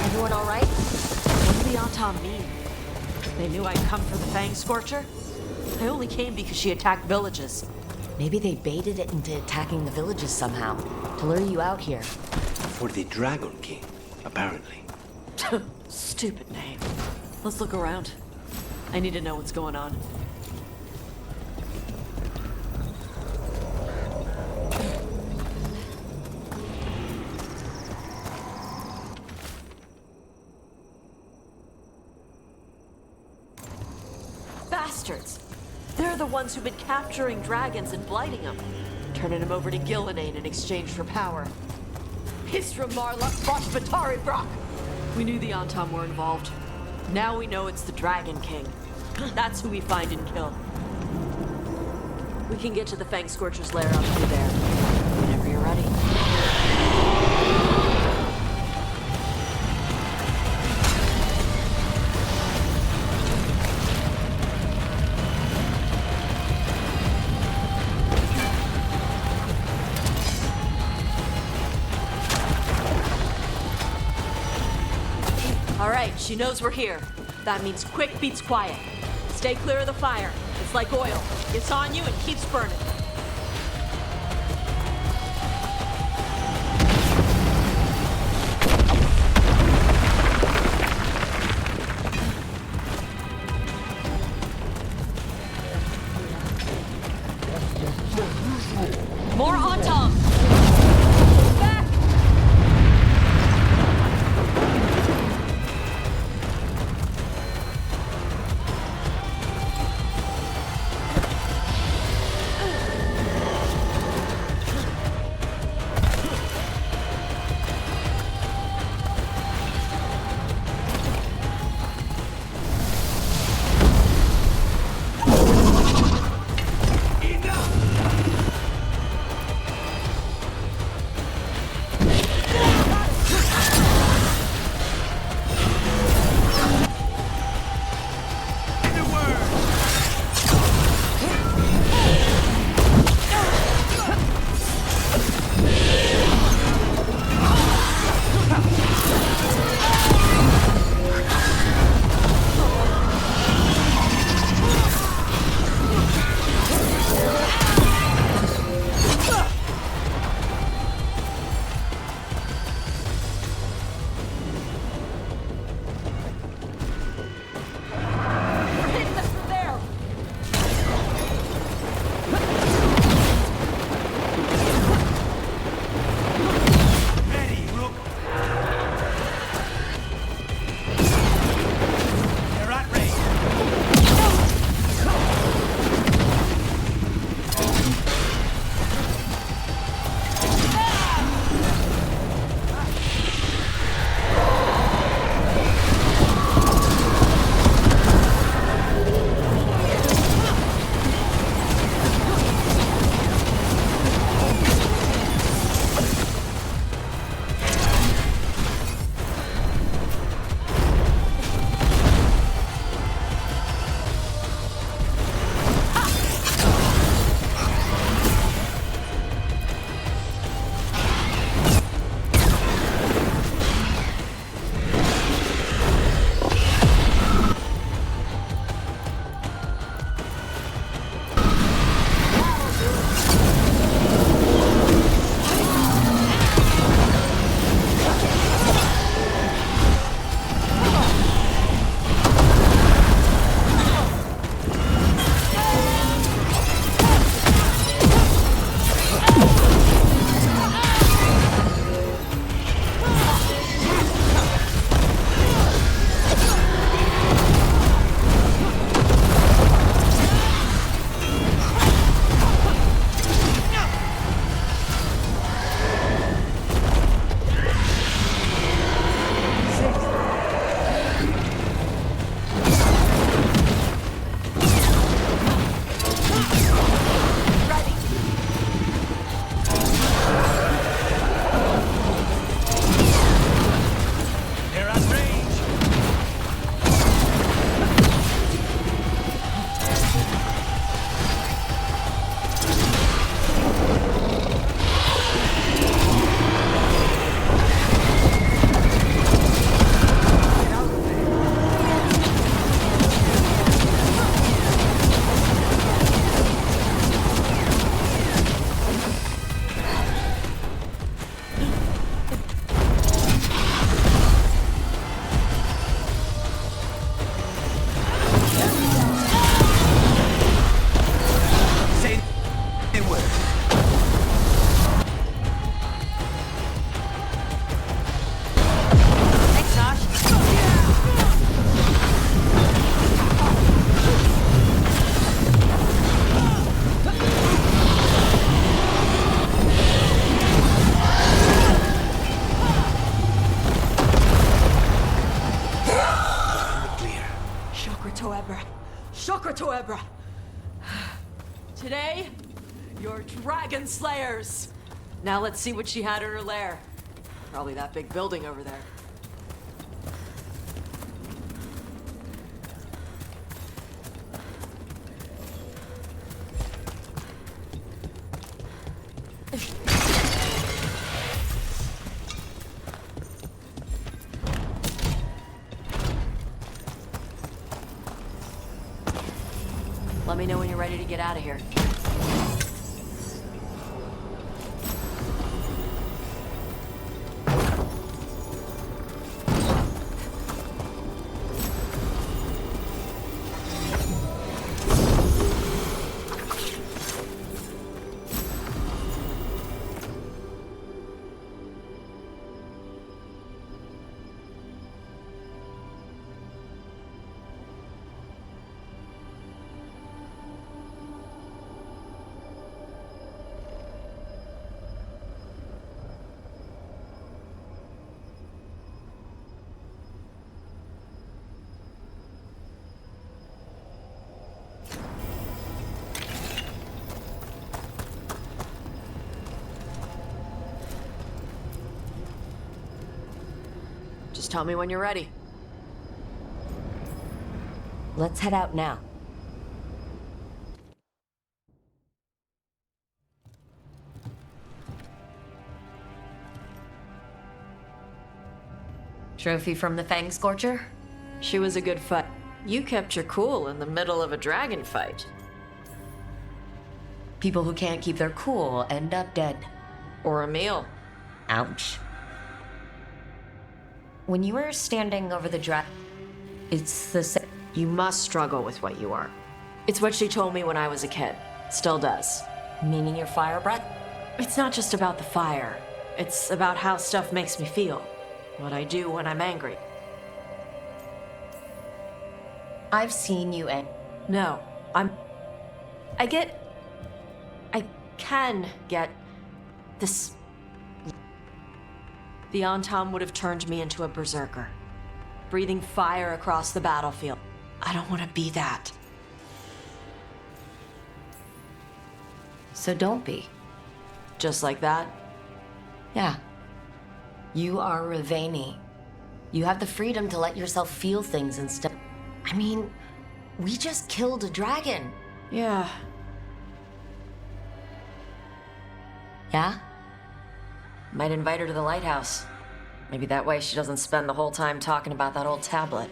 Everyone all right? What did the Autumn mean? They knew I'd come for the Fang Scorcher? I only came because she attacked villages. Maybe they baited it into attacking the villages somehow, to lure you out here. For the Dragon King, apparently. Stupid name. Let's look around. I need to know what's going on. Bastards! They're the ones who've been capturing dragons and blighting them, turning them over to Gillenane in exchange for power. Hisra Marluk Boshvatari Brock! We knew the Antam were involved. Now we know it's the Dragon King. That's who we find and kill. We can get to the Fang Scorcher's lair out through there. Whenever you're ready. All right, she knows we're here. That means quick beats quiet. Stay clear of the fire. It's like oil. It's on you and keeps burning. More Autumn! Back! dragon slayers! Now let's see what she had in her lair. Probably that big building over there. Let me know when you're ready to get out of here. Just tell me when you're ready. Let's head out now. Trophy from the Fang Scorcher? She was a good fight. You kept your cool in the middle of a dragon fight. People who can't keep their cool end up dead. Or a meal. Ouch. When you were standing over the it's the same. You must struggle with what you are. It's what she told me when I was a kid. Still does. Meaning your fire breath? It's not just about the fire. It's about how stuff makes me feel. What I do when I'm angry. I've seen you and... No, I can get this... The Antam would have turned me into a berserker. Breathing fire across the battlefield. I don't want to be that. So don't be. Just like that? Yeah. You are Ravani. You have the freedom to let yourself feel things instead. I mean, we just killed a dragon. Yeah. Yeah? Might invite her to the lighthouse. Maybe that way she doesn't spend the whole time talking about that old tablet.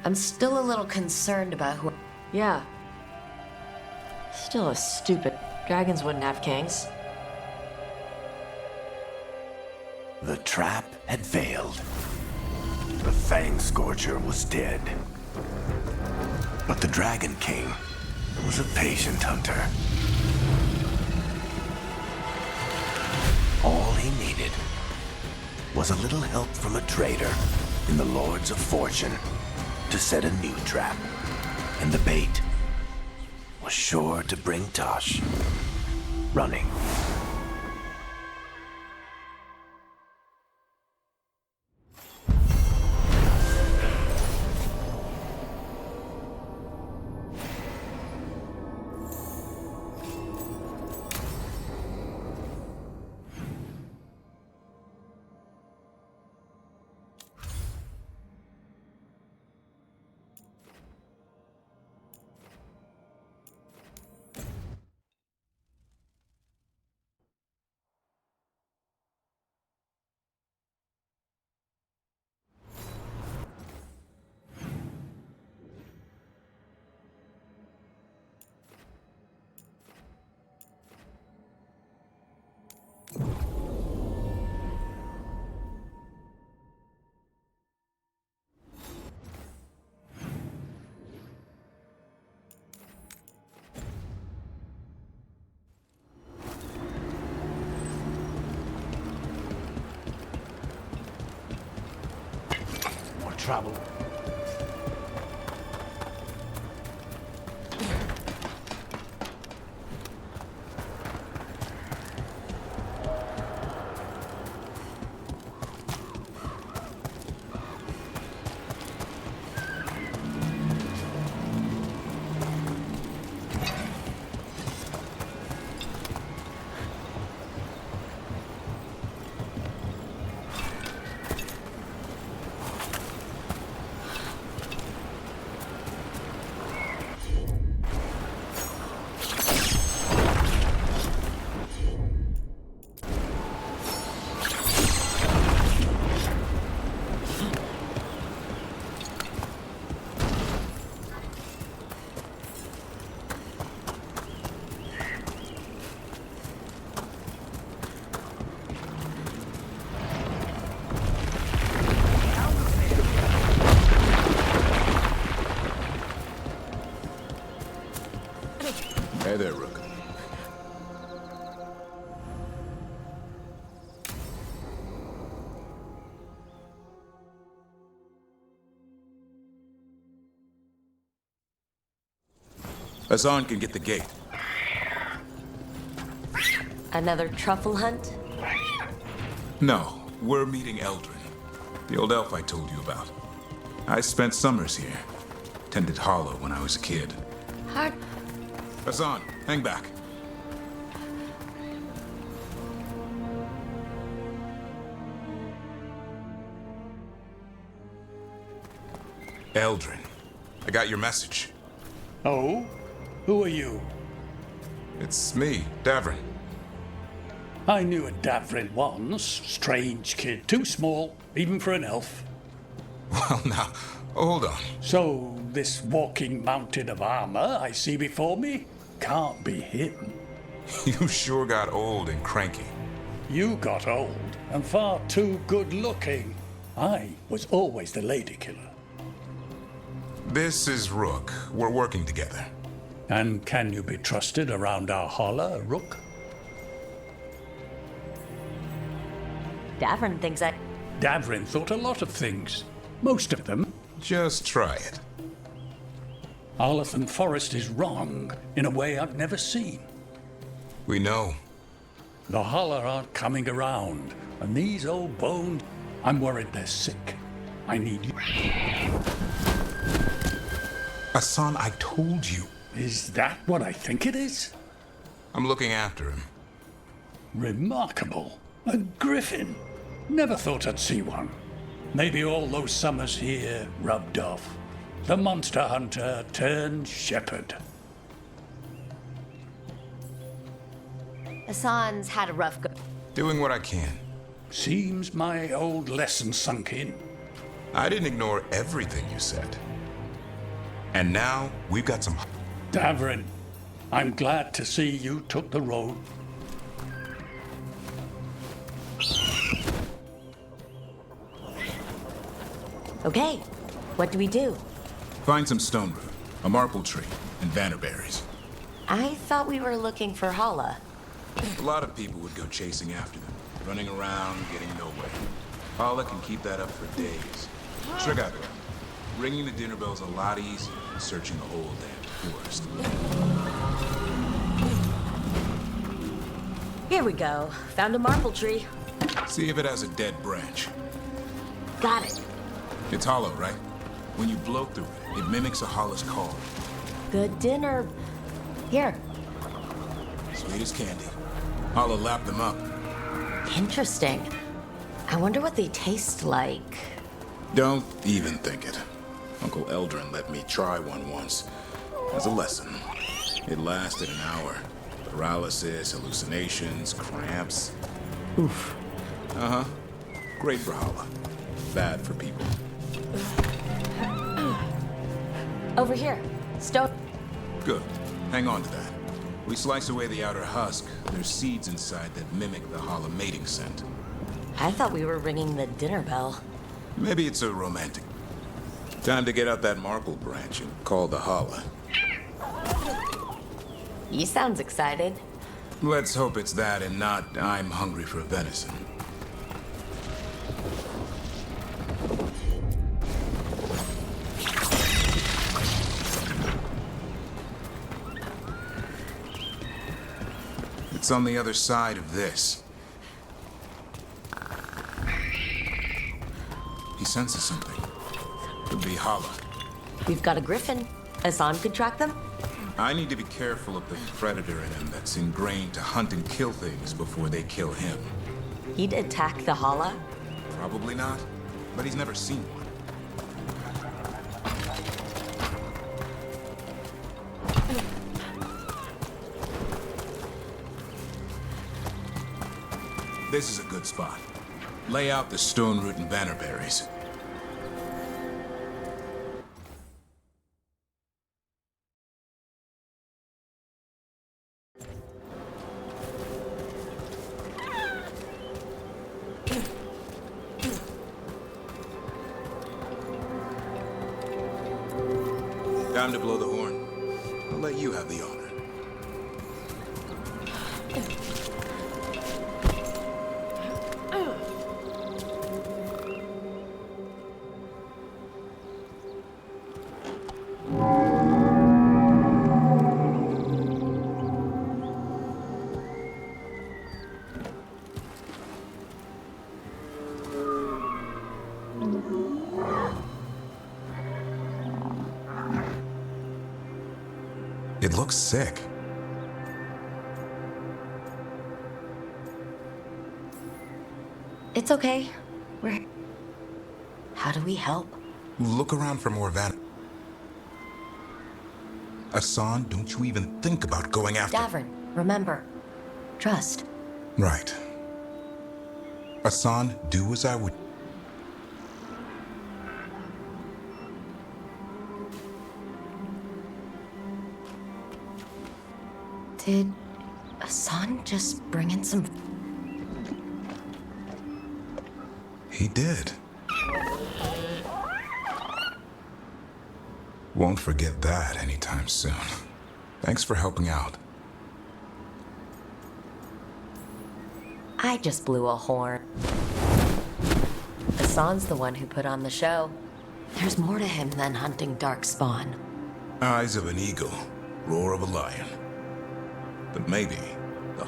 I'm still a little concerned about who... Yeah. Still a stupid... Dragons wouldn't have kings. The trap had failed. The Fang Scorcher was dead. But the Dragon King was a patient hunter. All he needed was a little help from a trader in the Lords of Fortune to set a new trap. And the bait was sure to bring Tosh running. Trouble. Hassan can get the gate. Another truffle hunt? No, we're meeting Eldrin, the old elf I told you about. I spent summers here. Tended Hollow when I was a kid. Hard. Hassan, hang back. Eldrin, I got your message. Oh? Who are you? It's me, Davrin. I knew a Davrin once. Strange kid. Too small, even for an elf. Well, now, hold on. So, this walking mountain of armor I see before me can't be him. You sure got old and cranky. You got old and far too good looking. I was always the lady killer. This is Rook. We're working together. And can you be trusted around our holler, Rook? Davrin thinks I... Davrin thought a lot of things. Most of them. Just try it. Arlathan Forest is wrong in a way I've never seen. We know. The holler aren't coming around, and these old bones... I'm worried they're sick. I need you. Hassan, I told you. Is that what I think it is? I'm looking after him. Remarkable. A griffin. Never thought I'd see one. Maybe all those summers here rubbed off. The monster hunter turned shepherd. Hassan's had a rough go. Doing what I can. Seems my old lesson sunk in. I didn't ignore everything you said. And now, we've got some... Davrin, I'm glad to see you took the road. Okay, what do we do? Find some stone root, a marple tree, and vannerberries. I thought we were looking for Hala. A lot of people would go chasing after them, running around, getting nowhere. Hala can keep that up for days. Check out there. Ringing the dinner bell's a lot easier than searching the whole damn forest. Here we go. Found a marple tree. See if it has a dead branch. Got it. It's hollow, right? When you blow through it, it mimics a hollow's call. Good dinner. Here. Sweet as candy. Hollow lapped them up. Interesting. I wonder what they taste like. Don't even think it. Uncle Eldrin let me try one once. As a lesson. It lasted an hour. Paralysis, hallucinations, cramps. Oof. Uh-huh. Great for Hala. Bad for people. Over here. Stone. Good. Hang on to that. We slice away the outer husk. There's seeds inside that mimic the Hala mating scent. I thought we were ringing the dinner bell. Maybe it's a romantic. Time to get out that marble branch and call the Hala. He sounds excited. Let's hope it's that and not I'm hungry for venison. It's on the other side of this. He senses something. Could be Hala. We've got a griffin. Hassan could track them? I need to be careful of the predator in him that's ingrained to hunt and kill things before they kill him. He'd attack the Hala? Probably not, but he's never seen one. This is a good spot. Lay out the stone root and vannerberries. Time to blow the horn. I'll let you have the honor. It looks sick. It's okay. We're... How do we help? Look around for more van. Hassan, don't you even think about going after... Davern, remember. Trust. Right. Hassan, do as I would... Did Hassan just bring in some... He did. Won't forget that anytime soon. Thanks for helping out. I just blew a horn. Hassan's the one who put on the show. There's more to him than hunting darkspawn. Eyes of an eagle, roar of a lion. But maybe the...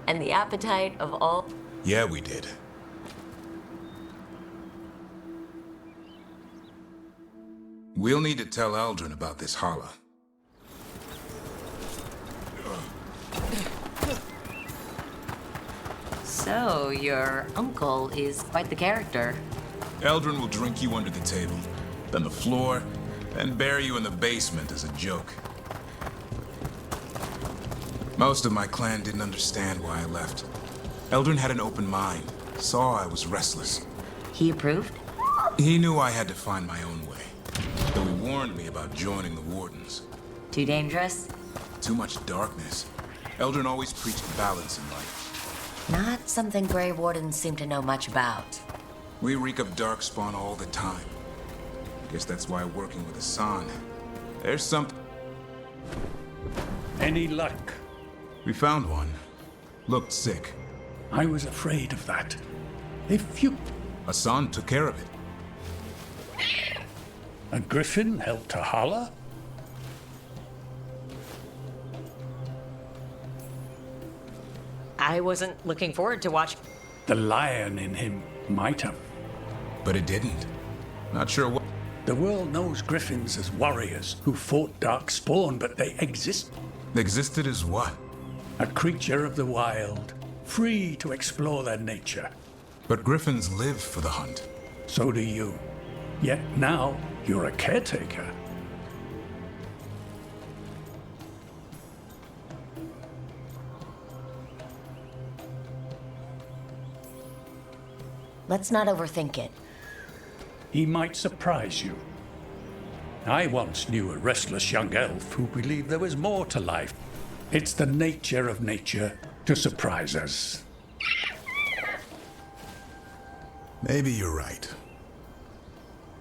And the appetite of all... Yeah, we did. We'll need to tell Aldrin about this holla. So, your uncle is quite the character. Aldrin will drink you under the table, then the floor, then bury you in the basement as a joke. Most of my clan didn't understand why I left. Aldrin had an open mind, saw I was restless. He approved? He knew I had to find my own way, though he warned me about joining the Wardens. Too dangerous? Too much darkness. Aldrin always preached balance in life. Not something Grey Wardens seem to know much about. We reek of darkspawn all the time. Guess that's why working with Hassan, there's something... Any luck? We found one. Looked sick. I was afraid of that. If you... Hassan took care of it. A griffin helped to holler? I wasn't looking forward to watch... The lion in him might have. But it didn't. Not sure what... The world knows griffins as warriors who fought darkspawn, but they exist. Existed as what? A creature of the wild, free to explore their nature. But griffins live for the hunt. So do you. Yet now, you're a caretaker. Let's not overthink it. He might surprise you. I once knew a restless young elf who believed there was more to life. It's the nature of nature to surprise us. Maybe you're right.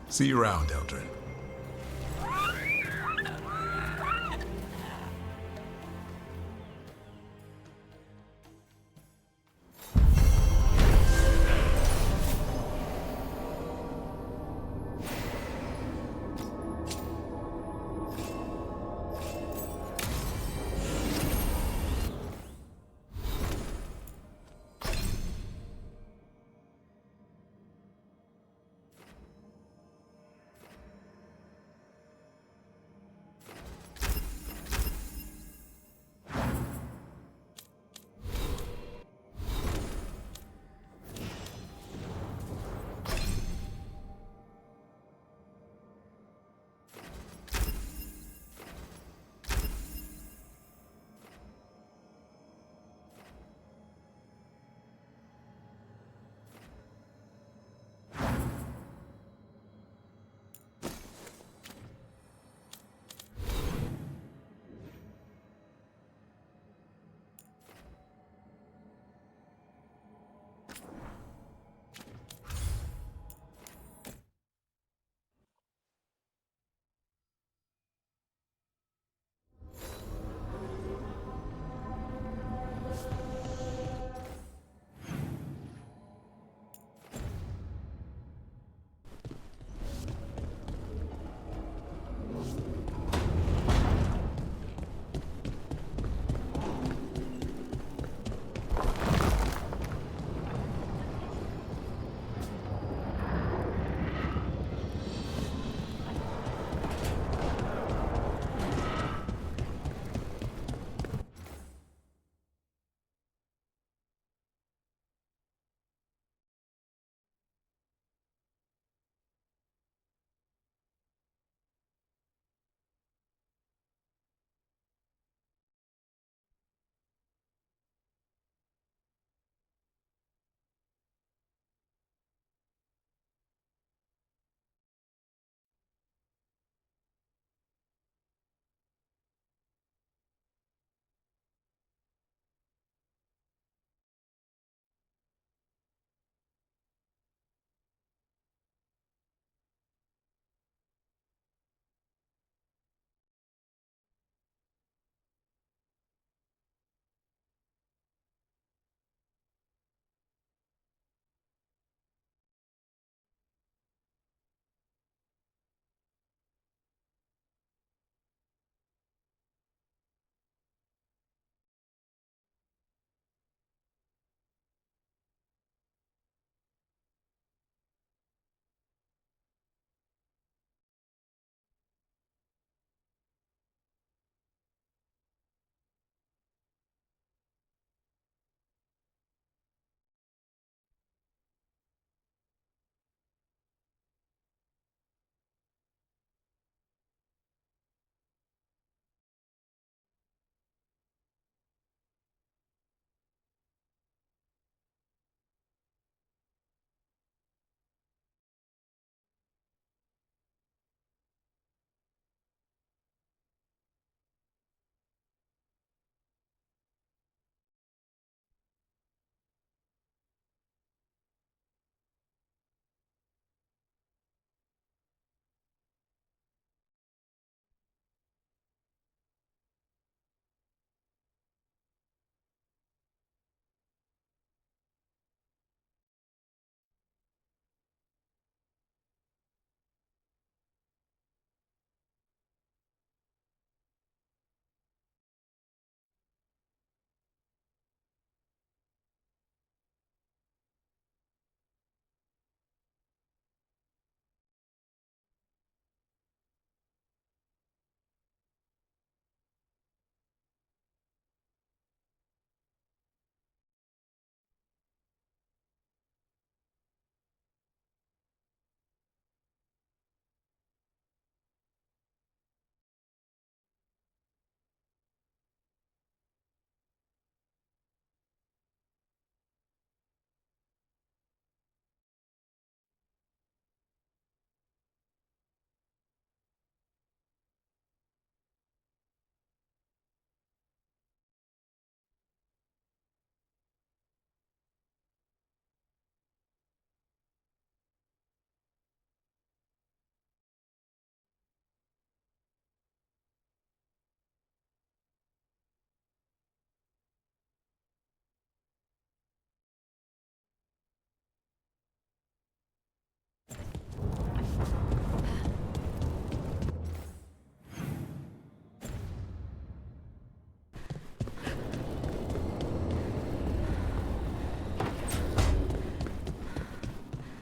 See you around, Eldrin.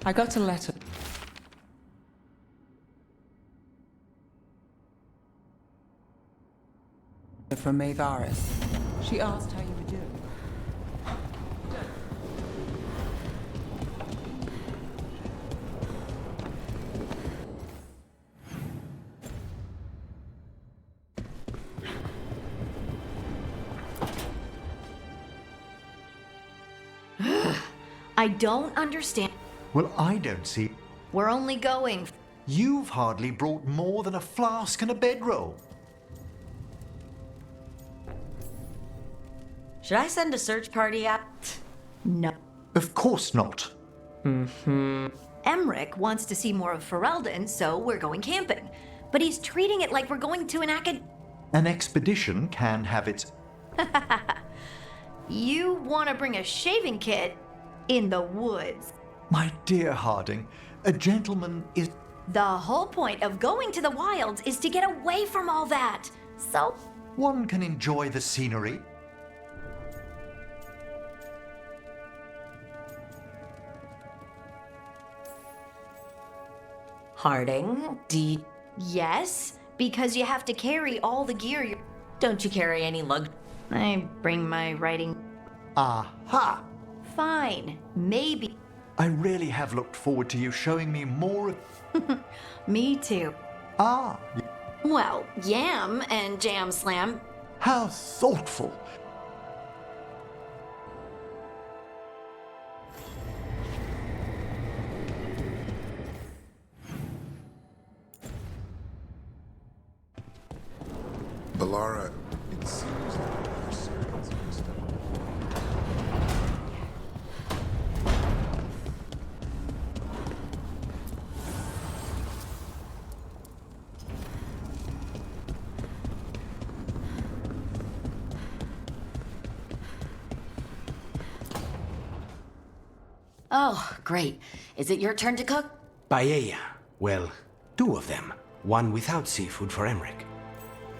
I got a letter. From Maevaris. She asked how you were doing. I don't understand. Well, I don't see. We're only going. You've hardly brought more than a flask and a bedroll. Should I send a search party out? No. Of course not. Emmerich wants to see more of Ferelden, so we're going camping. But he's treating it like we're going to an An expedition can have its... You want to bring a shaving kit in the woods. My dear Harding, a gentleman is... The whole point of going to the wilds is to get away from all that. So... One can enjoy the scenery. Harding, Yes, because you have to carry all the gear. Don't you carry any lug? I bring my writing. Aha! Fine, maybe. I really have looked forward to you showing me more of... Me too. Ah! Well, Yam and Jam Slam. How thoughtful! Balara, it seems like our servants must have... Oh, great. Is it your turn to cook? Paella. Well, 2 of them. One without seafood for Emmerich.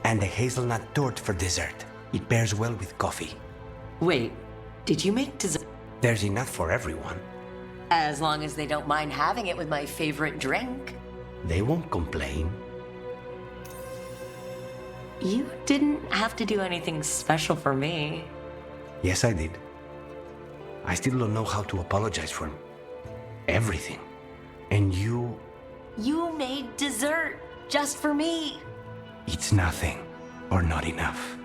And a hazelnut torte for dessert. It pairs well with coffee. Wait, did you make dessert? There's enough for everyone. As long as they don't mind having it with my favorite drink. They won't complain. You didn't have to do anything special for me. Yes, I did. I still don't know how to apologize for everything. And you... You made dessert just for me. It's nothing, or not enough.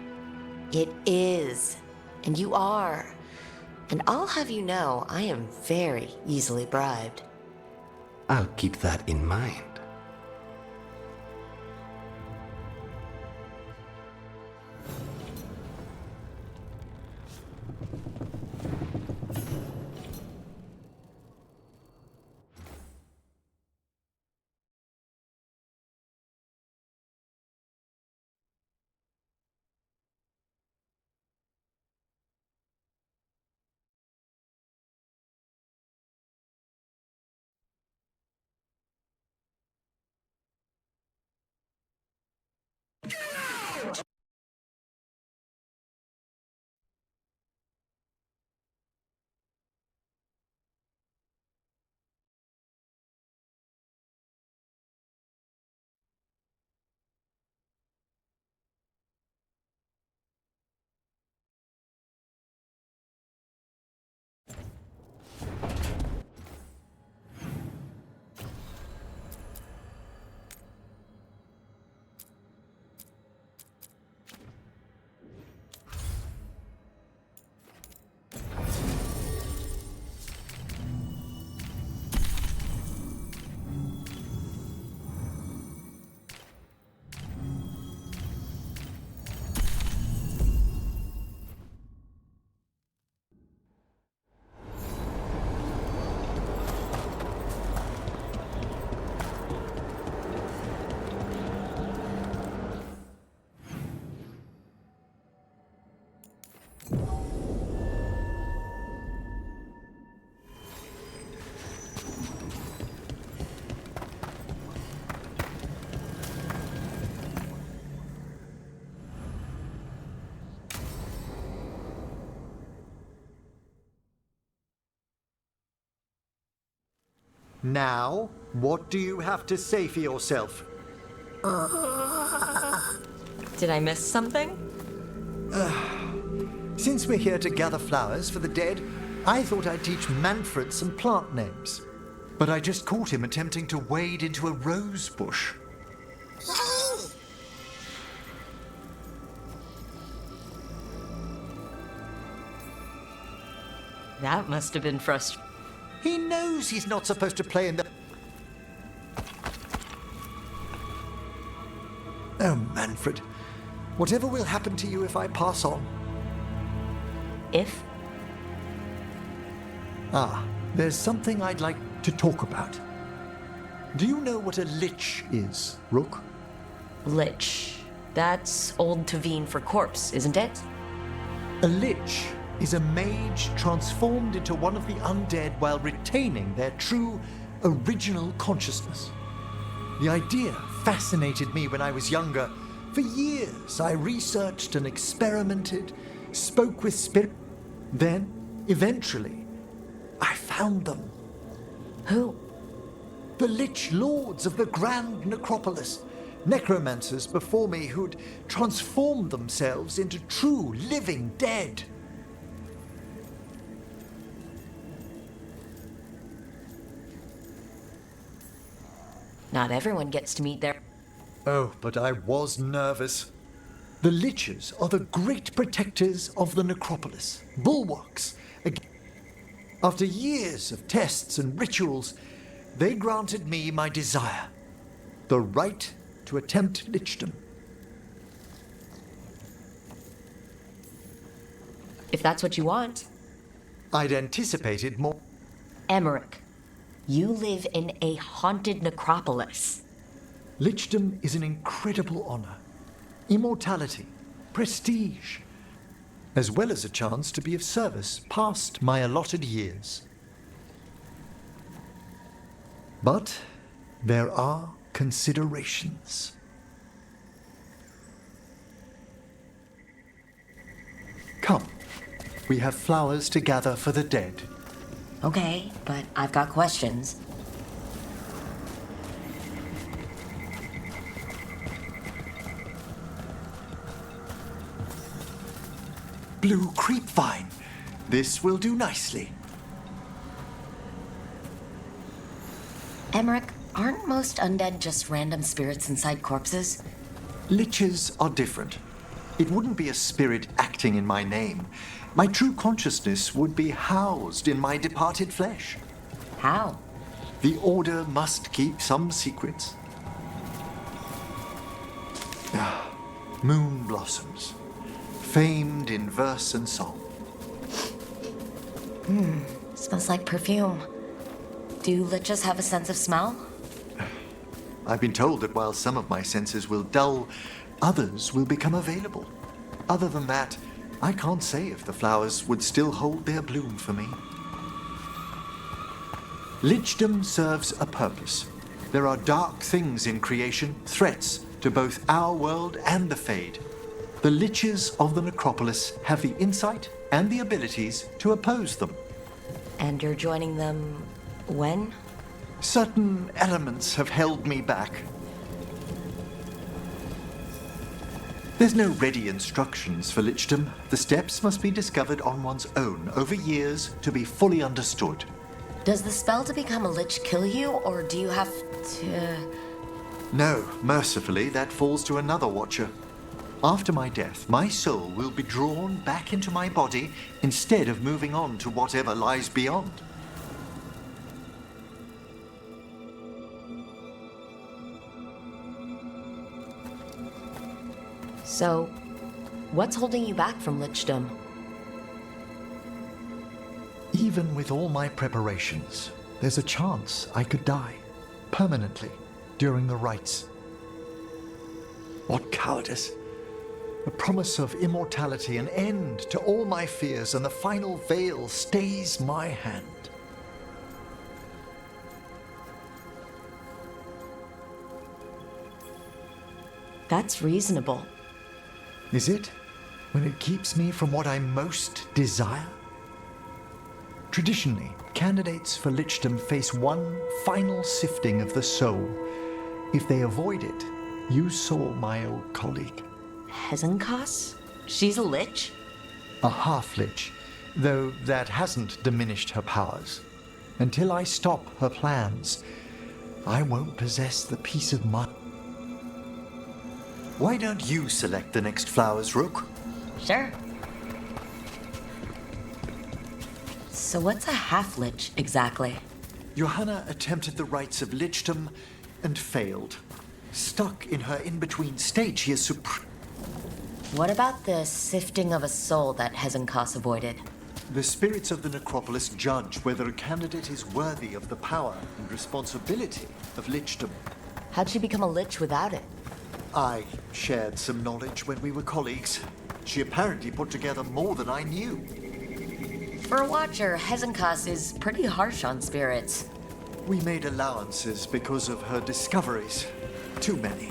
It is. And you are. And I'll have you know, I am very easily bribed. I'll keep that in mind. Now, what do you have to say for yourself? Did I miss something? Since we're here to gather flowers for the dead, I thought I'd teach Manfred some plant names. But I just caught him attempting to wade into a rose bush. That must have been frustrating. He knows he's not supposed to play in the... Oh, Manfred. Whatever will happen to you if I pass on? If? There's something I'd like to talk about. Do you know what a lich is, Rook? Lich. That's Old Tavine for corpse, isn't it? A lich is a mage transformed into one of the undead while retaining their true, original consciousness. The idea fascinated me when I was younger. For years, I researched and experimented, spoke with spirit. Then, eventually, I found them. Who? The Lich Lords of the Grand Necropolis. Necromancers before me who'd transformed themselves into true living dead. Not everyone gets to meet their... Oh, but I was nervous. The Liches are the great protectors of the necropolis, bulwarks. After years of tests and rituals, they granted me my desire, the right to attempt lichdom. If that's what you want. I'd anticipated more. Emmerich, you live in a haunted necropolis. Lichdom is an incredible honor. Immortality, prestige, as well as a chance to be of service past my allotted years. But there are considerations. Come, we have flowers to gather for the dead. Okay, but I've got questions. Blue creepvine. This will do nicely. Emmerich, aren't most undead just random spirits inside corpses? Liches are different. It wouldn't be a spirit acting in my name. My true consciousness would be housed in my departed flesh. How? The Order must keep some secrets. Moon blossoms, famed in verse and song. Smells like perfume. Do liches have a sense of smell? I've been told that while some of my senses will dull, others will become available. Other than that, I can't say if the flowers would still hold their bloom for me. Lichdom serves a purpose. There are dark things in creation, threats to both our world and the Fade. The Liches of the Necropolis have the insight and the abilities to oppose them. And you're joining them when? Certain elements have held me back. There's no ready instructions for lichdom. The steps must be discovered on one's own over years to be fully understood. Does the spell to become a lich kill you, or do you have to... No, mercifully, that falls to another watcher. After my death, my soul will be drawn back into my body instead of moving on to whatever lies beyond. So, what's holding you back from lichdom? Even with all my preparations, there's a chance I could die permanently during the rites. What cowardice! A promise of immortality, an end to all my fears, and the final veil stays my hand. That's reasonable. Is it? When it keeps me from what I most desire? Traditionally, candidates for lichdom face one final sifting of the soul. If they avoid it, you saw my old colleague. Hezenkas? She's a lich? A half-lich, though that hasn't diminished her powers. Until I stop her plans, I won't possess the peace of mind. Why don't you select the next flowers, Rook? Sure. So what's a half-lich exactly? Johanna attempted the rites of lichdom and failed. Stuck in her in-between state, she is What about the sifting of a soul that Hezenkas avoided? The spirits of the necropolis judge whether a candidate is worthy of the power and responsibility of lichdom. How'd she become a lich without it? I shared some knowledge when we were colleagues. She apparently put together more than I knew. For a Watcher, Hezenkas is pretty harsh on spirits. We made allowances because of her discoveries. Too many.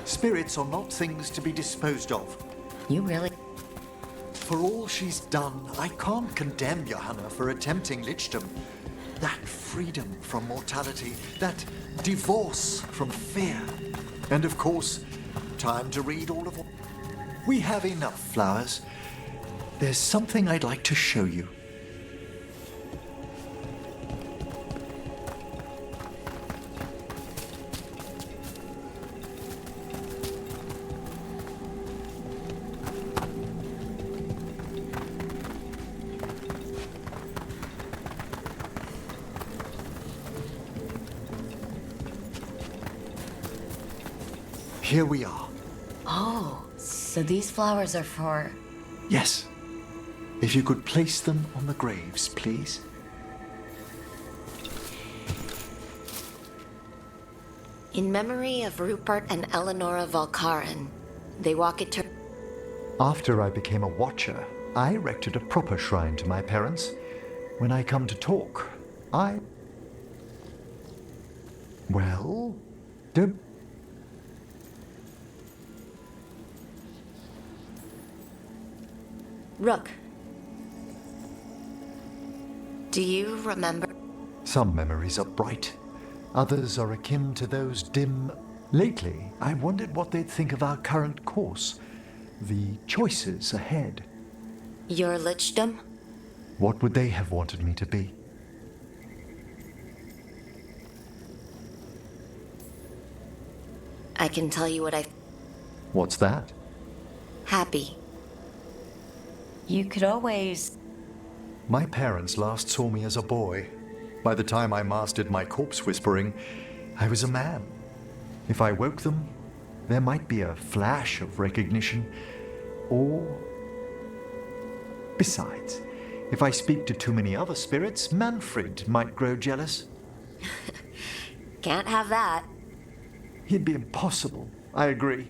Spirits are not things to be disposed of. You really... For all she's done, I can't condemn Johanna for attempting lichdom. That freedom from mortality, that divorce from fear. And of course, time to read all of what... We have enough flowers. There's something I'd like to show you. Here we are. Oh, so these flowers are for... Yes. If you could place them on the graves, please. In memory of Rupert and Eleonora Valkarin, they walk it to... After I became a Watcher, I erected a proper shrine to my parents. When I come to talk, Well, Rook. Do you remember? Some memories are bright. Others are akin to those dim... Lately, I wondered what they'd think of our current course. The choices ahead. Your lichdom? What would they have wanted me to be? I can tell you what I... What's that? Happy. You could always... My parents last saw me as a boy. By the time I mastered my corpse whispering, I was a man. If I woke them, there might be a flash of recognition, or... Besides, if I speak to too many other spirits, Manfred might grow jealous. Can't have that. He'd be impossible, I agree.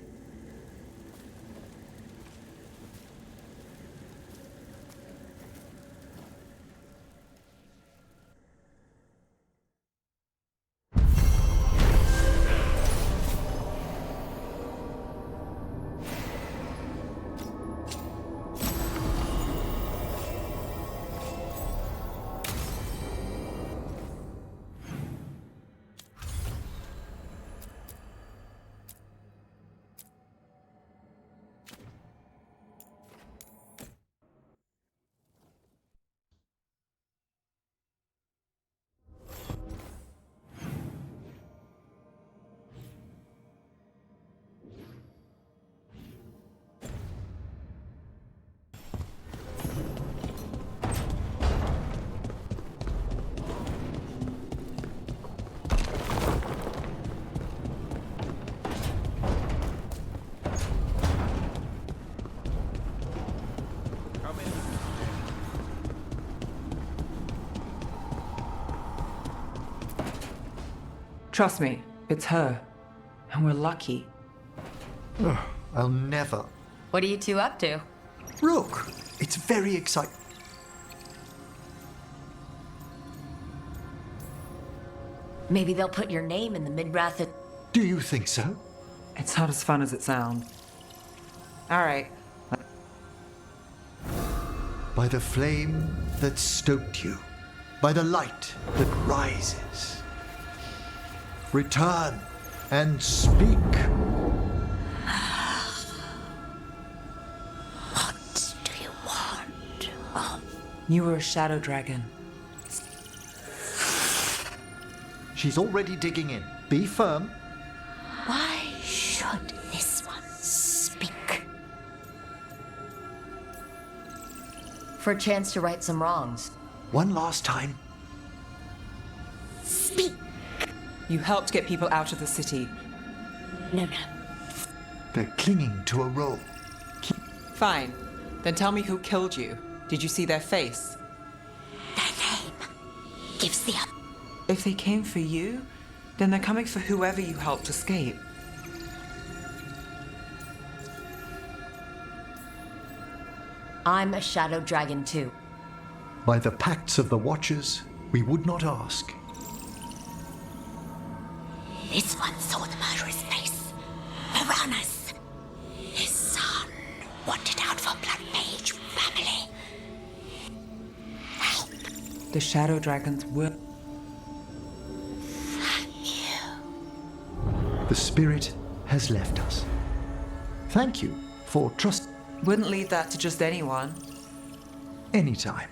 Trust me, it's her. And we're lucky. I'll never. What are you two up to? Rook, it's very exciting. Maybe they'll put your name in the Midrath. Do you think so? It's not as fun as it sounds. All right. By the flame that stoked you, by the light that rises. Return and speak. What do you want? Oh. You were a shadow dragon. She's already digging in. Be firm. Why should this one speak? For a chance to right some wrongs. One last time. Speak! You helped get people out of the city. No. They're clinging to a role. Fine. Then tell me who killed you. Did you see their face? Their name gives the up. If they came for you, then they're coming for whoever you helped escape. I'm a shadow dragon too. By the pacts of the Watchers, we would not ask. This one saw the murderer's face. Piranhas. His son wanted out for Blood Mage family. Help. The shadow dragons will. The spirit has left us. Thank you for trust. Wouldn't leave that to just anyone. Anytime.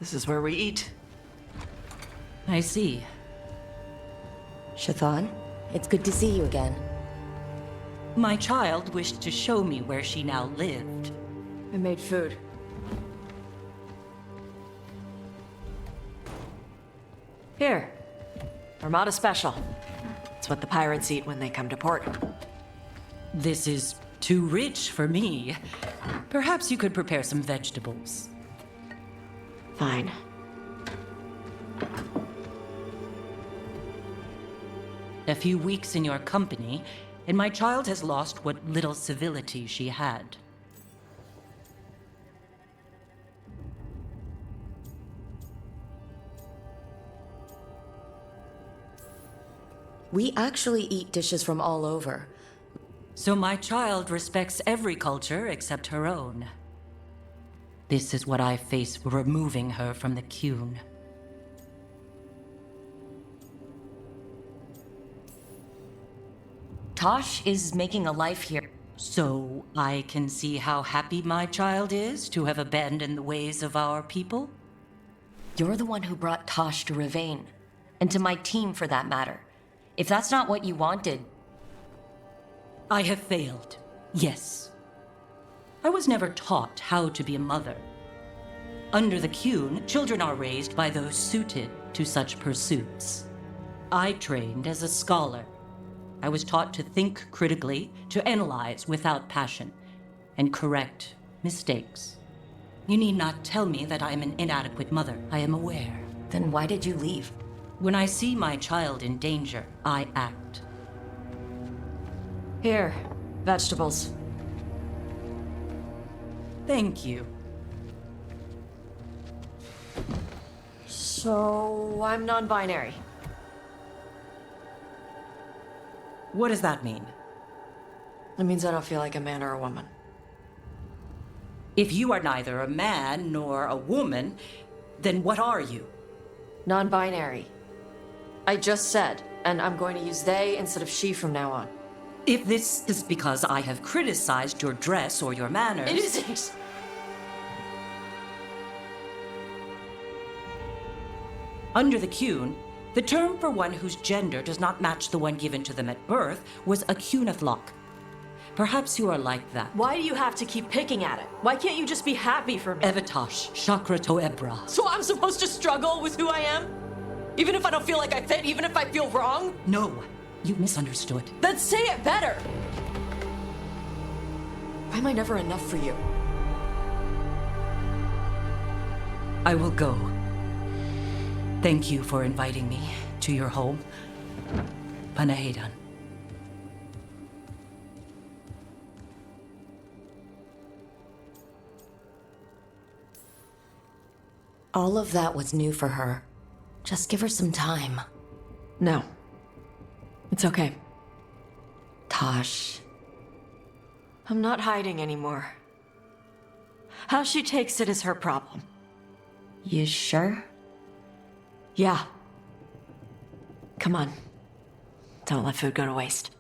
This is where we eat. I see. Shathan, it's good to see you again. My child wished to show me where she now lived. I made food. Here. Armada Special. It's what the pirates eat when they come to port. This is too rich for me. Perhaps you could prepare some vegetables. Fine. A few weeks in your company, and my child has lost what little civility she had. We actually eat dishes from all over. So my child respects every culture except her own. This is what I face removing her from the Qun. Tosh is making a life here. So I can see how happy my child is to have abandoned the ways of our people? You're the one who brought Tosh to Ravain, and to my team for that matter. If that's not what you wanted... I have failed, yes. I was never taught how to be a mother. Under the Qun, children are raised by those suited to such pursuits. I trained as a scholar. I was taught to think critically, to analyze without passion, and correct mistakes. You need not tell me that I am an inadequate mother. I am aware. Then why did you leave? When I see my child in danger, I act. Here, vegetables. Thank you. So, I'm non-binary. What does that mean? It means I don't feel like a man or a woman. If you are neither a man nor a woman, then what are you? Non-binary. I just said, and I'm going to use they instead of she from now on. If this is because I have criticized your dress or your manners... It isn't! Under the Qun, the term for one whose gender does not match the one given to them at birth was a Qunathlok. Perhaps you are like that. Why do you have to keep picking at it? Why can't you just be happy for me? Evatosh, Chakra Toebra. So I'm supposed to struggle with who I am? Even if I don't feel like I fit, even if I feel wrong? No, you misunderstood. Then say it better! Why am I never enough for you? I will go. Thank you for inviting me to your home. Panahedan. All of that was new for her. Just give her some time. No. It's okay. Tosh. I'm not hiding anymore. How she takes it is her problem. You sure? Yeah. Come on. Don't let food go to waste.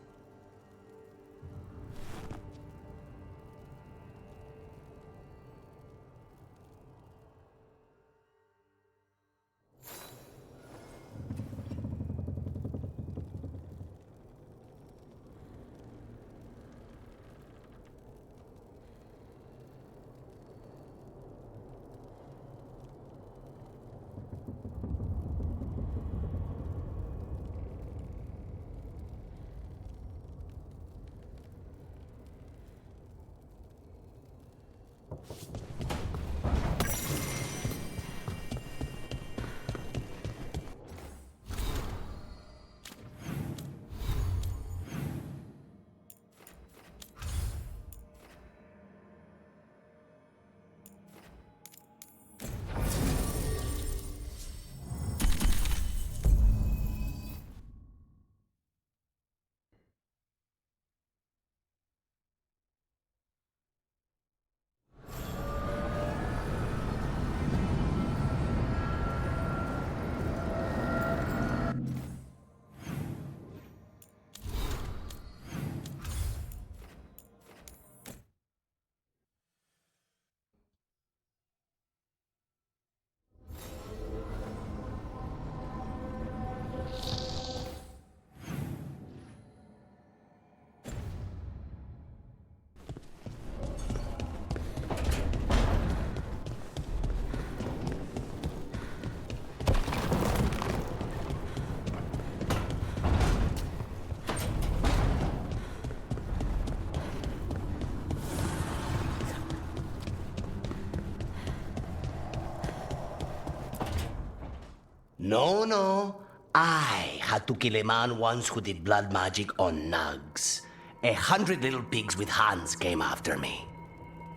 No. I had to kill a man once who did blood magic on nugs. 100 little pigs with hands came after me.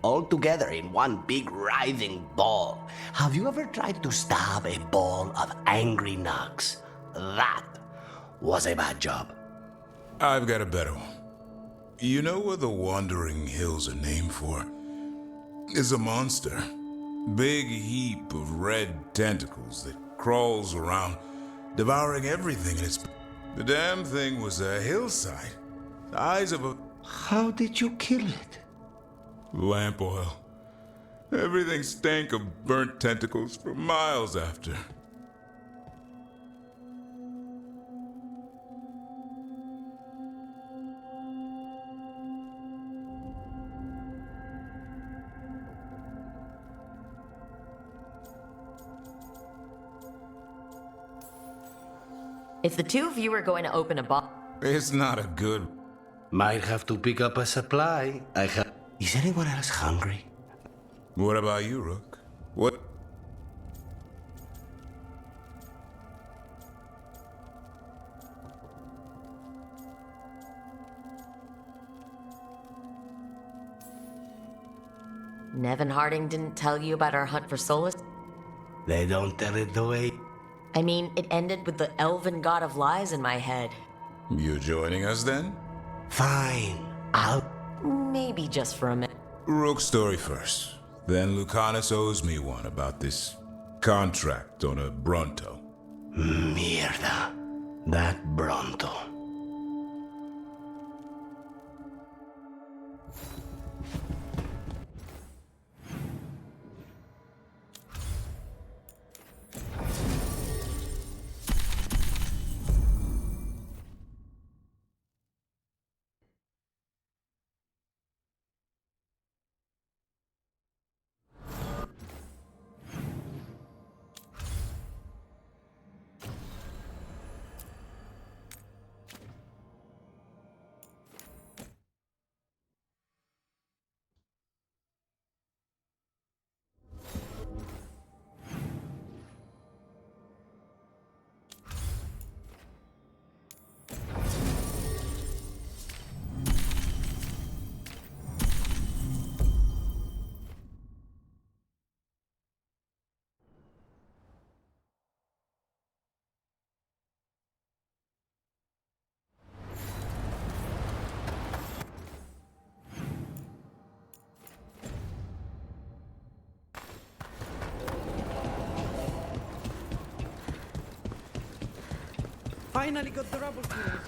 All together in one big writhing ball. Have you ever tried to stab a ball of angry nugs? That was a bad job. I've got a better one. You know what the Wandering Hills are named for? It's a monster. Big heap of red tentacles that crawls around, devouring everything in its... The damn thing was a hillside. The eyes of a... How did you kill it? Lamp oil. Everything stank of burnt tentacles for miles after. If the two of you are going to open a box... It's not a good... Might have to pick up a supply. Is anyone else hungry? What about you, Rook? What... Nevin Harding didn't tell you about our hunt for Solus? They don't tell it the way... I mean, it ended with the elven god of lies in my head. You joining us then? Fine. I'll... Maybe just for a minute. Rook's story first. Then Lucanus owes me one about this contract on a Bronto. Mierda. That Bronto. Finally got the rubble cleared.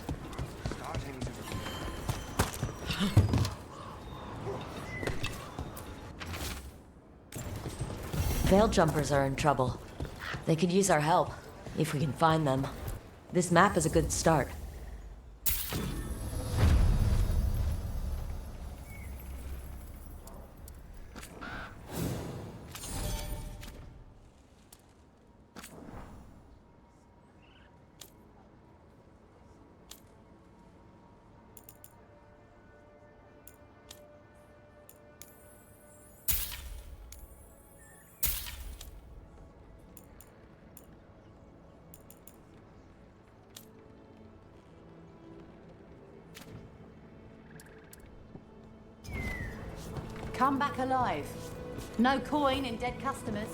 Veil jumpers are in trouble. They could use our help, if we can find them. This map is a good start. Come back alive. No coin in dead customers.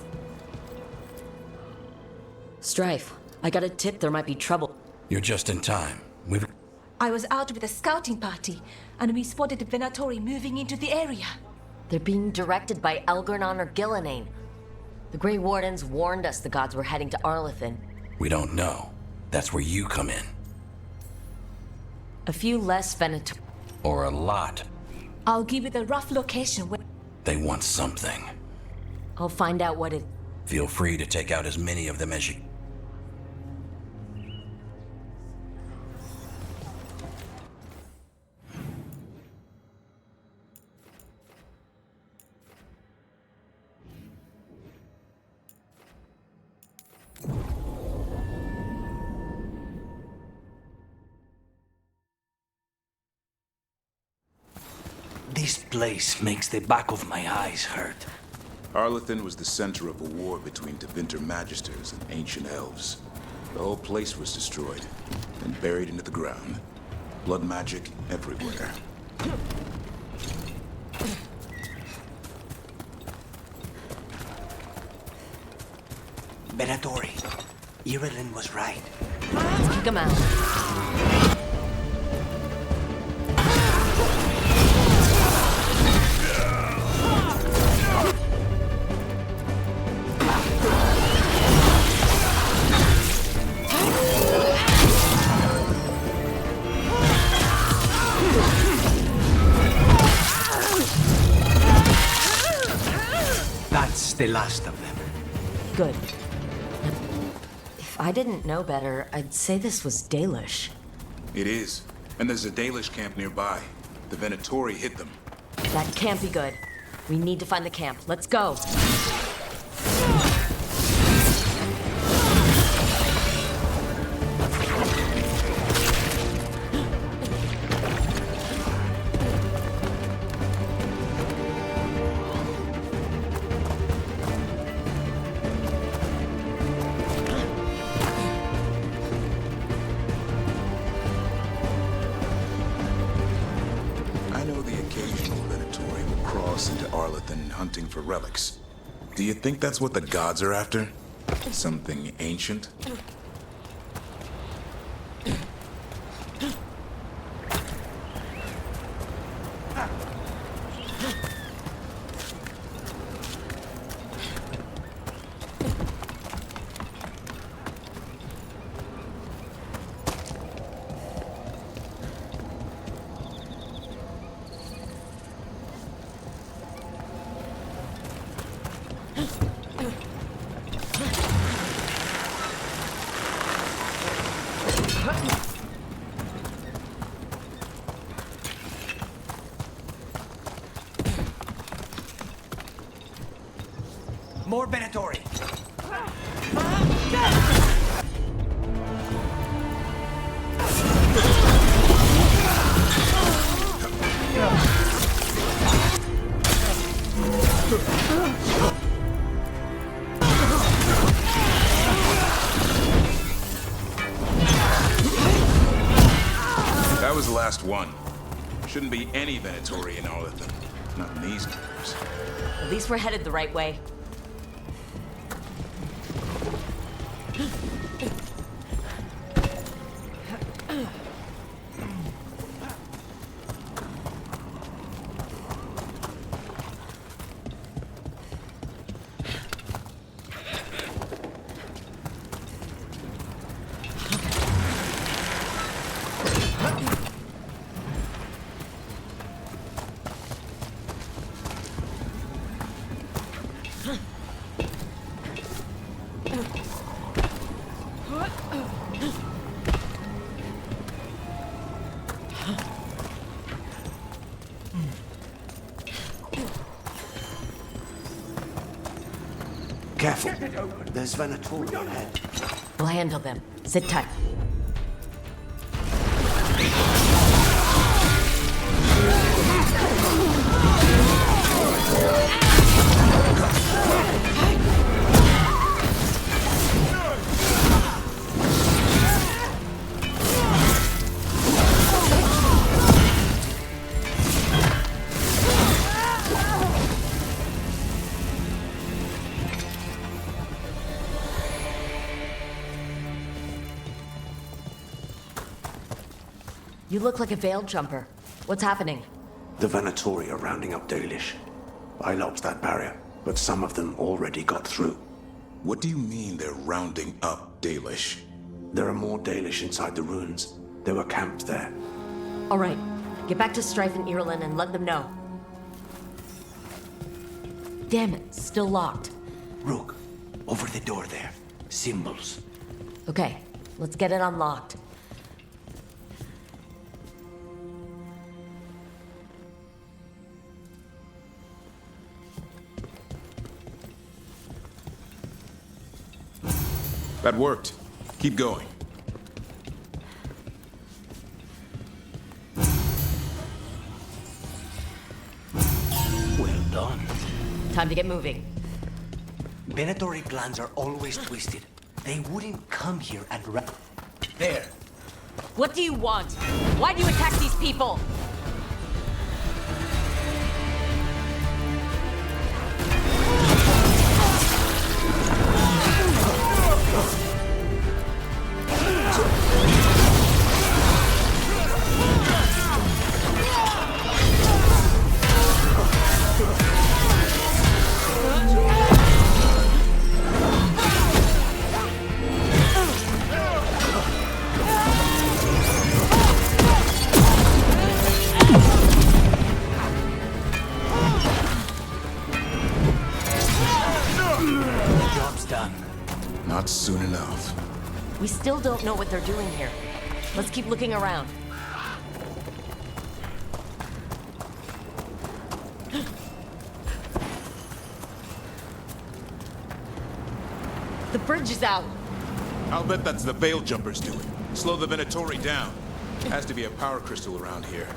Strife, I got a tip there might be trouble. You're just in time. I was out with a scouting party, and we spotted the Venatori moving into the area. They're being directed by Elgarnon or Gillenane. The Grey Wardens warned us the gods were heading to Arlethan. We don't know. That's where you come in. A few less Venatori. Or a lot. I'll give you the rough location where... They want something. I'll find out what it... Feel free to take out as many of them as you... This place makes the back of my eyes hurt. Arlethan was the center of a war between Tevinter Magisters and ancient elves. The whole place was destroyed and buried into the ground. Blood magic everywhere. Venatori, Irilyn was right. Let's kick him out. That's the last of them. Good. If I didn't know better, I'd say this was Dalish. It is. And there's a Dalish camp nearby. The Venatori hit them. That can't be good. We need to find the camp. Let's go. Hunting for relics. Do you think that's what the gods are after? Something ancient? More Venatori. That was the last one. Shouldn't be any Venatori in Arlethan. Not in these numbers. At least we're headed the right way. Careful. There's Venatori ahead. We'll handle them. Sit tight. You look like a veiled jumper. What's happening? The Venatori are rounding up Dalish. I locked that barrier, but some of them already got through. What do you mean they're rounding up Dalish? There are more Dalish inside the ruins. They were camped there. All right. Get back to Strife and Irulan and let them know. Damn it, still locked. Rook, over the door there. Symbols. Okay, let's get it unlocked. That worked. Keep going. Well done. Time to get moving. Venatori plans are always twisted. They wouldn't come here and There. What do you want? Why do you attack these people? Not soon enough. We still don't know what they're doing here. Let's keep looking around. The bridge is out. I'll bet that's the Veil Jumpers doing. Slow the Venatori down. Has to be a power crystal around here.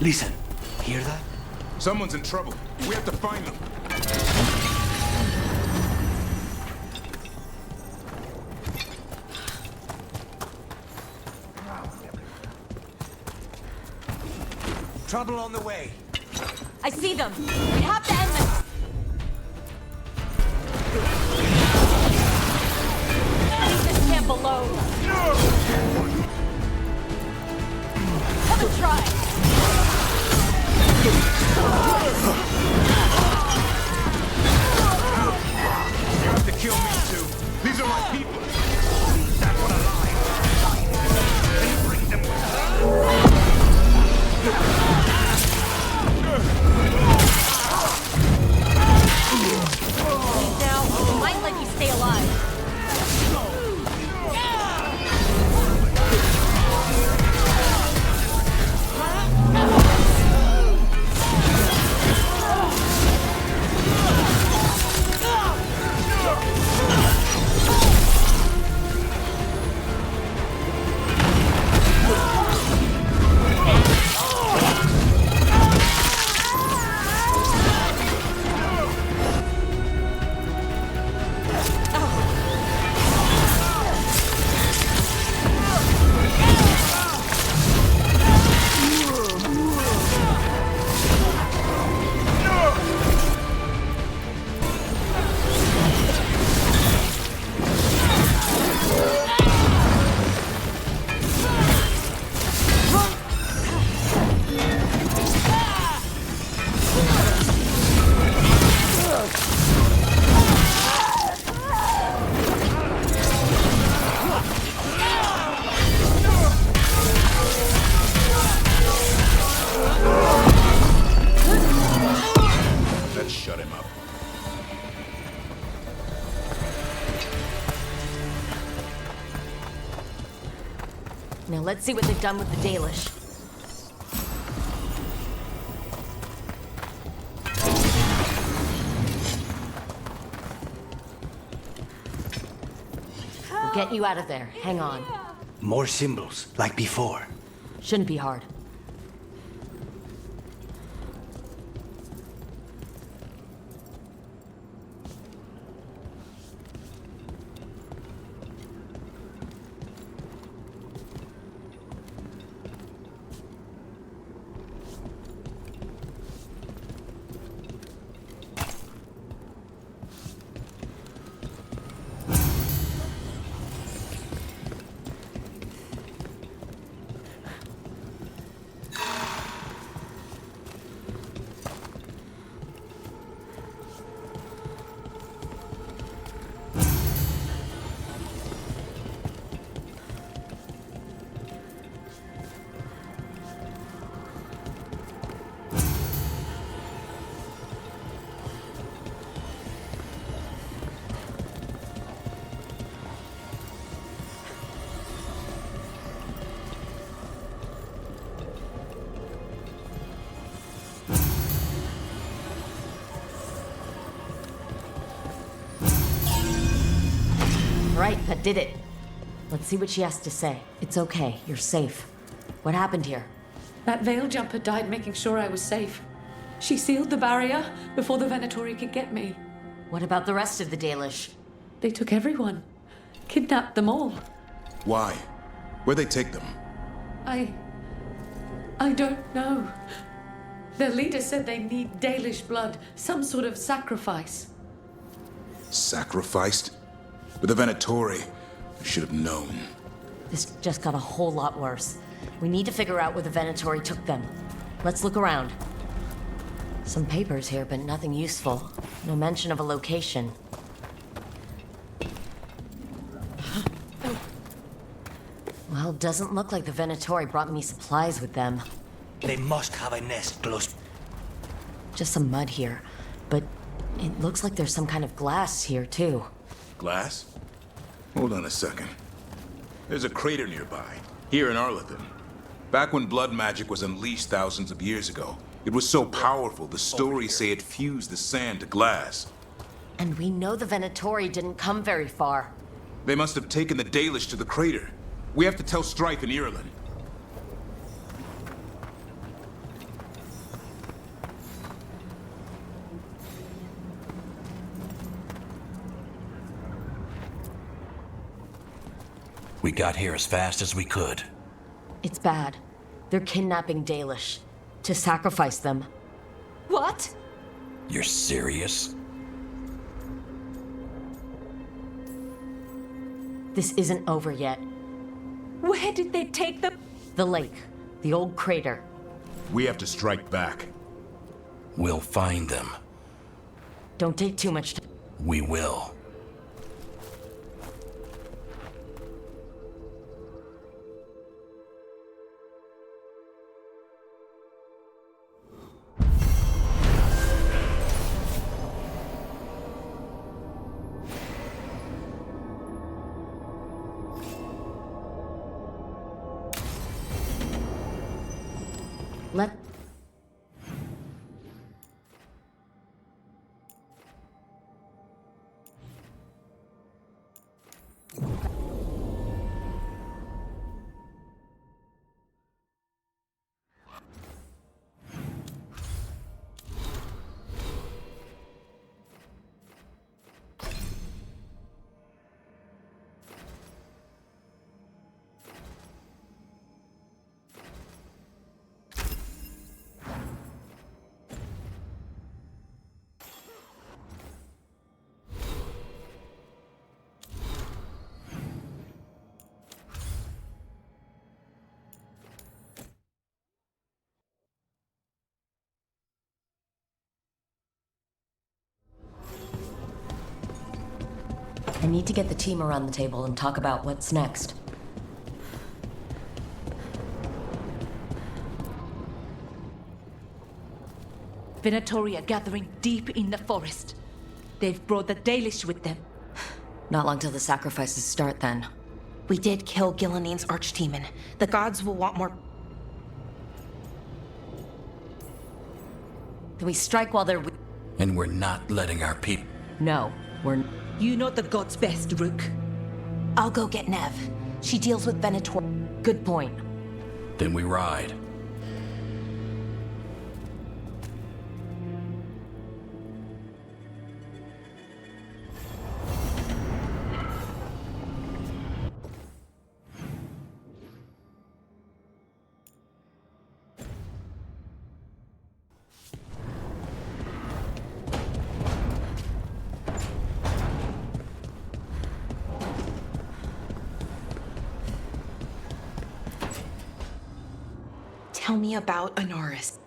Listen, hear that? Someone's in trouble. We have to find them. Trouble on the way. I see them. We have to end this. Leave this camp alone. Have a try. You have to kill me too. These are my people. Leave that one alive. And bring them now, I might let you stay alive. let's see what they've done with the Dalish. We'll get you out of there. Hang on. More symbols, like before. Shouldn't be hard. Right, that did it. Let's see what she has to say. It's okay, you're safe. What happened here? That veil jumper died making sure I was safe. She sealed the barrier before the Venatori could get me. What about the rest of the Dalish? They took everyone. Kidnapped them all. Why? Where'd they take them? I don't know. Their leader said they need Dalish blood, some sort of sacrifice. Sacrificed? But the Venatori, I should have known. This just got a whole lot worse. We need to figure out where the Venatori took them. Let's look around. Some papers here, but nothing useful. No mention of a location. Well, doesn't look like the Venatori brought me supplies with them. They must have a nest close. Just some mud here, but it looks like there's some kind of glass here, too. Glass? Hold on a second. There's a crater nearby, here in Arlington. Back when blood magic was unleashed thousands of years ago, it was so powerful, the stories say it fused the sand to glass. And we know the Venatori didn't come very far. They must have taken the Dalish to the crater. We have to tell Strife in Ireland. We got here as fast as we could. It's bad. They're kidnapping Dalish to sacrifice them. What? You're serious? This isn't over yet. Where did they take them? The lake. The old crater. We have to strike back. We'll find them. Don't take too much time. We will. Let... I need to get the team around the table and talk about what's next. Venatori are gathering deep in the forest. They've brought the Dalish with them. Not long till the sacrifices start, then. We did kill Gillening's archdemon. The gods will want more. Then we strike while they're... And we're not letting our people... No, we're... You know the gods best, Rook. I'll go get Nev. She deals with Venator. Good point. Then we ride. Tell me about Anaris.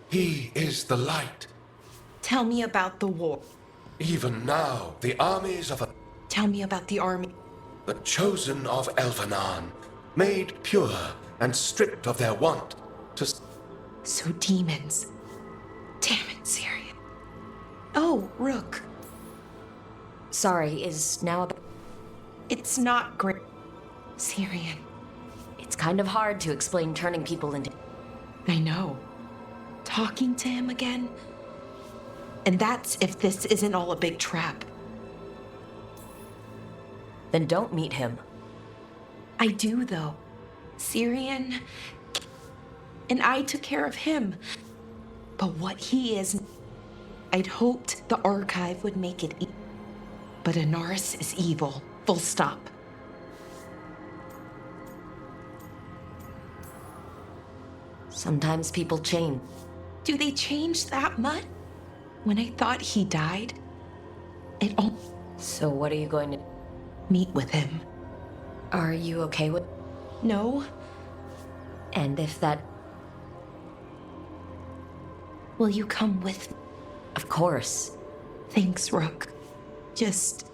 He is the light. Tell me about the war. Even now, the armies of Tell me about the army. the chosen of Elvenan, made pure and stripped of their want to... So demons. Damn it, Syrian. Oh, Rook. Sorry, is now about... It's not great. Syrian. It's kind of hard to explain turning people into... I know. Talking to him again? And that's if this isn't all a big trap. Then don't meet him. I do, though. Syrian. And I took care of him. But what he is... I'd hoped the archive would make it but Anaris is evil. Full stop. Sometimes people change. Do they change that much? When I thought he died, it all... So what are you going to... Meet with him. Are you okay with... No. And if that... Will you come with me? Of course. Thanks, Rook. Just...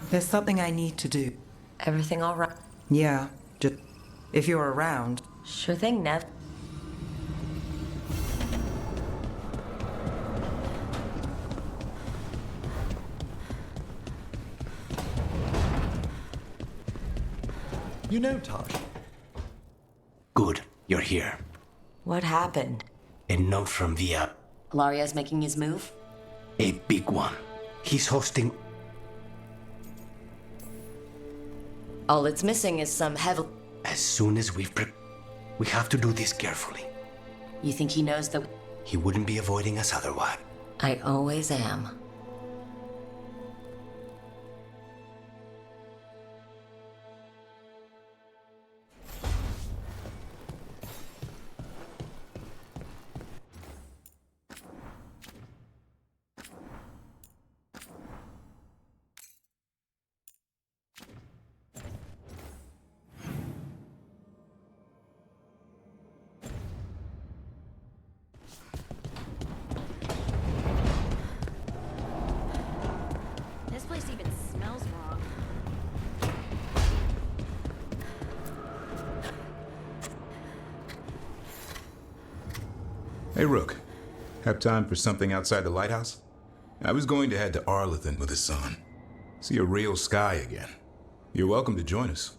There's something I need to do. Everything all right? Yeah, just if you're around. Sure thing, Nev. You know Taj. Good, you're here. What happened? A note from Via. Laria's making his move? A big one. He's hosting... All it's missing is some heavy... As soon as we have to do this carefully. You think he knows that... He wouldn't be avoiding us otherwise. I always am. This place even smells wrong. Hey, Rook. Have time for something outside the lighthouse? I was going to head to Arlington with the sun. See a real sky again. You're welcome to join us.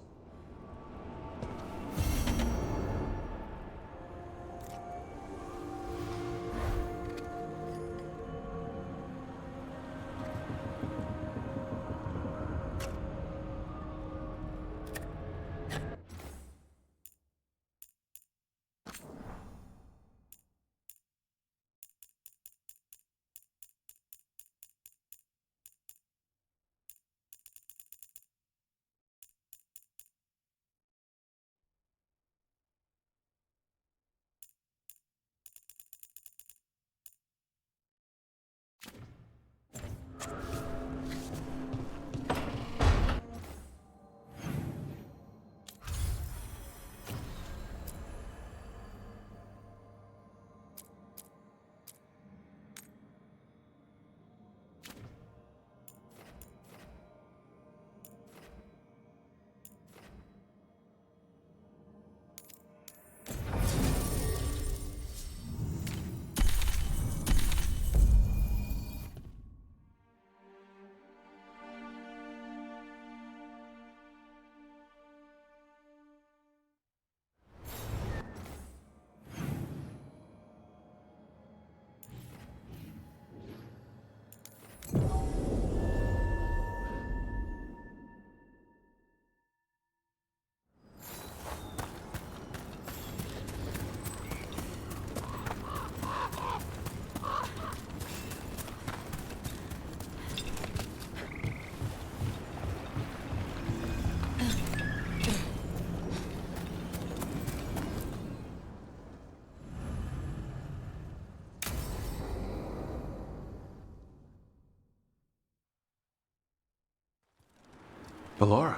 Valora.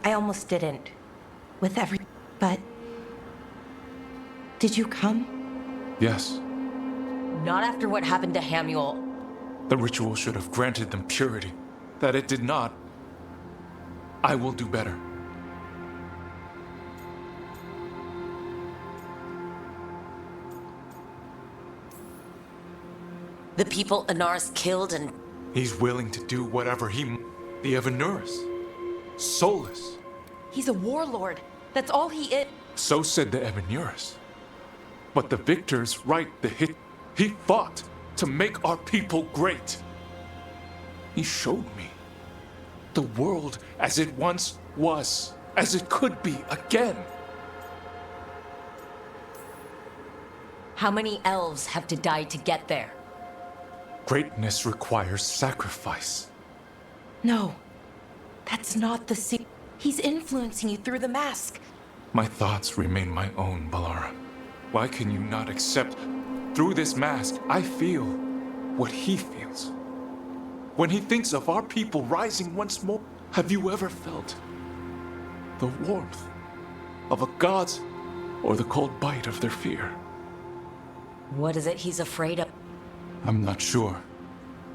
I almost didn't. With every... But... Did you come? Yes. Not after what happened to Hamuel. The ritual should have granted them purity. That it did not. I will do better. The people Inar's killed and... He's willing to do whatever the Evanuris. Soulless. He's a warlord. That's all he is. So said the Evanuris. But the victors right the hit. He fought to make our people great. He showed me the world as it once was, as it could be again. How many elves have to die to get there? Greatness requires sacrifice. No, that's not the secret. He's influencing you through the mask. My thoughts remain my own, Balara. Why can you not accept? Through this mask, I feel what he feels. When he thinks of our people rising once more, have you ever felt the warmth of a god's or the cold bite of their fear? What is it he's afraid of? I'm not sure,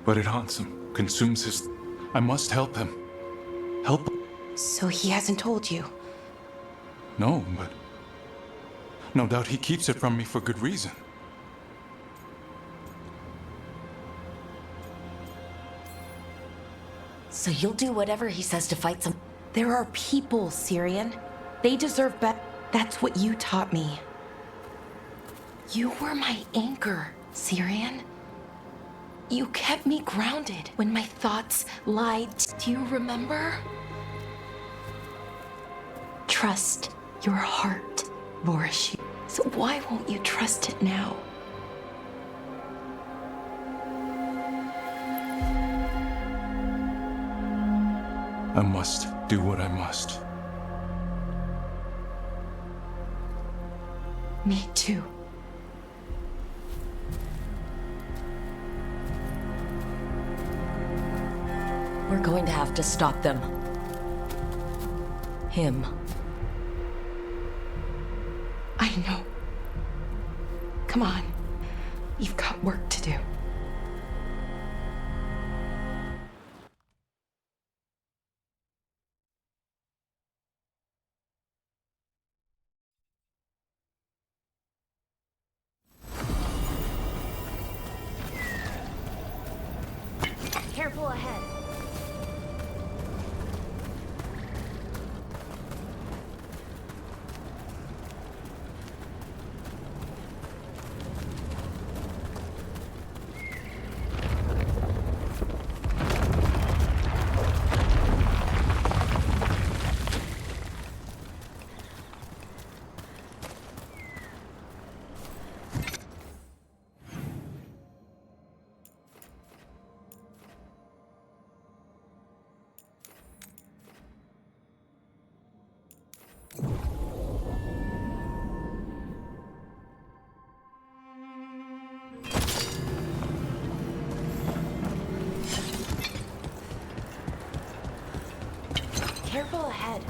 but it haunts him, consumes his... I must help him. Help him. So he hasn't told you? No, but... no doubt he keeps it from me for good reason. So you'll do whatever he says to fight some... There are people, Syrian. They deserve better. That's what you taught me. You were my anchor, Syrian. You kept me grounded when my thoughts lied. Do you remember? Trust your heart, Vorishu. So why won't you trust it now? I must do what I must. Me too. We're going to have to stop them. Him. I know. Come on. You've got work to do. Careful ahead. Careful ahead.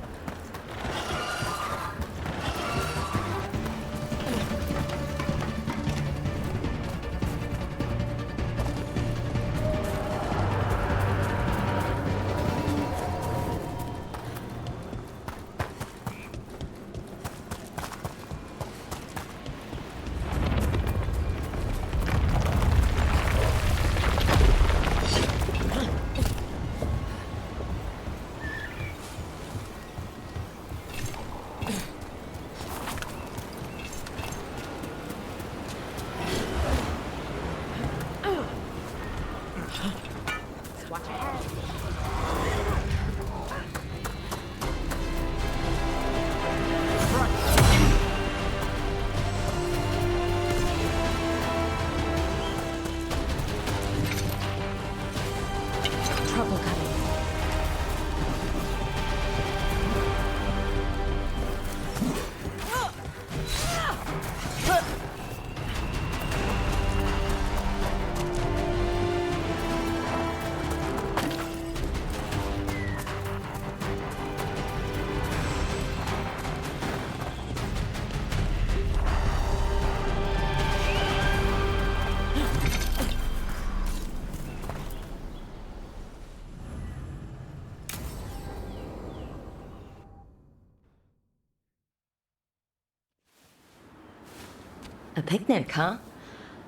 A picnic, huh?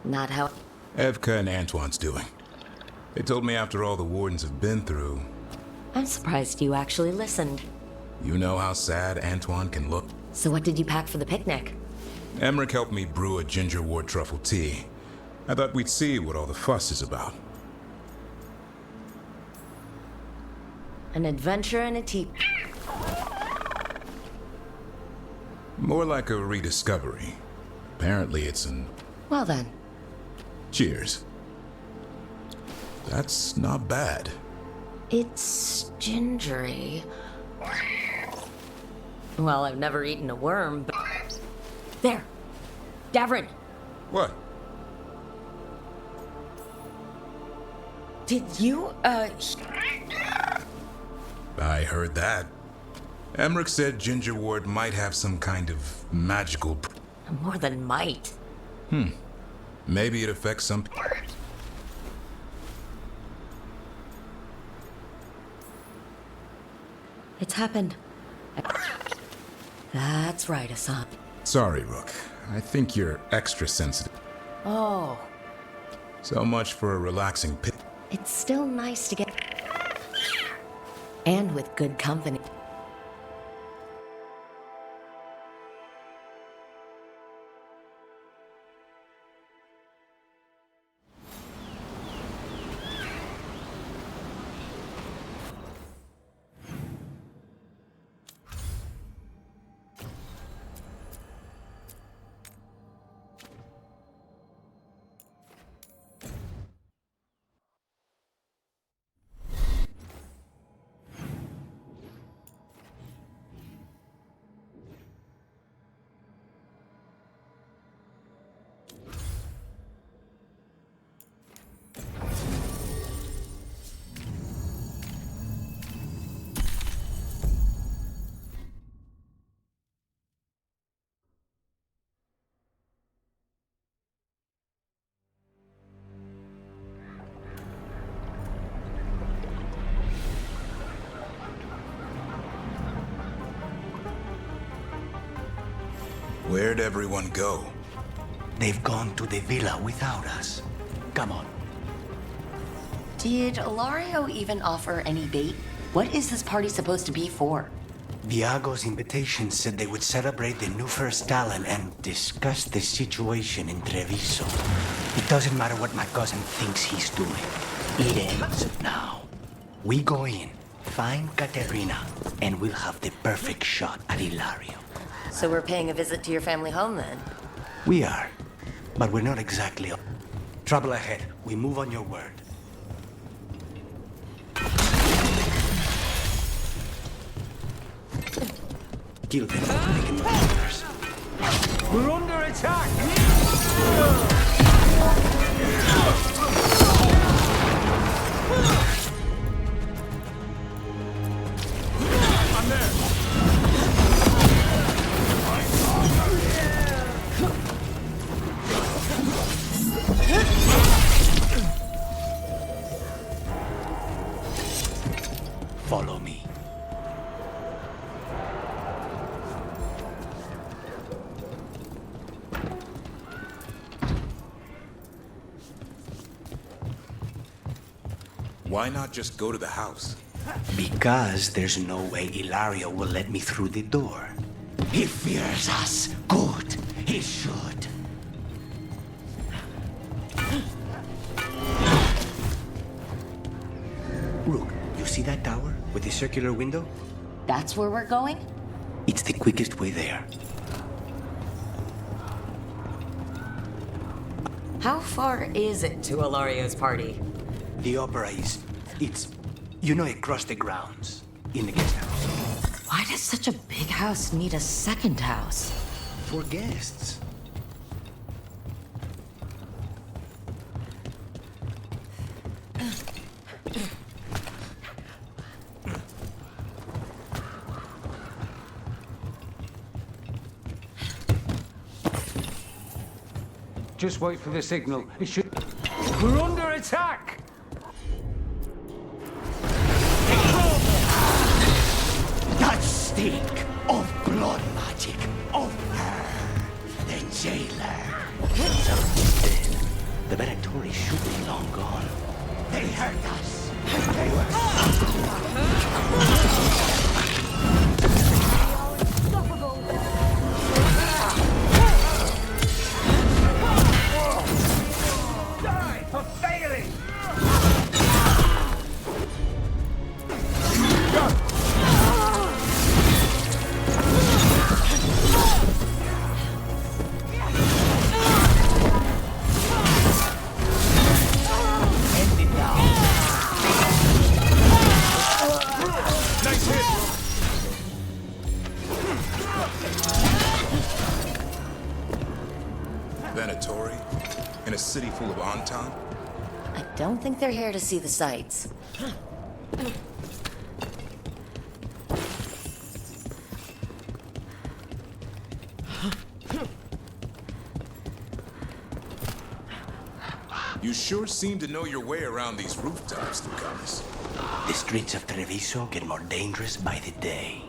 Not how... Evka and Antoine's doing. They told me after all the wardens have been through... I'm surprised you actually listened. You know how sad Antoine can look. So what did you pack for the picnic? Emmerich helped me brew a ginger wort truffle tea. I thought we'd see what all the fuss is about. An adventure and a tea... More like a rediscovery. Apparently it's an... Well then. Cheers. That's not bad. It's gingery. Well, I've never eaten a worm, but... There! Davrin! What? Did you, I heard that. Emmerich said ginger wort might have some kind of magical... More than might. Maybe it affects some... It's happened. That's right, Hassan. Sorry, Rook. I think you're extra sensitive. Oh. So much for a relaxing pit. It's still nice to get... And with good company. Where'd everyone go? They've gone to the villa without us. Come on. Did Ilario even offer any bait? What is this party supposed to be for? Viago's invitation said they would celebrate the new first talent and discuss the situation in Treviso. It doesn't matter what my cousin thinks he's doing. It ends now. We go in, find Katerina, and we'll have the perfect shot at Ilario. So we're paying a visit to your family home then? We are, but we're not exactly... Trouble ahead. We move on your word. Kill them. Make it matters. We're under attack! I'm there! Follow me. Why not just go to the house? Because there's no way Ilario will let me through the door. He fears us. Good. He should. Rook, you see that tower with the circular window? That's where we're going? It's the quickest way there. How far is it to Ilario's party? The opera is... it's... you know, across the grounds. In the guest house. Why does such a big house need a second house? For guests. Just wait for the signal. It should... We're under attack! That stink of blood magic of her, the jailer. They should be long gone. They hurt us. Die for failing! Nice hit! Venatori? In a city full of Anton? I don't think they're here to see the sights. You sure seem to know your way around these rooftops, Lucanis. The streets of Treviso get more dangerous by the day.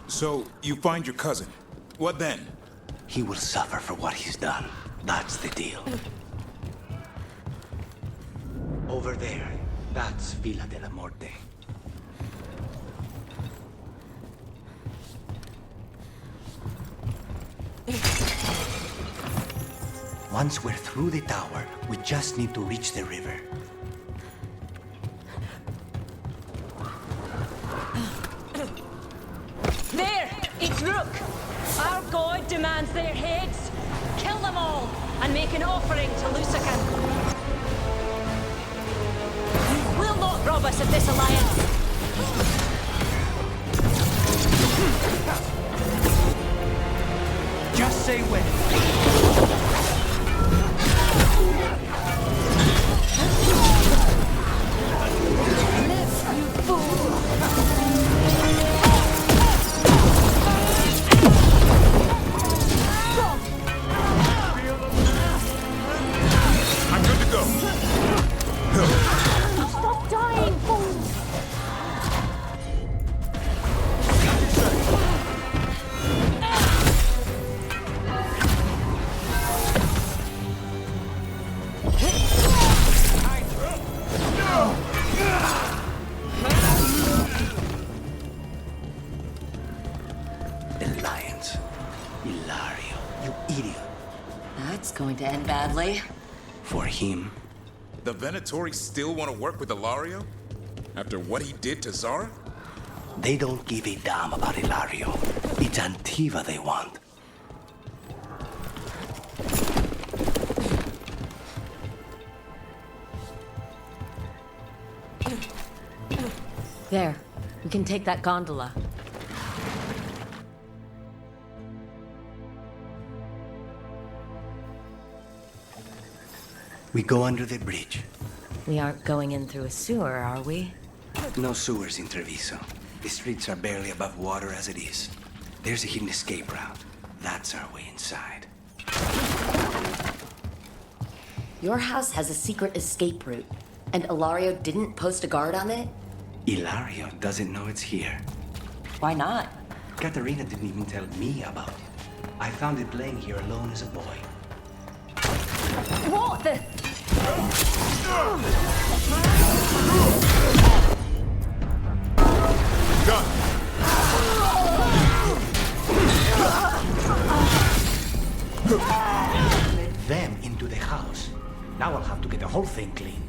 So, you find your cousin. What then? He will suffer for what he's done. That's the deal. Over there, that's Villa de la Morte. Once we're through the tower, we just need to reach the river. There! It's Rook! Our god demands their heads. Kill them all and make an offering to Lucican. You will not rob us of this alliance. Just say when. I'm good to go. Stop dying, fools! The lions. Ilario, you idiot. That's going to end badly. For him, The Venatori still want to work with Ilario? After what he did to Zara? they don't give a damn about Ilario. It's Antiva they want. There. We can take that gondola. We go under the bridge. We aren't going in through a sewer, are we? No sewers in Treviso. The streets are barely above water as it is. There's a hidden escape route. That's our way inside. Your house has a secret escape route, and Ilario didn't post a guard on it? Ilario doesn't know it's here. Why not? Katerina didn't even tell me about it. I found it playing here alone as a boy. What the? Them into the house. Now I'll have to get the whole thing cleaned.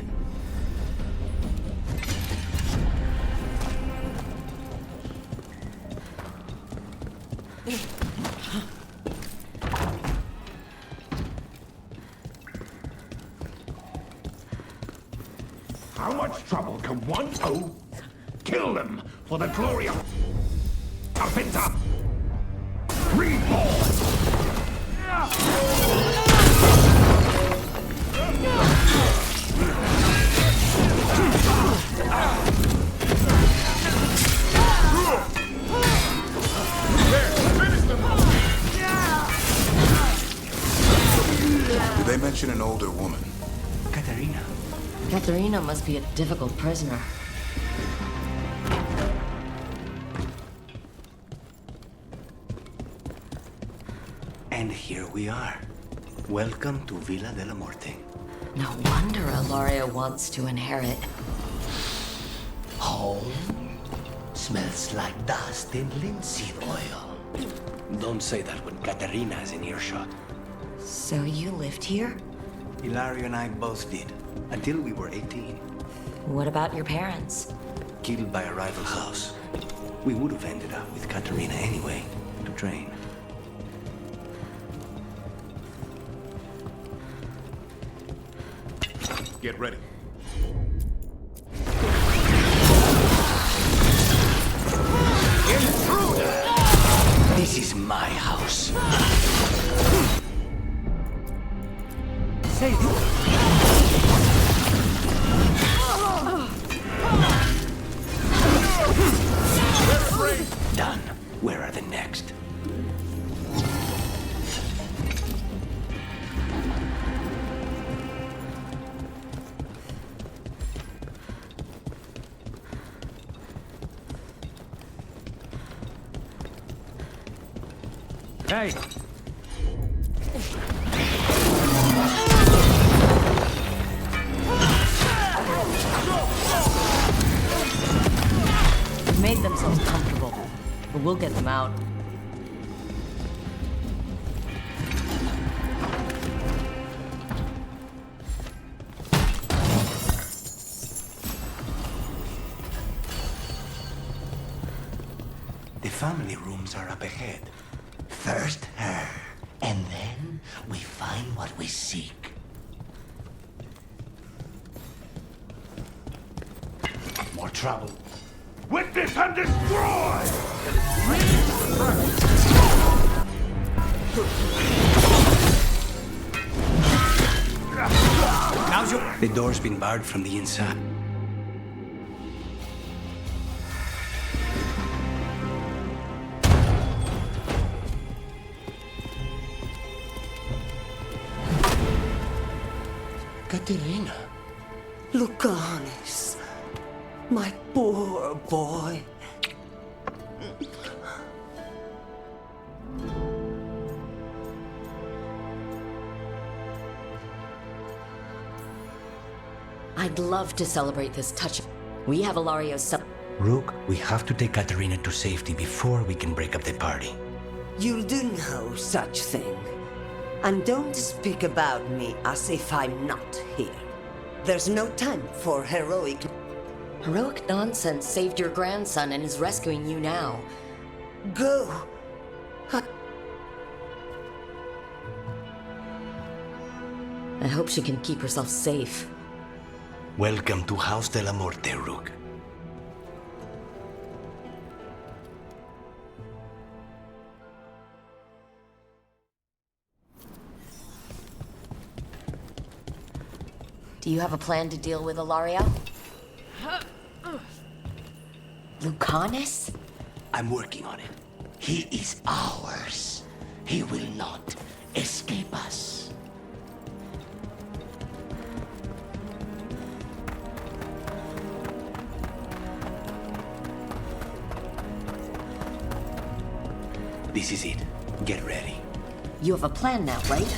How much trouble can one owe? Kill them for the glory of Pinta! Reborn! Did they mention an older woman? Katerina. Katharina must be a difficult prisoner. And here we are. Welcome to Villa de la Muerte. No wonder Ilario wants to inherit. Home smells like dust and linseed oil. Don't say that when Katerina is in earshot. So you lived here? Ilario and I both did, until we were 18. What about your parents? Killed by a rival house. We would have ended up with Katerina anyway, to train. Get ready. Intruder! This is my house. Say Done. Where are the next? Hey! They've made themselves comfortable, but we'll get them out. The family rooms are up ahead. First her, and then we find what we seek. More trouble. Witness and destroy! The door's been barred from the inside. Katerina. Lucanis. My poor boy. I'd love to celebrate this touch. We have Ilario's Rook, we have to take Katerina to safety before we can break up the party. You'll do no such thing. And don't speak about me as if I'm not here. There's no time for heroic... Heroic nonsense saved your grandson and is rescuing you now. Go! I hope she can keep herself safe. Welcome to House de la Muerte, Rook. Do you have a plan to deal with Ilario? Lucanis? I'm working on it. He is ours. He will not escape us. This is it. Get ready. You have a plan now, right?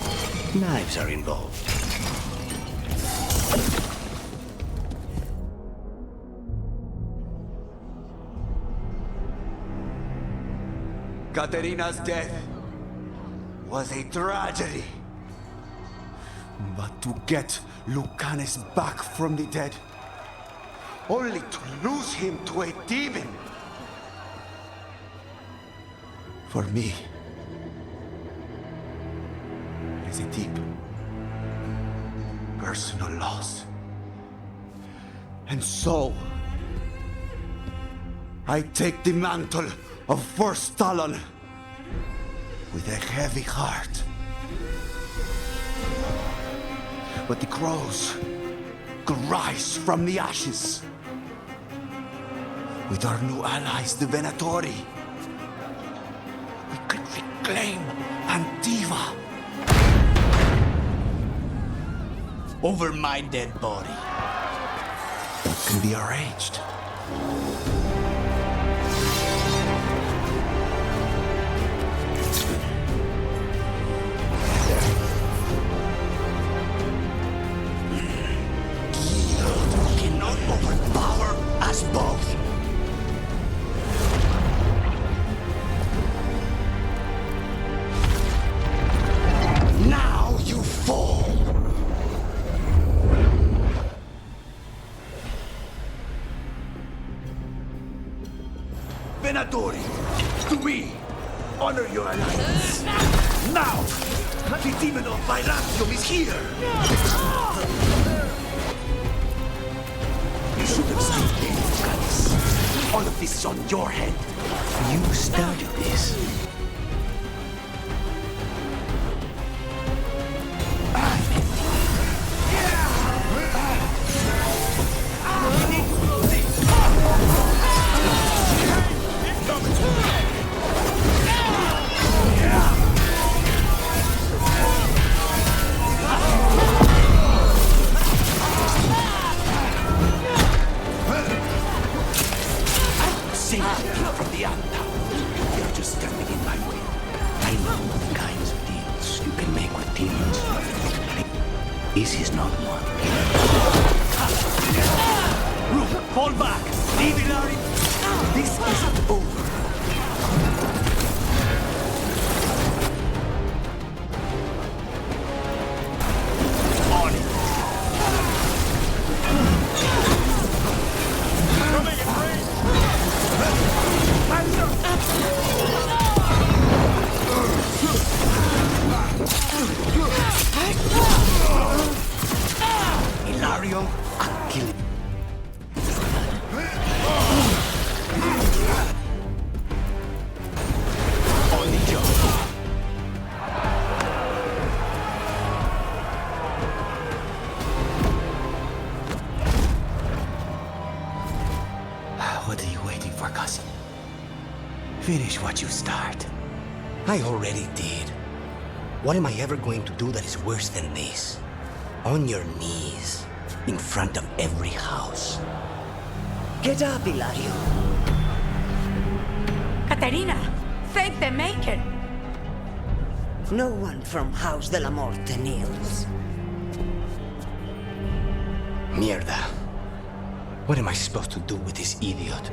Knives are involved. Katerina's death was a tragedy. But to get Lucanis back from the dead, only to lose him to a demon, for me, it is a deep, personal loss. And so, I take the mantle of First Talon with a heavy heart. But the crows could rise from the ashes. With our new allies, the Venatori, we could reclaim Antiva. Over my dead body. can be arranged. Cannot overpower us both. Now you fall. Venatori, to me, honor your alliance. Now, the demon of Byzantium is here. You should have stayed there, Lucas. All of this is on your head. You started this. From the Anta. You're just standing in my way. I know the kinds of deals you can make with demons. This is not one. Rook, fall back! Leave it, Larry! This isn't over. On it! Ilario, I'll kill him. On the job. What are you waiting for, cousin? Finish what you start. I already did. What am I ever going to do that is worse than this? On your knees, in front of every house. Get up, Ilario. Caterina, fake the making. No one from House de la Morte kneels. Mierda. What am I supposed to do with this idiot?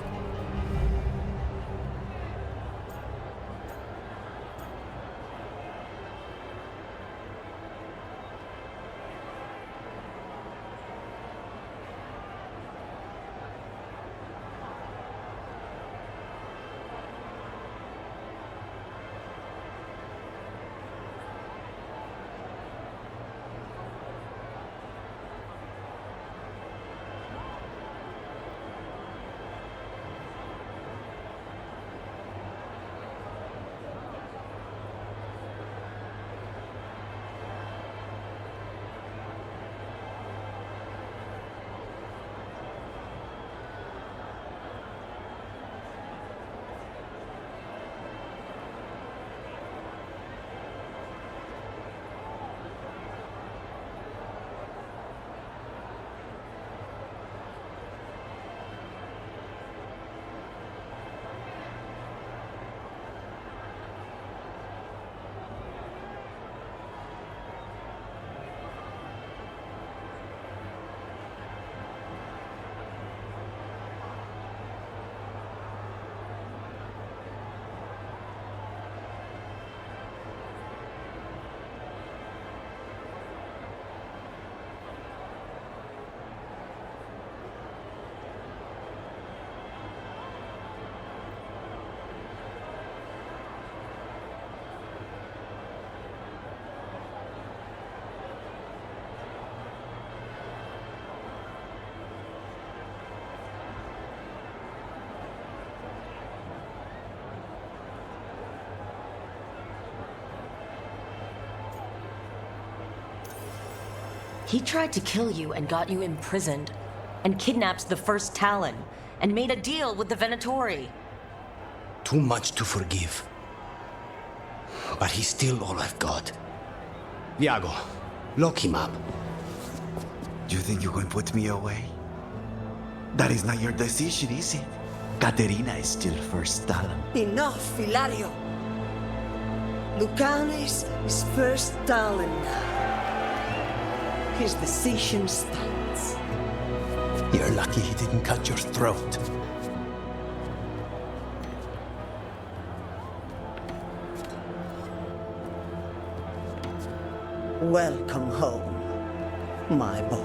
He tried to kill you and got you imprisoned, and kidnapped the first Talon, and made a deal with the Venatori. Too much to forgive. But he's still all I've got. Viago, lock him up. You think you can put me away? That is not your decision, is it? Katerina is still first talent. Enough, Hilario. Lucanes is first talent now. His decision stands. You're lucky he didn't cut your throat. Welcome home, my boy.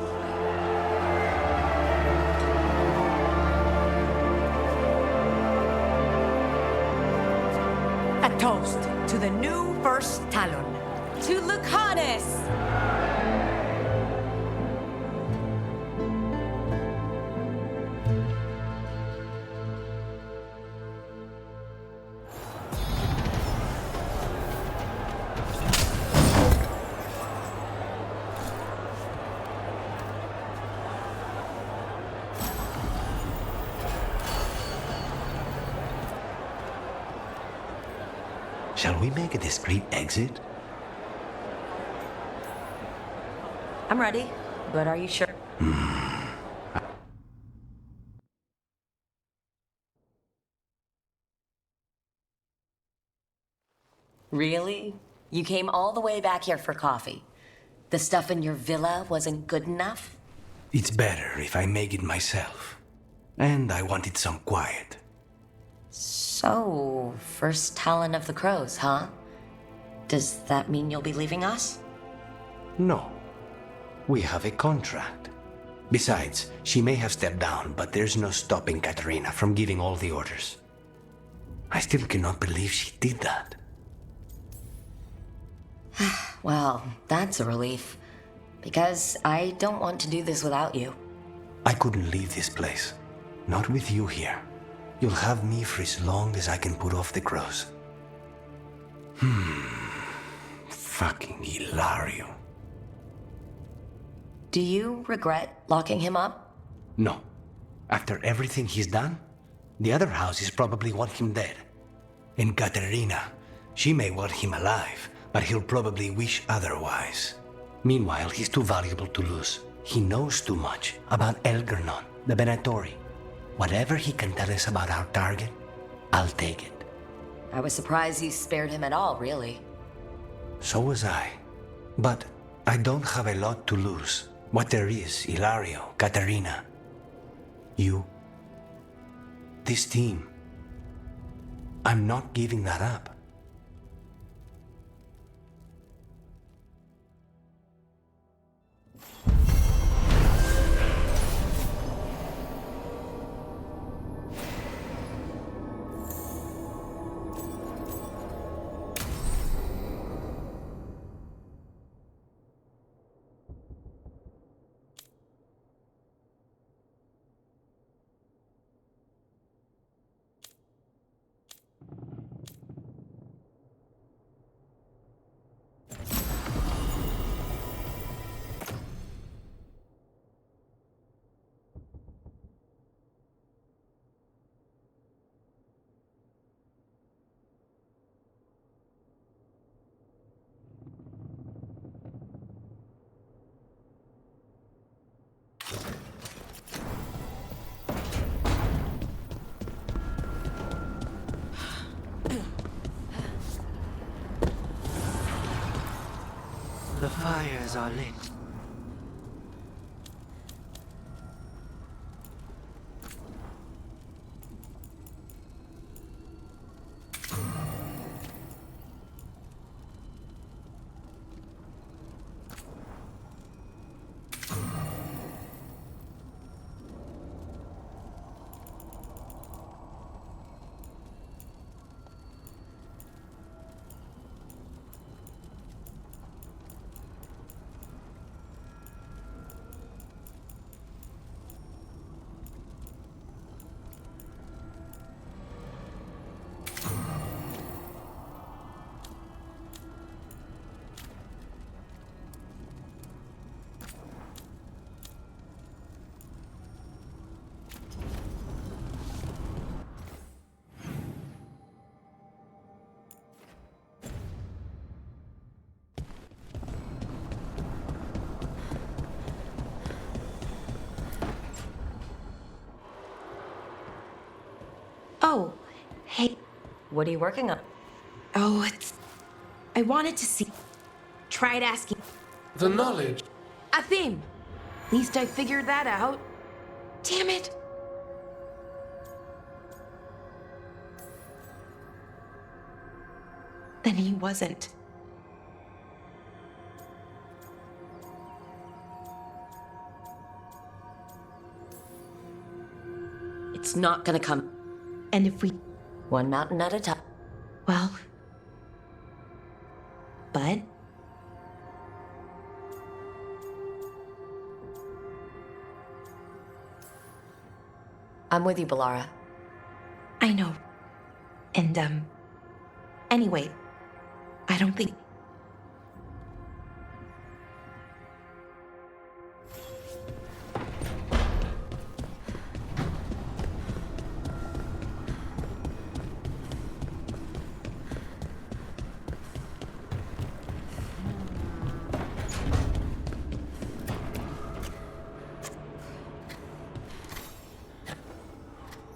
A toast to the new first Talon. To Lucanus! Shall we make a discreet exit? I'm ready, but are you sure? Really? You came all the way back here for coffee? The stuff in your villa wasn't good enough? It's better if I make it myself. And I wanted some quiet. So, first Talon of the Crows, huh? Does that mean you'll be leaving us? No. We have a contract. Besides, she may have stepped down, but there's no stopping Katerina from giving all the orders. I still cannot believe she did that. Well, that's a relief. Because I don't want to do this without you. I couldn't leave this place. Not with you here. You'll have me for as long as I can put off the crows. Fucking Hilario. Do you regret locking him up? No. After everything he's done, the other houses probably want him dead. And Katerina, she may want him alive, but he'll probably wish otherwise. Meanwhile, he's too valuable to lose. He knows too much about Elgernon, the Venatori. Whatever he can tell us about our target, I'll take it. I was surprised you spared him at all, really. So was I. But I don't have a lot to lose. What there is, Hilario, Katerina, you, this team. I'm not giving that up. The fires are lit. What are you working on? Oh, I wanted to see. Tried asking. The knowledge. A theme. At least I figured that out. Damn it. Then he wasn't. It's not gonna come. And if we... One mountain at a time. Well... Bud? I'm with you, Balara. I know. And, anyway, I don't think...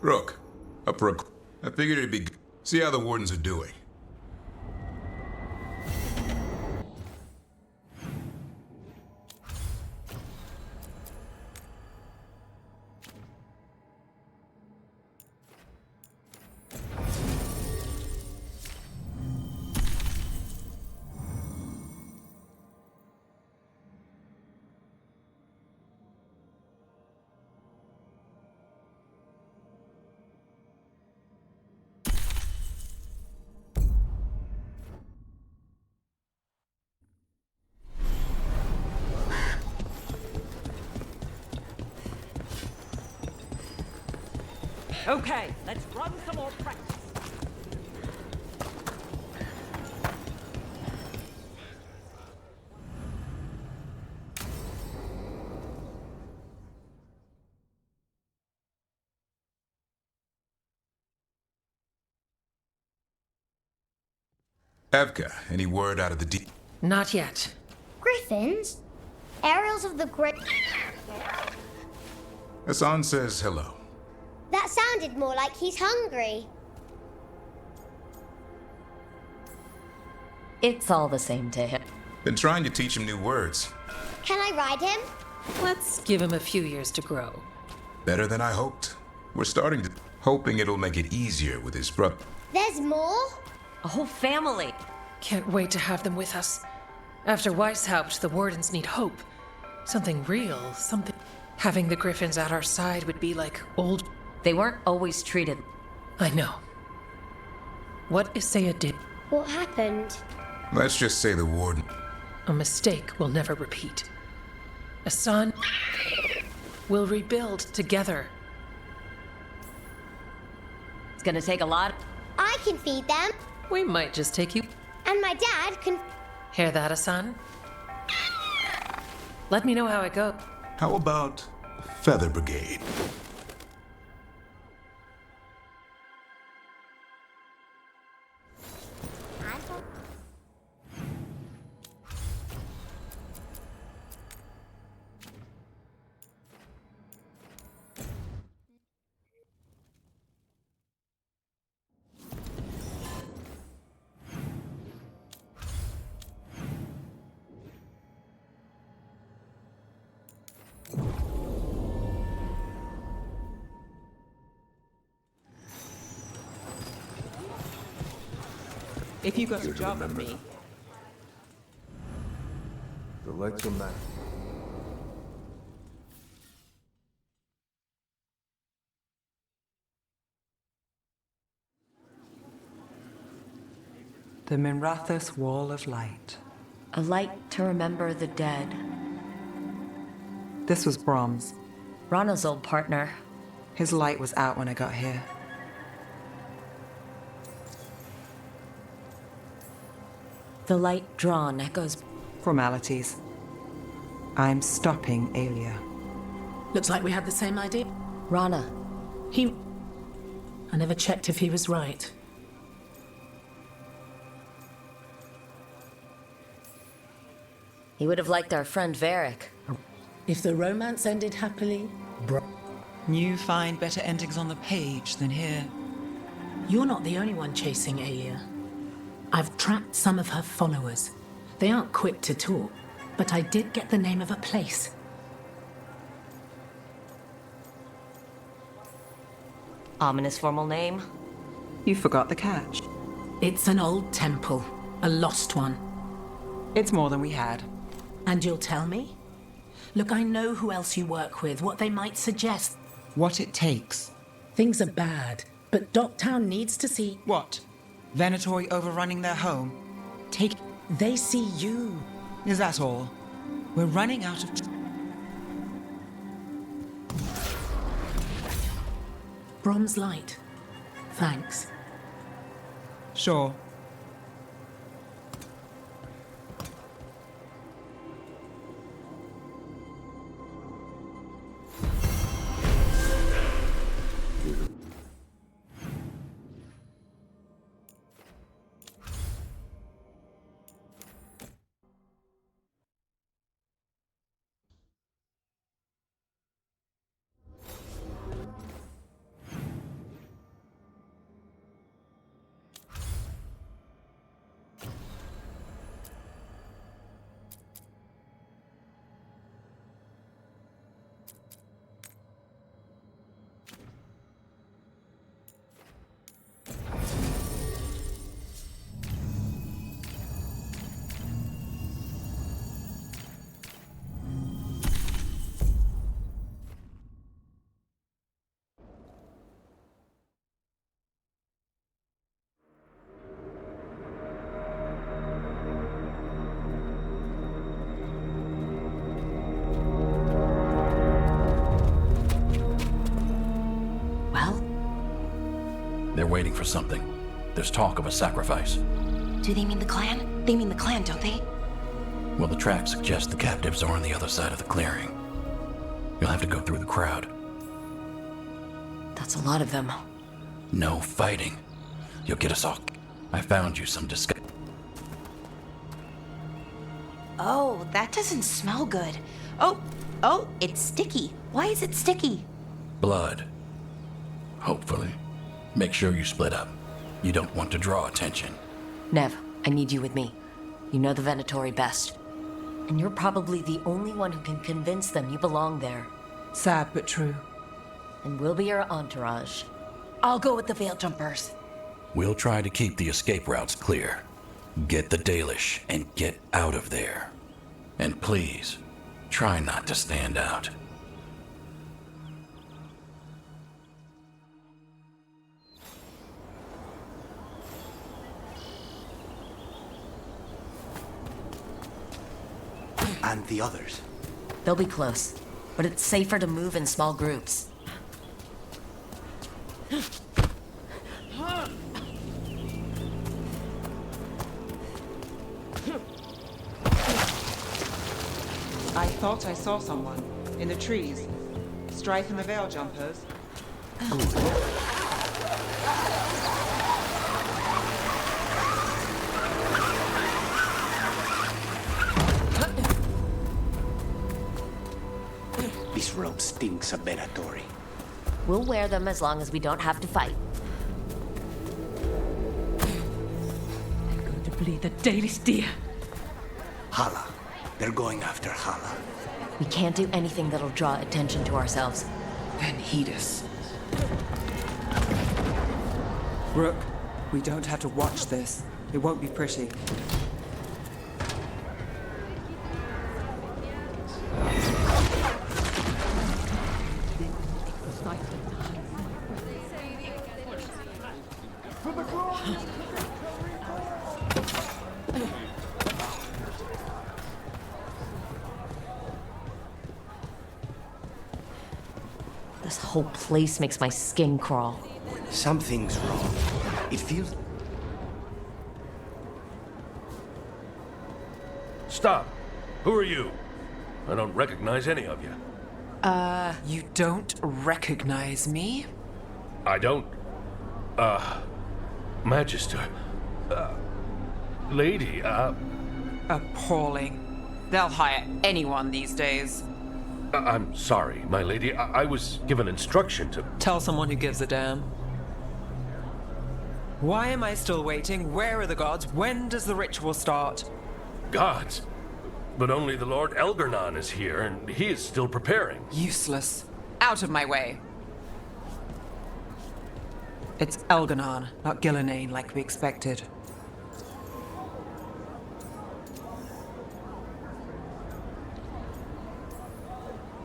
Rook. Up, Rook. I figured it'd be... See how the Wardens are doing. Okay, let's run some more practice. Evka, any word out of the deep? Not yet. Griffins? Aerials of the Great... Hassan says hello. That sounded more like he's hungry. It's all the same to him. Been trying to teach him new words. Can I ride him? Let's give him a few years to grow. Better than I hoped. We're starting to... Hoping it'll make it easier with his brother. There's more? A whole family. Can't wait to have them with us. After Weishaupt, the Wardens need hope. Something real, something... Having the Griffins at our side would be like old... They weren't always treated... I know. What Isaiah did... What happened? Let's just say the Warden... A mistake we'll never repeat. Hassan... We'll rebuild together. It's gonna take a lot... I can feed them. We might just take you... And my dad can... Hear that, Hassan? Let me know how it goes. How about Feather Brigade? If you got a job with me... The lights are mad. The Minrathous Wall of Light. A light to remember the dead. This was Brahms. Rana's old partner. His light was out when I got here. The light drawn echoes... Formalities. I'm stopping Aelia. Looks like we had the same idea. Rana. I never checked if he was right. He would have liked our friend Varric. If the romance ended happily... You find better endings on the page than here. You're not the only one chasing Alia. I've tracked some of her followers. They aren't quick to talk, but I did get the name of a place. Ominous formal name? You forgot the catch. It's an old temple, a lost one. It's more than we had. And you'll tell me? Look, I know who else you work with, what they might suggest. What it takes. Things are bad, but Docktown needs to see... What? Venatori overrunning their home? They see you. Is that all? We're running out of... Bronze light. Thanks. Sure. They're waiting for something. There's talk of a sacrifice. Do they mean the clan? They mean the clan, don't they? Well, the tracks suggest the captives are on the other side of the clearing. You'll have to go through the crowd. That's a lot of them. No fighting. You'll get us all. I found you some disguise. Oh, that doesn't smell good. Oh, it's sticky. Why is it sticky? Blood. Hopefully. Make sure you split up. You don't want to draw attention. Nev, I need you with me. You know the Venatori best. And you're probably the only one who can convince them you belong there. Sad but true. And we'll be your entourage. I'll go with the Veil Jumpers. We'll try to keep the escape routes clear. Get the Dalish and get out of there. And please, try not to stand out. And the others? They'll be close, but it's safer to move in small groups. I thought I saw someone in the trees. Strife and the Veil Jumpers. This robe stinks of Venatori. We'll wear them as long as we don't have to fight. I'm going to bleed the Dalish deer. Hala. They're going after Hala. We can't do anything that'll draw attention to ourselves. Then heed us. Rook, we don't have to watch this. It won't be pretty. This whole place makes my skin crawl. Something's wrong. It feels... Stop! Who are you? I don't recognize any of you. You don't recognize me? I don't. Magister. Lady, Appalling. They'll hire anyone these days. I'm sorry, my lady. I was given instruction to... Tell someone who gives a damn. Why am I still waiting? Where are the gods? When does the ritual start? Gods? But only the Lord Elgarnon is here, and he is still preparing. Useless. Out of my way. It's Elgarnon, not Gillenane like we expected.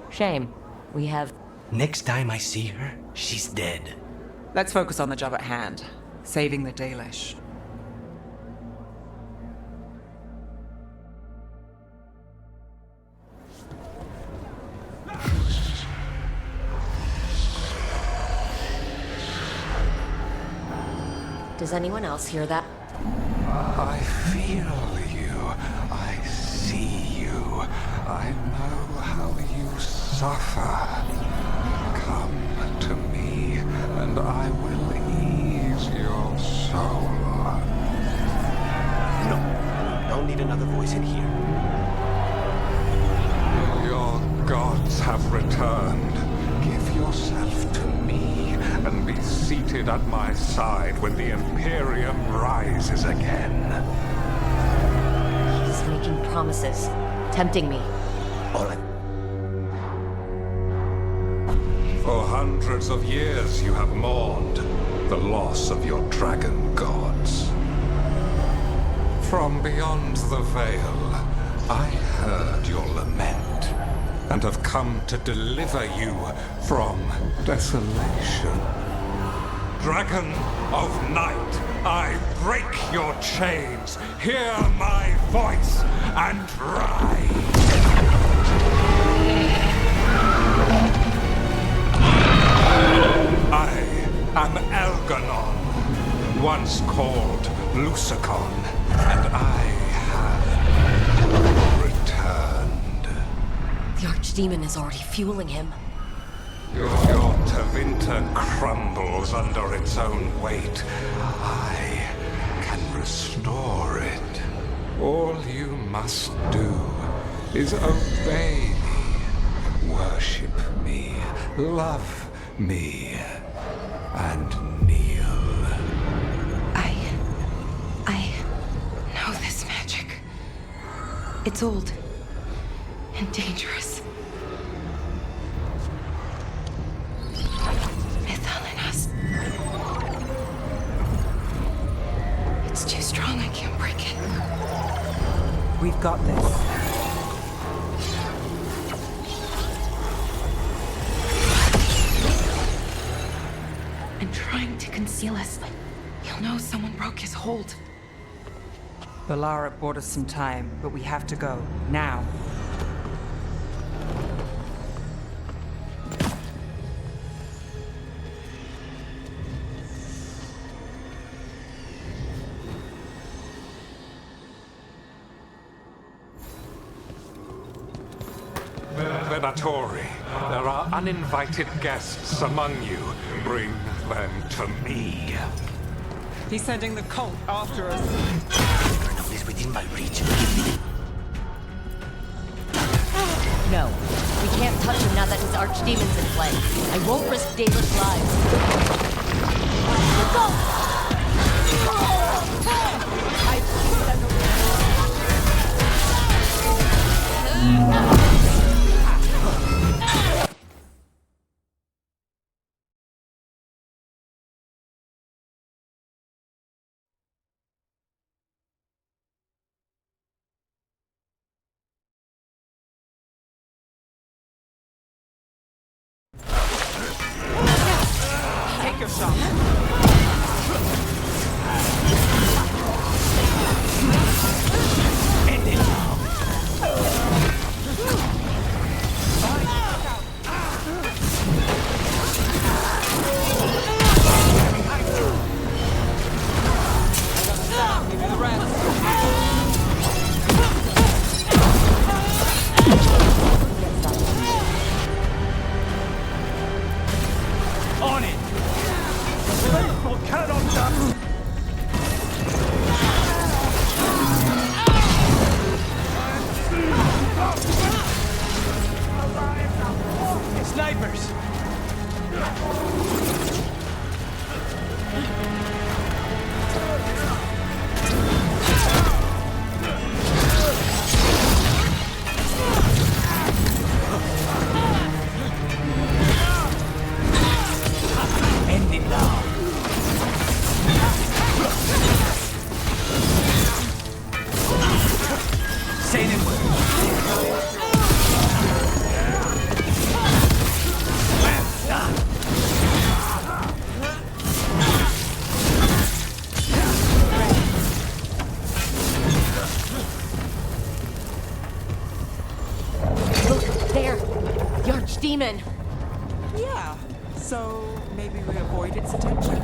Shame. We have... Next time I see her, she's dead. Let's focus on the job at hand. Saving the Dalish. Does anyone else hear that? I feel you. I see you. I know how you suffer. Come to me, and I will ease your soul. No, don't need another voice in here. Your gods have returned. Give yourself to me, and be seated at my side when the Imperium rises again. He's making promises, tempting me. All right. For hundreds of years you have mourned the loss of your dragon gods. From beyond the veil, I heard your lament, and have come to deliver you from desolation. Dragon of night, I break your chains. Hear my voice and rise. I am Elgarnon, once called Lucicon, and I have returned. The Archdemon is already fueling him. Your Tevinter crumbles under its own weight. I can restore it. All you must do is obey me, worship me, love me, and kneel. I know this magic. It's old and dangerous. Mythalinas. It's too strong, I can't break it. We've got this. And trying to conceal us. He'll know someone broke his hold. Balara bought us some time, but we have to go. Now. Venatori, there are uninvited guests among you. Bring them to me. He's sending the cult after us. Verno is within my reach. No, we can't touch him now that his Archdemon's in play. I won't risk Dalish lives. Go! Take your shot. Say the word. Well done. Look, there! The Archdemon! Yeah, so maybe we avoid its attention.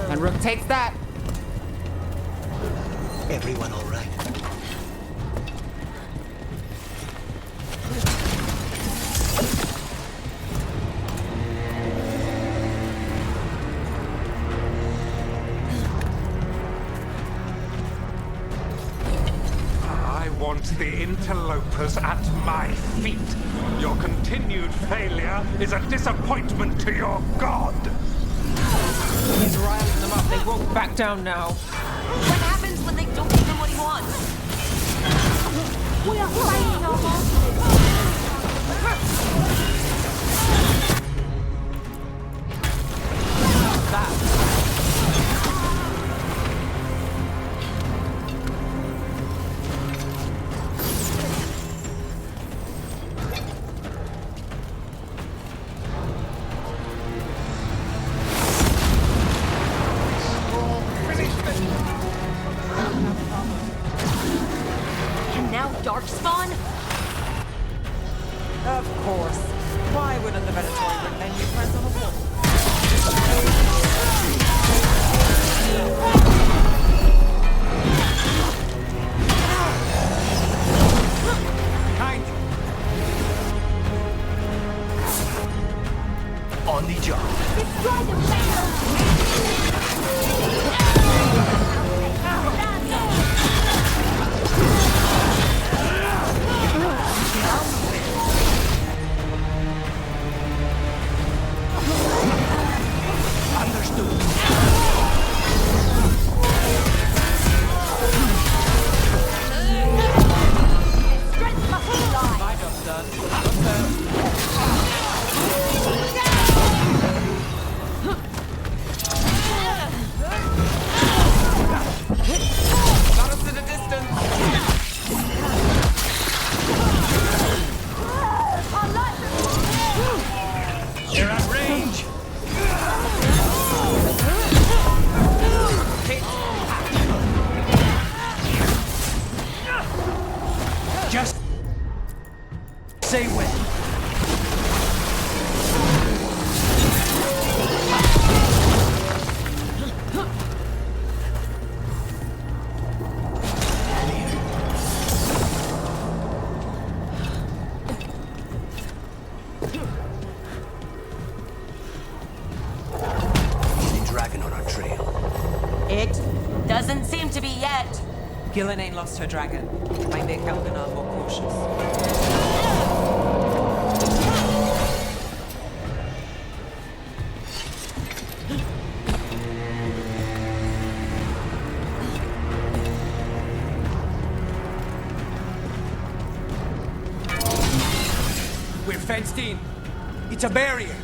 And Rook takes that. Everyone all right? I want the interlopers at my feet. Your continued failure is a disappointment to your god. He's riling them up. They won't back down now. What happens when they don't give him what he wants? We are fighting our And now Darkspawn? Of course. Why wouldn't the Venatori bring their new friends on a walk? Behind you. On the job. Destroy the They're at range. Just say when. Doesn't seem to be yet. Gillen ain't lost her dragon. Might make Elganon more cautious. We're fenced in. It's a barrier.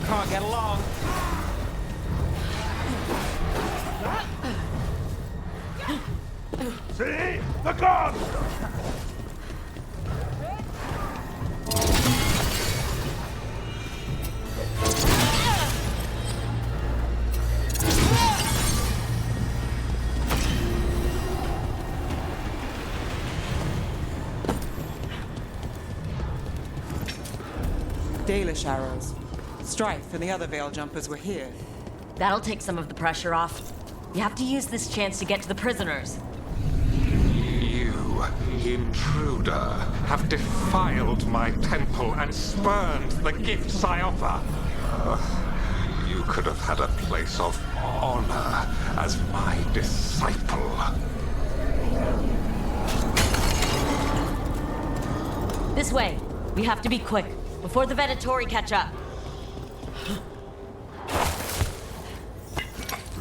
Can't get along. See? The gods! Dalish arrows. Strife and the other Veil Jumpers were here. That'll take some of the pressure off. You have to use this chance to get to the prisoners. You, intruder, have defiled my temple and spurned the gifts I offer. You could have had a place of honor as my disciple. This way. We have to be quick, before the Venatori catch up.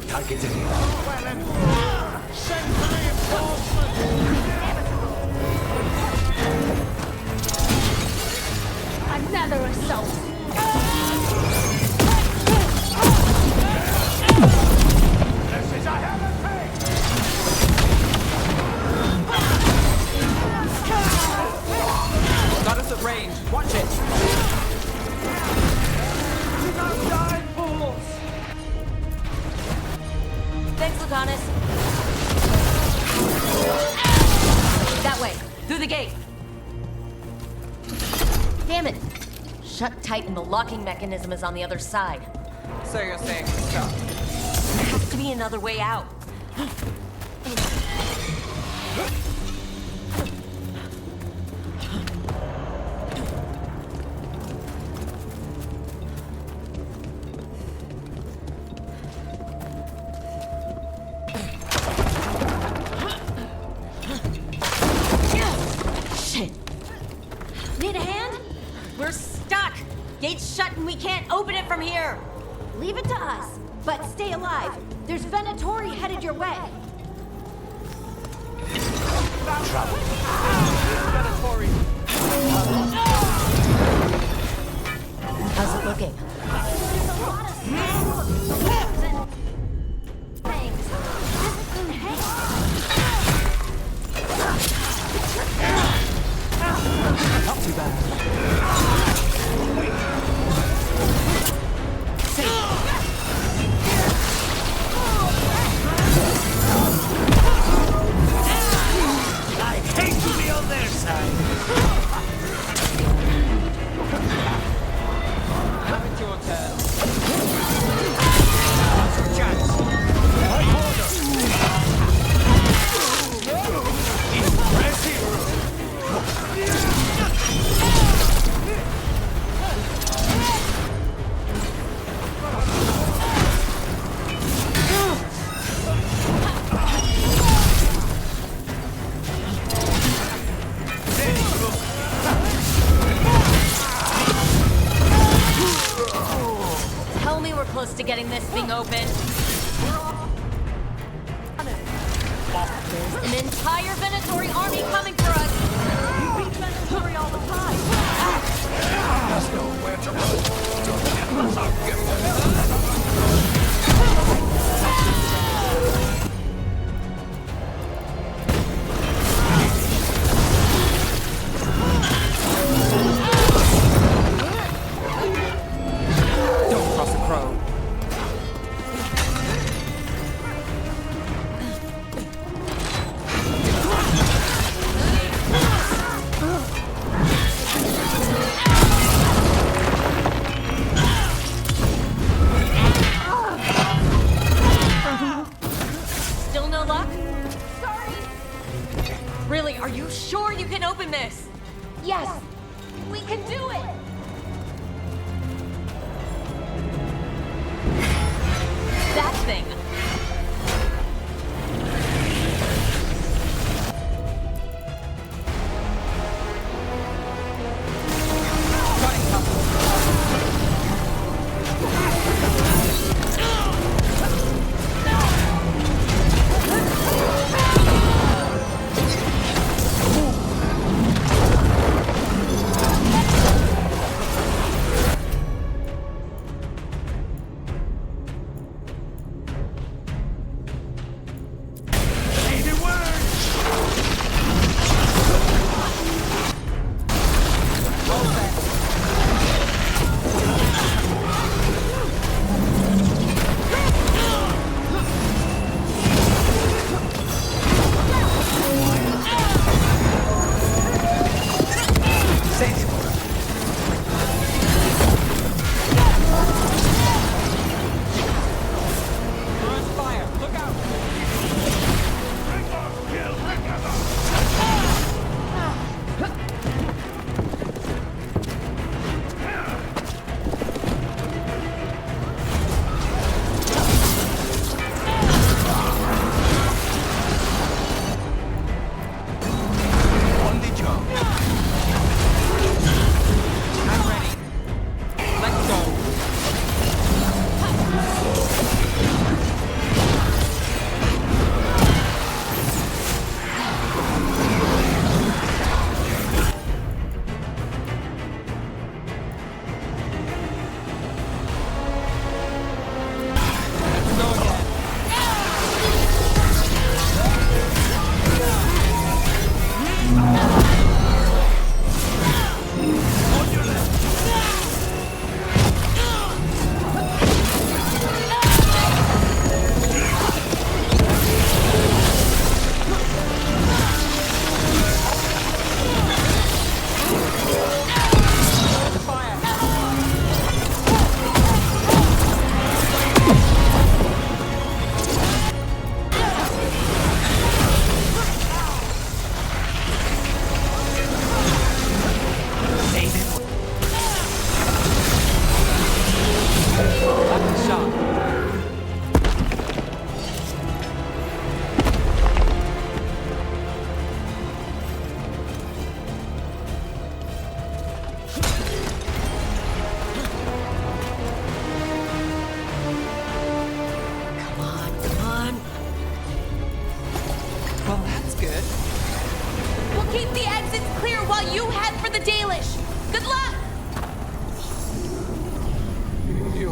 Target's in here. Send for reinforcements! Another assault. This is a heresy! Got us at range. Watch it. You don't die, fools! Thanks, Lucanus. That way, through the gate. Damn it! Shut tight and the locking mechanism is on the other side. So you're saying we're stuck? There has to be another way out. Shit! Need a hand? We're stuck! Gate's shut and we can't open it from here! Leave it to us. But stay alive. There's Venatori headed your way. Trouble. How's it looking? There's a lot of snakes and things. Not too bad. I hate to be on their side. Have it your turn. Chance. My order. Tell me we're close to getting this thing open. There's an entire Venatori army coming for us! We beat Venatori all the time. There's nowhere to run. I'll get Don't cross a crow.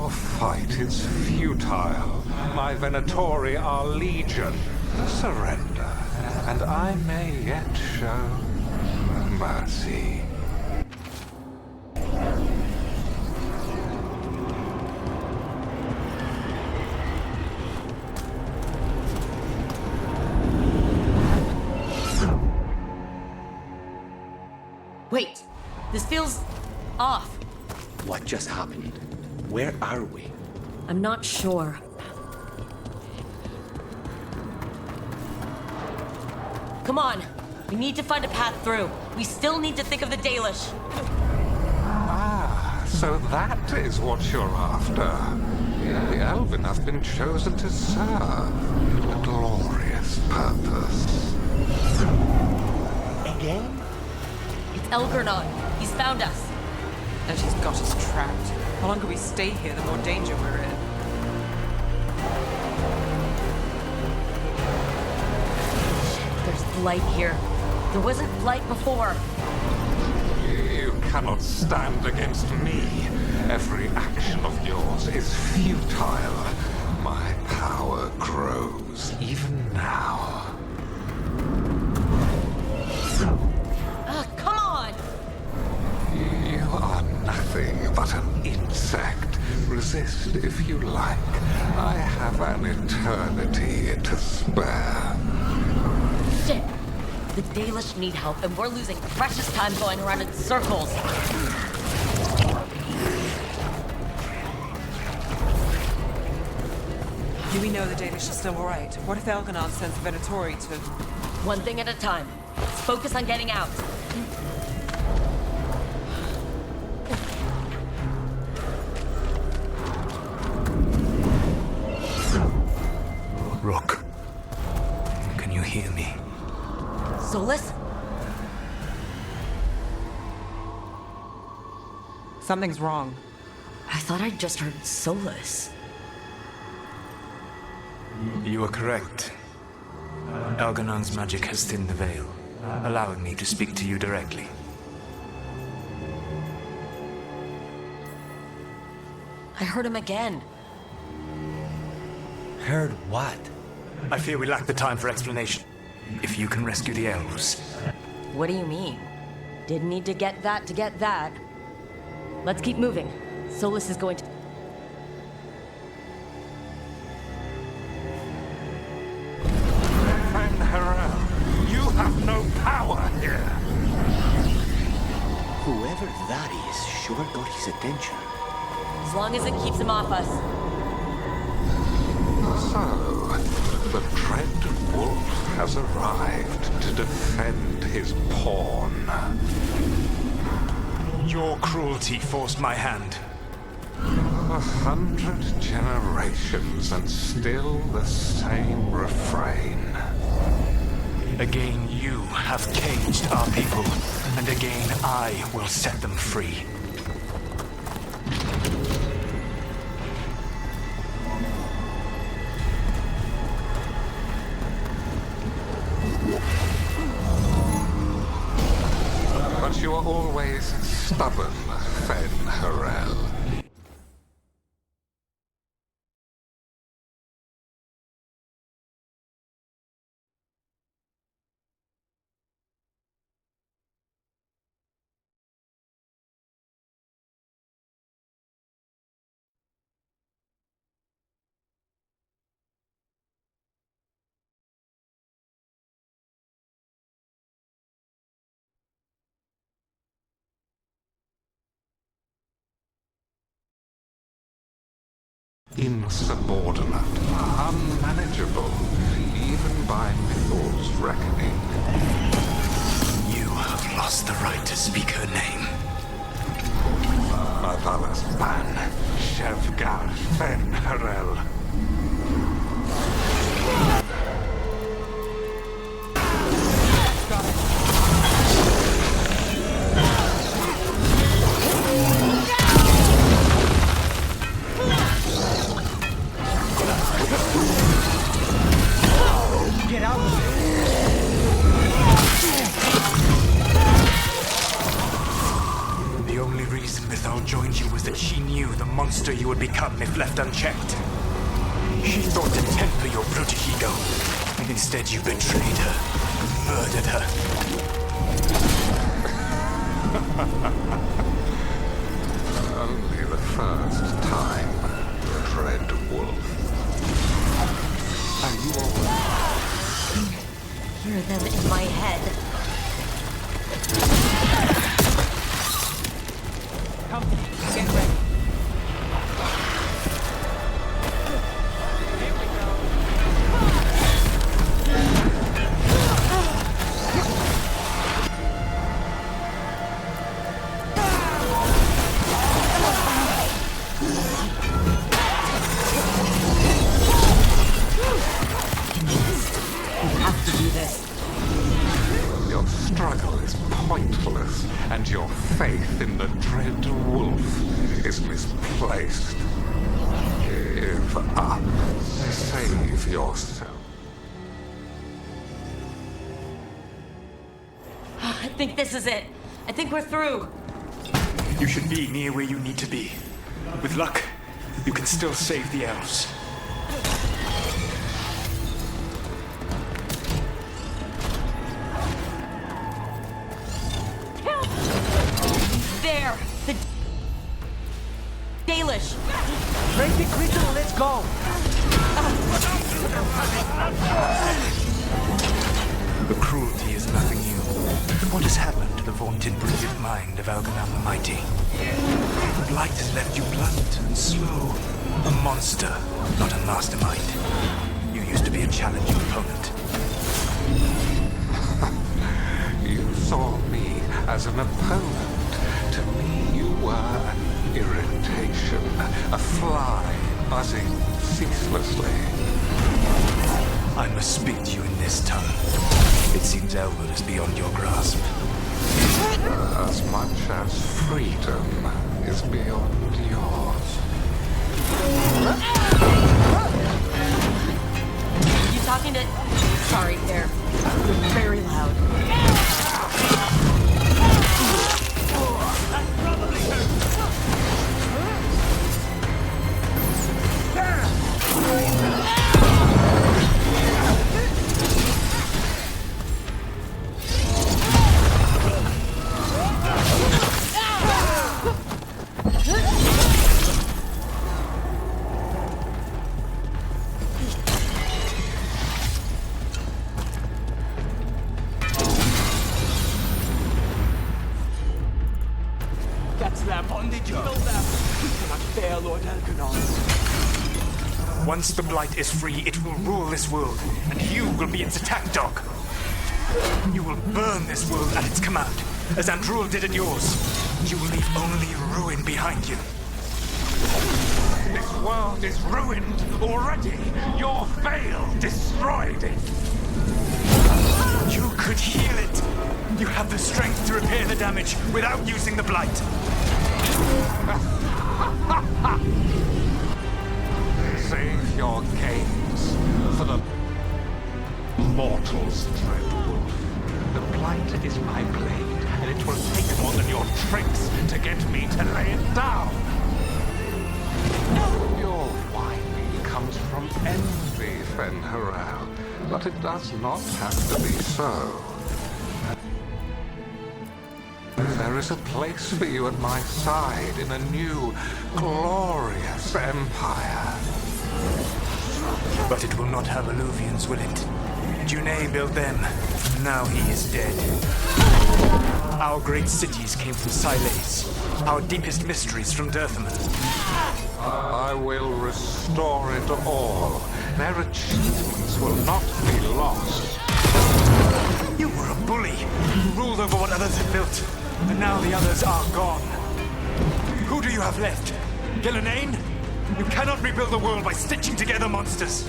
Your fight is futile. My Venatori are legion. Surrender, and I may yet show mercy. Wait, this feels off. What just happened? Where are we? I'm not sure. Come on, we need to find a path through. We still need to think of the Dalish. Ah, so that is what you're after. The Elven have been chosen to serve a glorious purpose. Again? It's Elgernon. He's found us. And she's got us trapped. The longer we stay here, the more danger we're in. There's light here. There wasn't light before. You cannot stand against me. Every action of yours is futile. My power grows even now. Come on! You are nothing but an insect. Resist if you like. I have an eternity to spare. Shit! The Dalish need help, and we're losing precious time going around in circles. Do we know the Dalish are still alright? What if Elganon sends Venatori to... One thing at a time. Let's focus on getting out. Rook, can you hear me? Solus? Something's wrong. I thought I'd just heard Solus. You are correct. Elganon's magic has thinned the veil, allowing me to speak to you directly. I heard him again. Heard what? I fear we lack the time for explanation. If you can rescue the elves. What do you mean? Didn't need to get that to get that. Let's keep moving. Solus is going to... Friend Harel, you have no power here. Whoever that is sure got his attention. As long as it keeps him off us. So, the dread wolf has arrived to defend his pawn. Your cruelty forced my hand. 100 generations and still the same refrain. Again, you have caged our people, and again I will set them free. But you are always stubborn, Fen Harel. Insubordinate, unmanageable, even by Mithel's reckoning. You have lost the right to speak her name. Mavalas Ban, Shevgar Fen Harel. Get out of there! The only reason Mithal joined you was that she knew the monster you would become if left unchecked. She thought to temper your protegido, and instead you betrayed her, murdered her. Only the first time, Dread Wolf. Are you alright? Hear them in my head. Come, get ready. Your struggle is pointless, and your faith in the Dread Wolf is misplaced. Give up. Save yourself. I think this is it. I think we're through. You should be near where you need to be. With luck, you can still save the elves. There! The Dalish! Break it quicker, let's go! The cruelty is nothing new. What has happened to the vaunted brilliant mind of Algernon the Mighty? The blight has left you blunt and slow. A monster, not a mastermind. You used to be a challenging opponent. You saw me as an opponent. To me, you were an irritation, a fly buzzing ceaselessly. I must speak to you in this tongue. It seems Elwood is beyond your grasp. As much as freedom is beyond yours. You talking to... Sorry, there. You're very loud. Catch them on the job. We cannot fail Lord Elgernon. Once the blight is free, it will rule this world, and you will be its attack dog. You will burn this world at its command, as Andrul did at yours. You will leave only ruin behind you. This world is ruined already. Your veil destroyed it. You could heal it. You have the strength to repair the damage without using the blight. Save your games for the mortals, Dread Wolf. The blight is my blade, and it will take more than your tricks to get me to lay it down. Your whining comes from envy, Fen'Harel, but it does not have to be so. There is a place for you at my side in a new, glorious empire. But it will not have Illuvians, will it? Junei built them. Now he is dead. Our great cities came from Sileis. Our deepest mysteries from Dirthaman. I will restore it all. Their achievements will not be lost. You were a bully. You ruled over what others had built. And now the others are gone. Who do you have left? Gillenane? You cannot rebuild the world by stitching together monsters.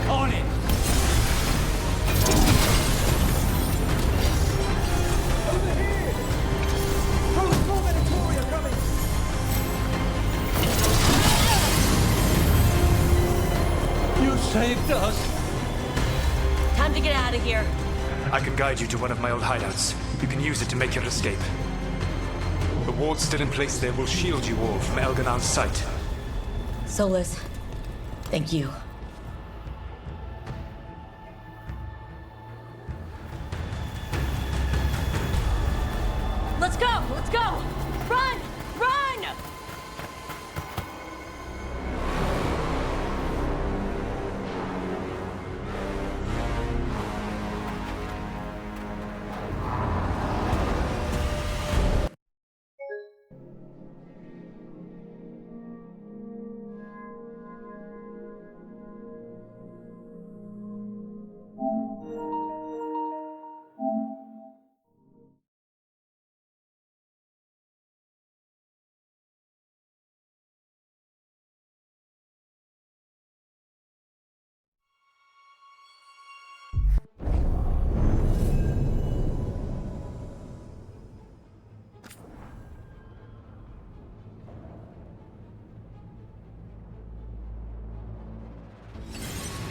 On it! Over here! Pro Meditoria coming! You saved us! Time to get out of here. I can guide you to one of my old hideouts. You can use it to make your escape. The ward still in place there will shield you all from Elganon's sight. Solus, thank you. Let's go! Let's go! Run! Run!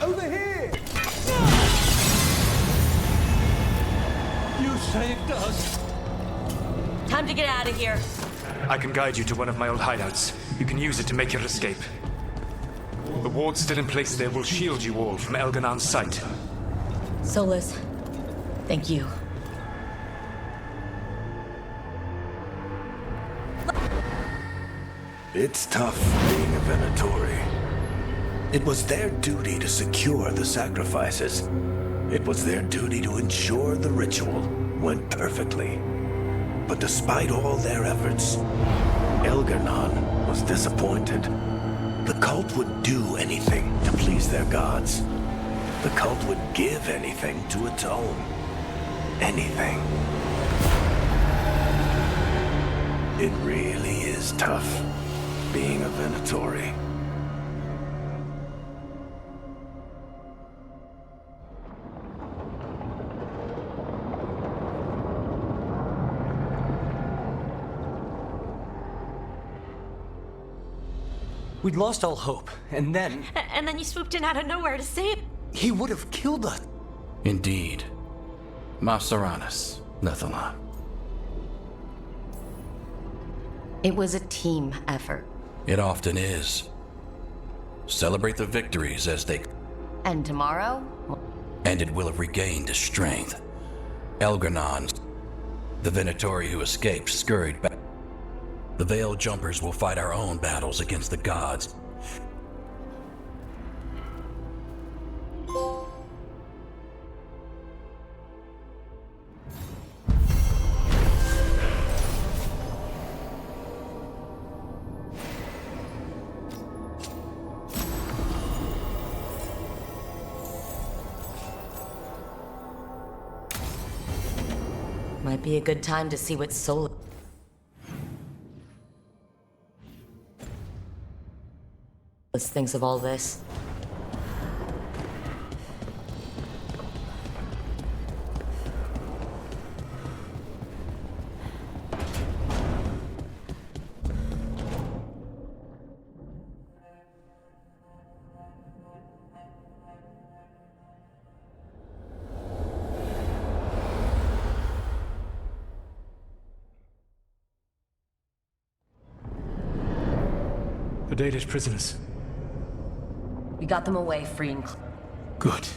Over here! You saved us! Time to get out of here. I can guide you to one of my old hideouts. You can use it to make your escape. The ward still in place there will shield you all from Elganon's sight. Solus, thank you. It's tough being a Venatori. It was their duty to secure the sacrifices. It was their duty to ensure the ritual went perfectly. But despite all their efforts, Elgar'nan was disappointed. The cult would do anything to please their gods. The cult would give anything to atone. Anything. It really is tough being a Venatori. We'd lost all hope, and then... And then you swooped in out of nowhere to save... He would have killed us. Indeed. Masaranis, Nethalon. It was a team effort. It often is. Celebrate the victories as they... And tomorrow? And it will have regained its strength. Elgar'nan, the Venatori who escaped, scurried back. The Veil Jumpers will fight our own battles against the gods. Might be a good time to see what Solus thinks of all this. The Dalish prisoners. We got them away free and clear. Good.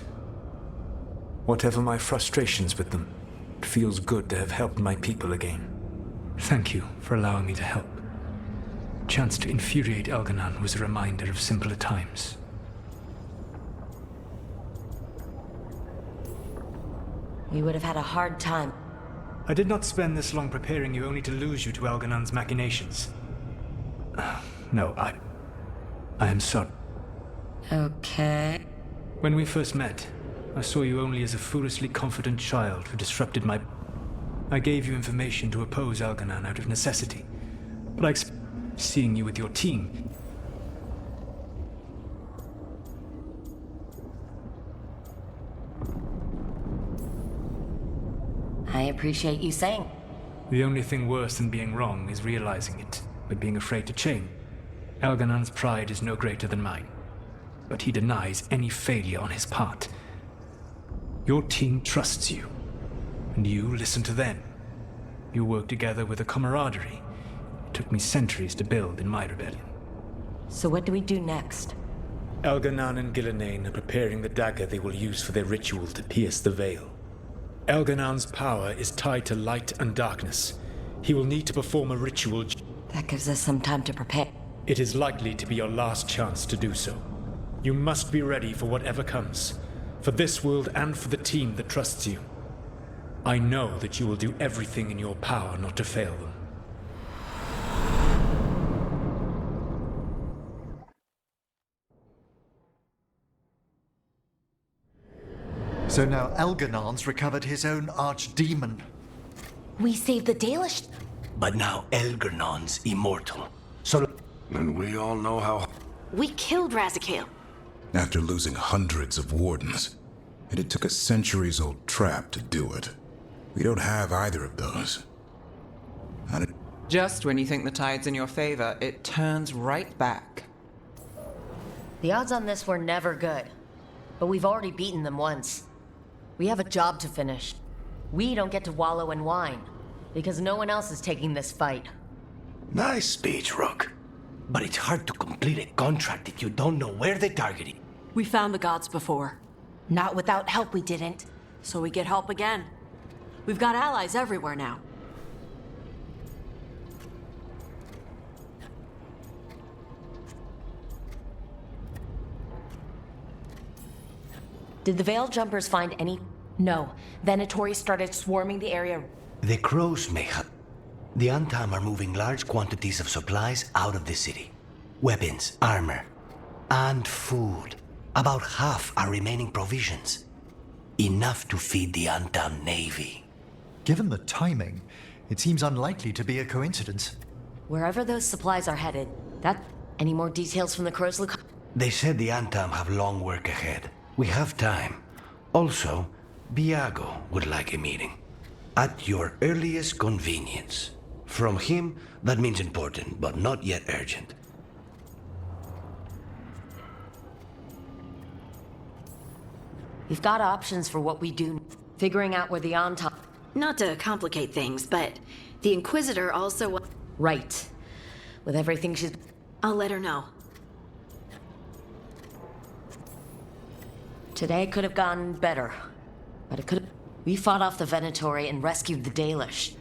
Whatever my frustrations with them, it feels good to have helped my people again. Thank you for allowing me to help. Chance to infuriate Elgar'nan was a reminder of simpler times. We would have had a hard time. I did not spend this long preparing you only to lose you to Elgar'nan's machinations. No, I am sorry. Okay. When we first met, I saw you only as a foolishly confident child who disrupted my... I gave you information to oppose Elgar'nan out of necessity. But seeing you with your team... I appreciate you saying. The only thing worse than being wrong is realizing it, but being afraid to change. Elgar'nan's pride is no greater than mine, but he denies any failure on his part. Your team trusts you, and you listen to them. You work together with a camaraderie. It took me centuries to build in my rebellion. So what do we do next? Elganon and Gillenane are preparing the dagger they will use for their ritual to pierce the veil. Elganon's power is tied to light and darkness. He will need to perform a ritual. That gives us some time to prepare. It is likely to be your last chance to do so. You must be ready for whatever comes, for this world and for the team that trusts you. I know that you will do everything in your power not to fail them. So now Elganon's recovered his own archdemon. We saved the Dalish. But now Elganon's immortal. So... And we all know how... We killed Razikale. After losing hundreds of wardens. And it took a centuries-old trap to do it. We don't have either of those. Just when you think the tide's in your favor, it turns right back. The odds on this were never good. But we've already beaten them once. We have a job to finish. We don't get to wallow in wine, because no one else is taking this fight. Nice speech, Rook. But it's hard to complete a contract if you don't know where they're targeting. We found the gods before. Not without help, we didn't. So we get help again. We've got allies everywhere now. Did the Veil Jumpers find any? No. Venatori started swarming the area. The crows may have. The Antam are moving large quantities of supplies out of the city. Weapons, armor, and food. About half are remaining provisions. Enough to feed the Antam navy. Given the timing, it seems unlikely to be a coincidence. Wherever those supplies are headed, any more details from the Crows, Luke? They said the Antam have long work ahead. We have time. Also, Biago would like a meeting. At your earliest convenience. From him, that means important, but not yet urgent. We've got options for what we do. Figuring out where the Antam... Not to complicate things, but the Inquisitor also... Right. With everything she's... I'll let her know. Today could have gone better. But it could have... We fought off the Venatori and rescued the Dalish.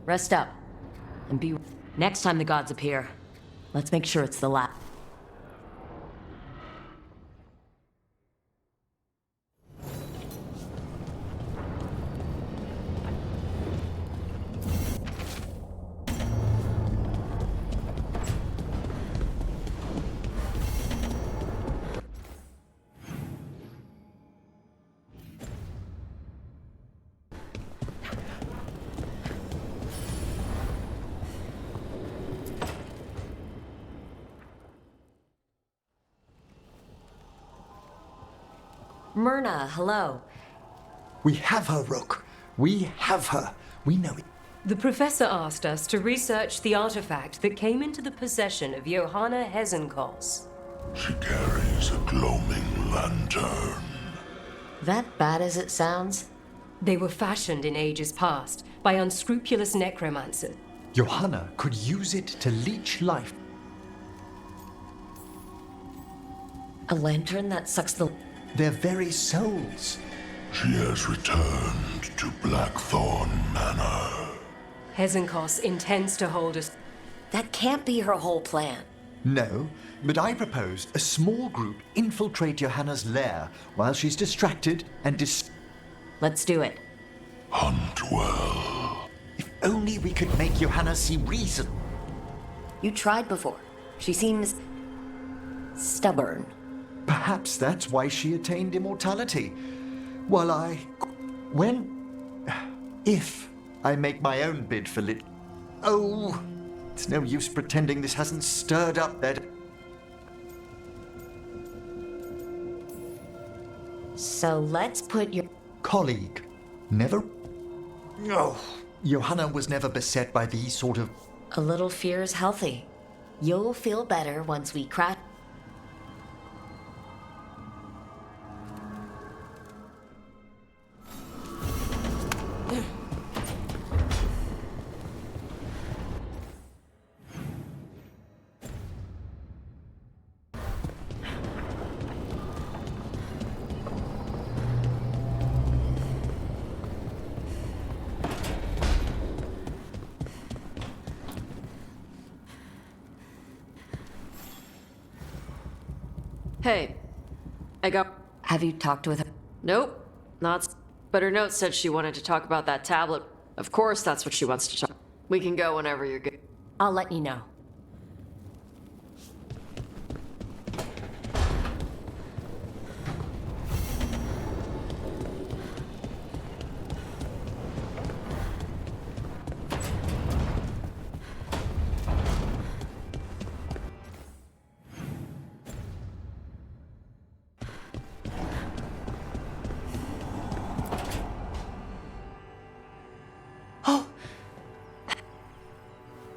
Rest up. And be... Next time the gods appear, let's make sure it's the last. Myrna, hello. We have her, Rook. We have her. We know it. The professor asked us to research the artifact that came into the possession of Johanna Hezenkos. She carries a gloaming lantern. That bad as it sounds? They were fashioned in ages past by unscrupulous necromancers. Johanna could use it to leech life. A lantern that sucks their very souls. She has returned to Blackthorn Manor. Hezenkos intends to hold us. That can't be her whole plan. No, but I propose a small group infiltrate Johanna's lair while she's distracted and Let's do it. Hunt well. If only we could make Johanna see reason. You tried before. She seems... stubborn. Perhaps that's why she attained immortality. While if I make my own bid for Oh, it's no use pretending this hasn't stirred up that... So let's put your... Colleague. Never... Oh, Johanna was never beset by these sort of... A little fear is healthy. You'll feel better once we crack... Hey, I got... Have you talked with her? Nope, not... But her note said she wanted to talk about that tablet. Of course that's what she wants to talk. We can go whenever you're good. I'll let you know.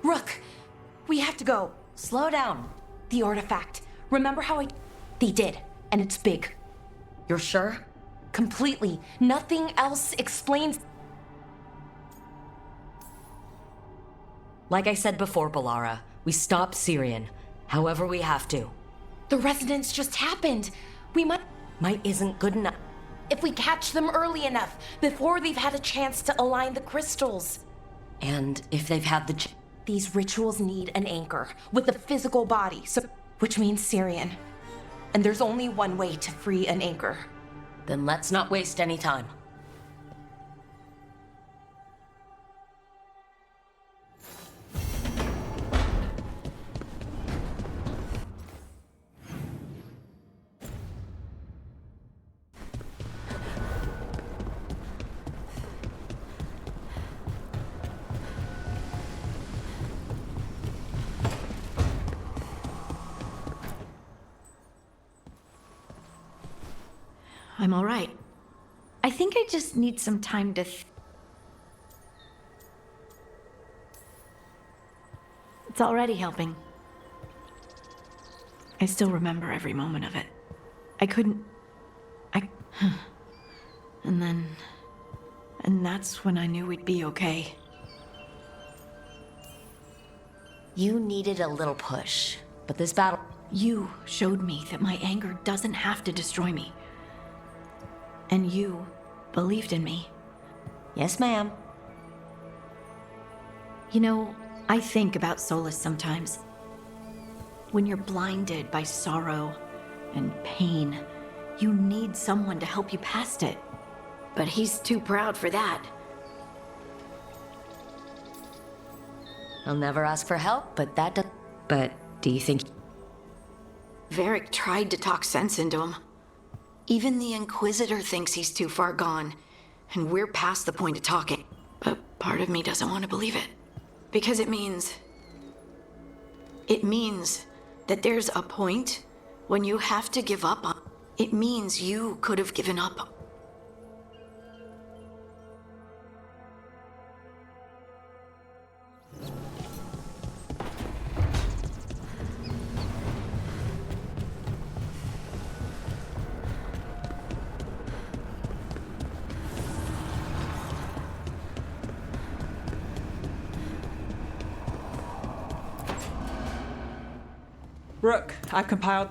Rook, we have to go. Slow down. The artifact. Remember how I... They did, and it's big. You're sure? Completely. Nothing else explains... Like I said before, Balara, we stop Syrian. However we have to. The resonance just happened. We might... Might isn't good enough. If we catch them early enough, before they've had a chance to align the crystals. And if they've had the... These rituals need an anchor with a physical body, so which means Syrian. And there's only one way to free an anchor. Then let's not waste any time. I'm all right. I think I just need some time to It's already helping. I still remember every moment of it. I couldn't... And that's when I knew we'd be okay. You needed a little push, but this battle... You showed me that my anger doesn't have to destroy me. And you believed in me. Yes, ma'am. You know, I think about Solus sometimes. When you're blinded by sorrow and pain, you need someone to help you past it. But he's too proud for that. He'll never ask for help, but that does... But do you think... Varric tried to talk sense into him. Even the Inquisitor thinks he's too far gone, and we're past the point of talking. But part of me doesn't want to believe it. Because it means that there's a point when you have to give up on... It means you could have given up. Rook, I've compiled...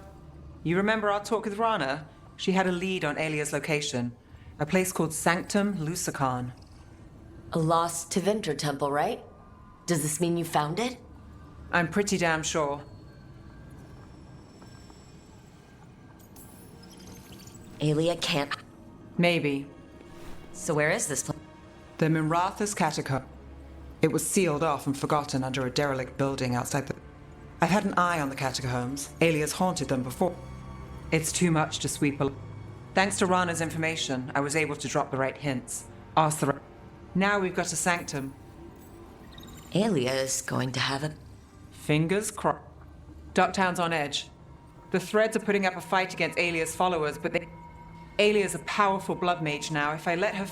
You remember our talk with Rana? She had a lead on Alia's location. A place called Sanctum Lucican. A lost Tevinter temple, right? Does this mean you found it? I'm pretty damn sure. Alia can't... Maybe. So where is this place? The Minratha's catacomb. It was sealed off and forgotten under a derelict building outside the... I've had an eye on the catacombs. Alia's haunted them before. It's too much to sweep a... Thanks to Rana's information, I was able to drop the right hints. Ask the right... Now we've got a sanctum. Alia is going to have a... Fingers crossed. Ducktown's on edge. The Threads are putting up a fight against Alia's followers, but they... Alia's a powerful blood mage now. If I let her...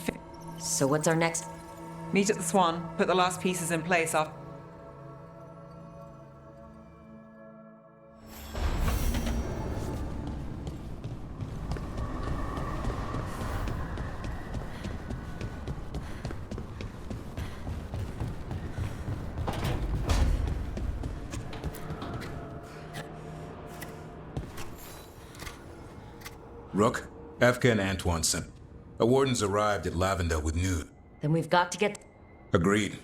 So what's our next... Meet at the Swan. Put the last pieces in place after... Rook, Efka and Antoine sent. A warden's arrived at Lavender with news. Then we've got to get... Agreed.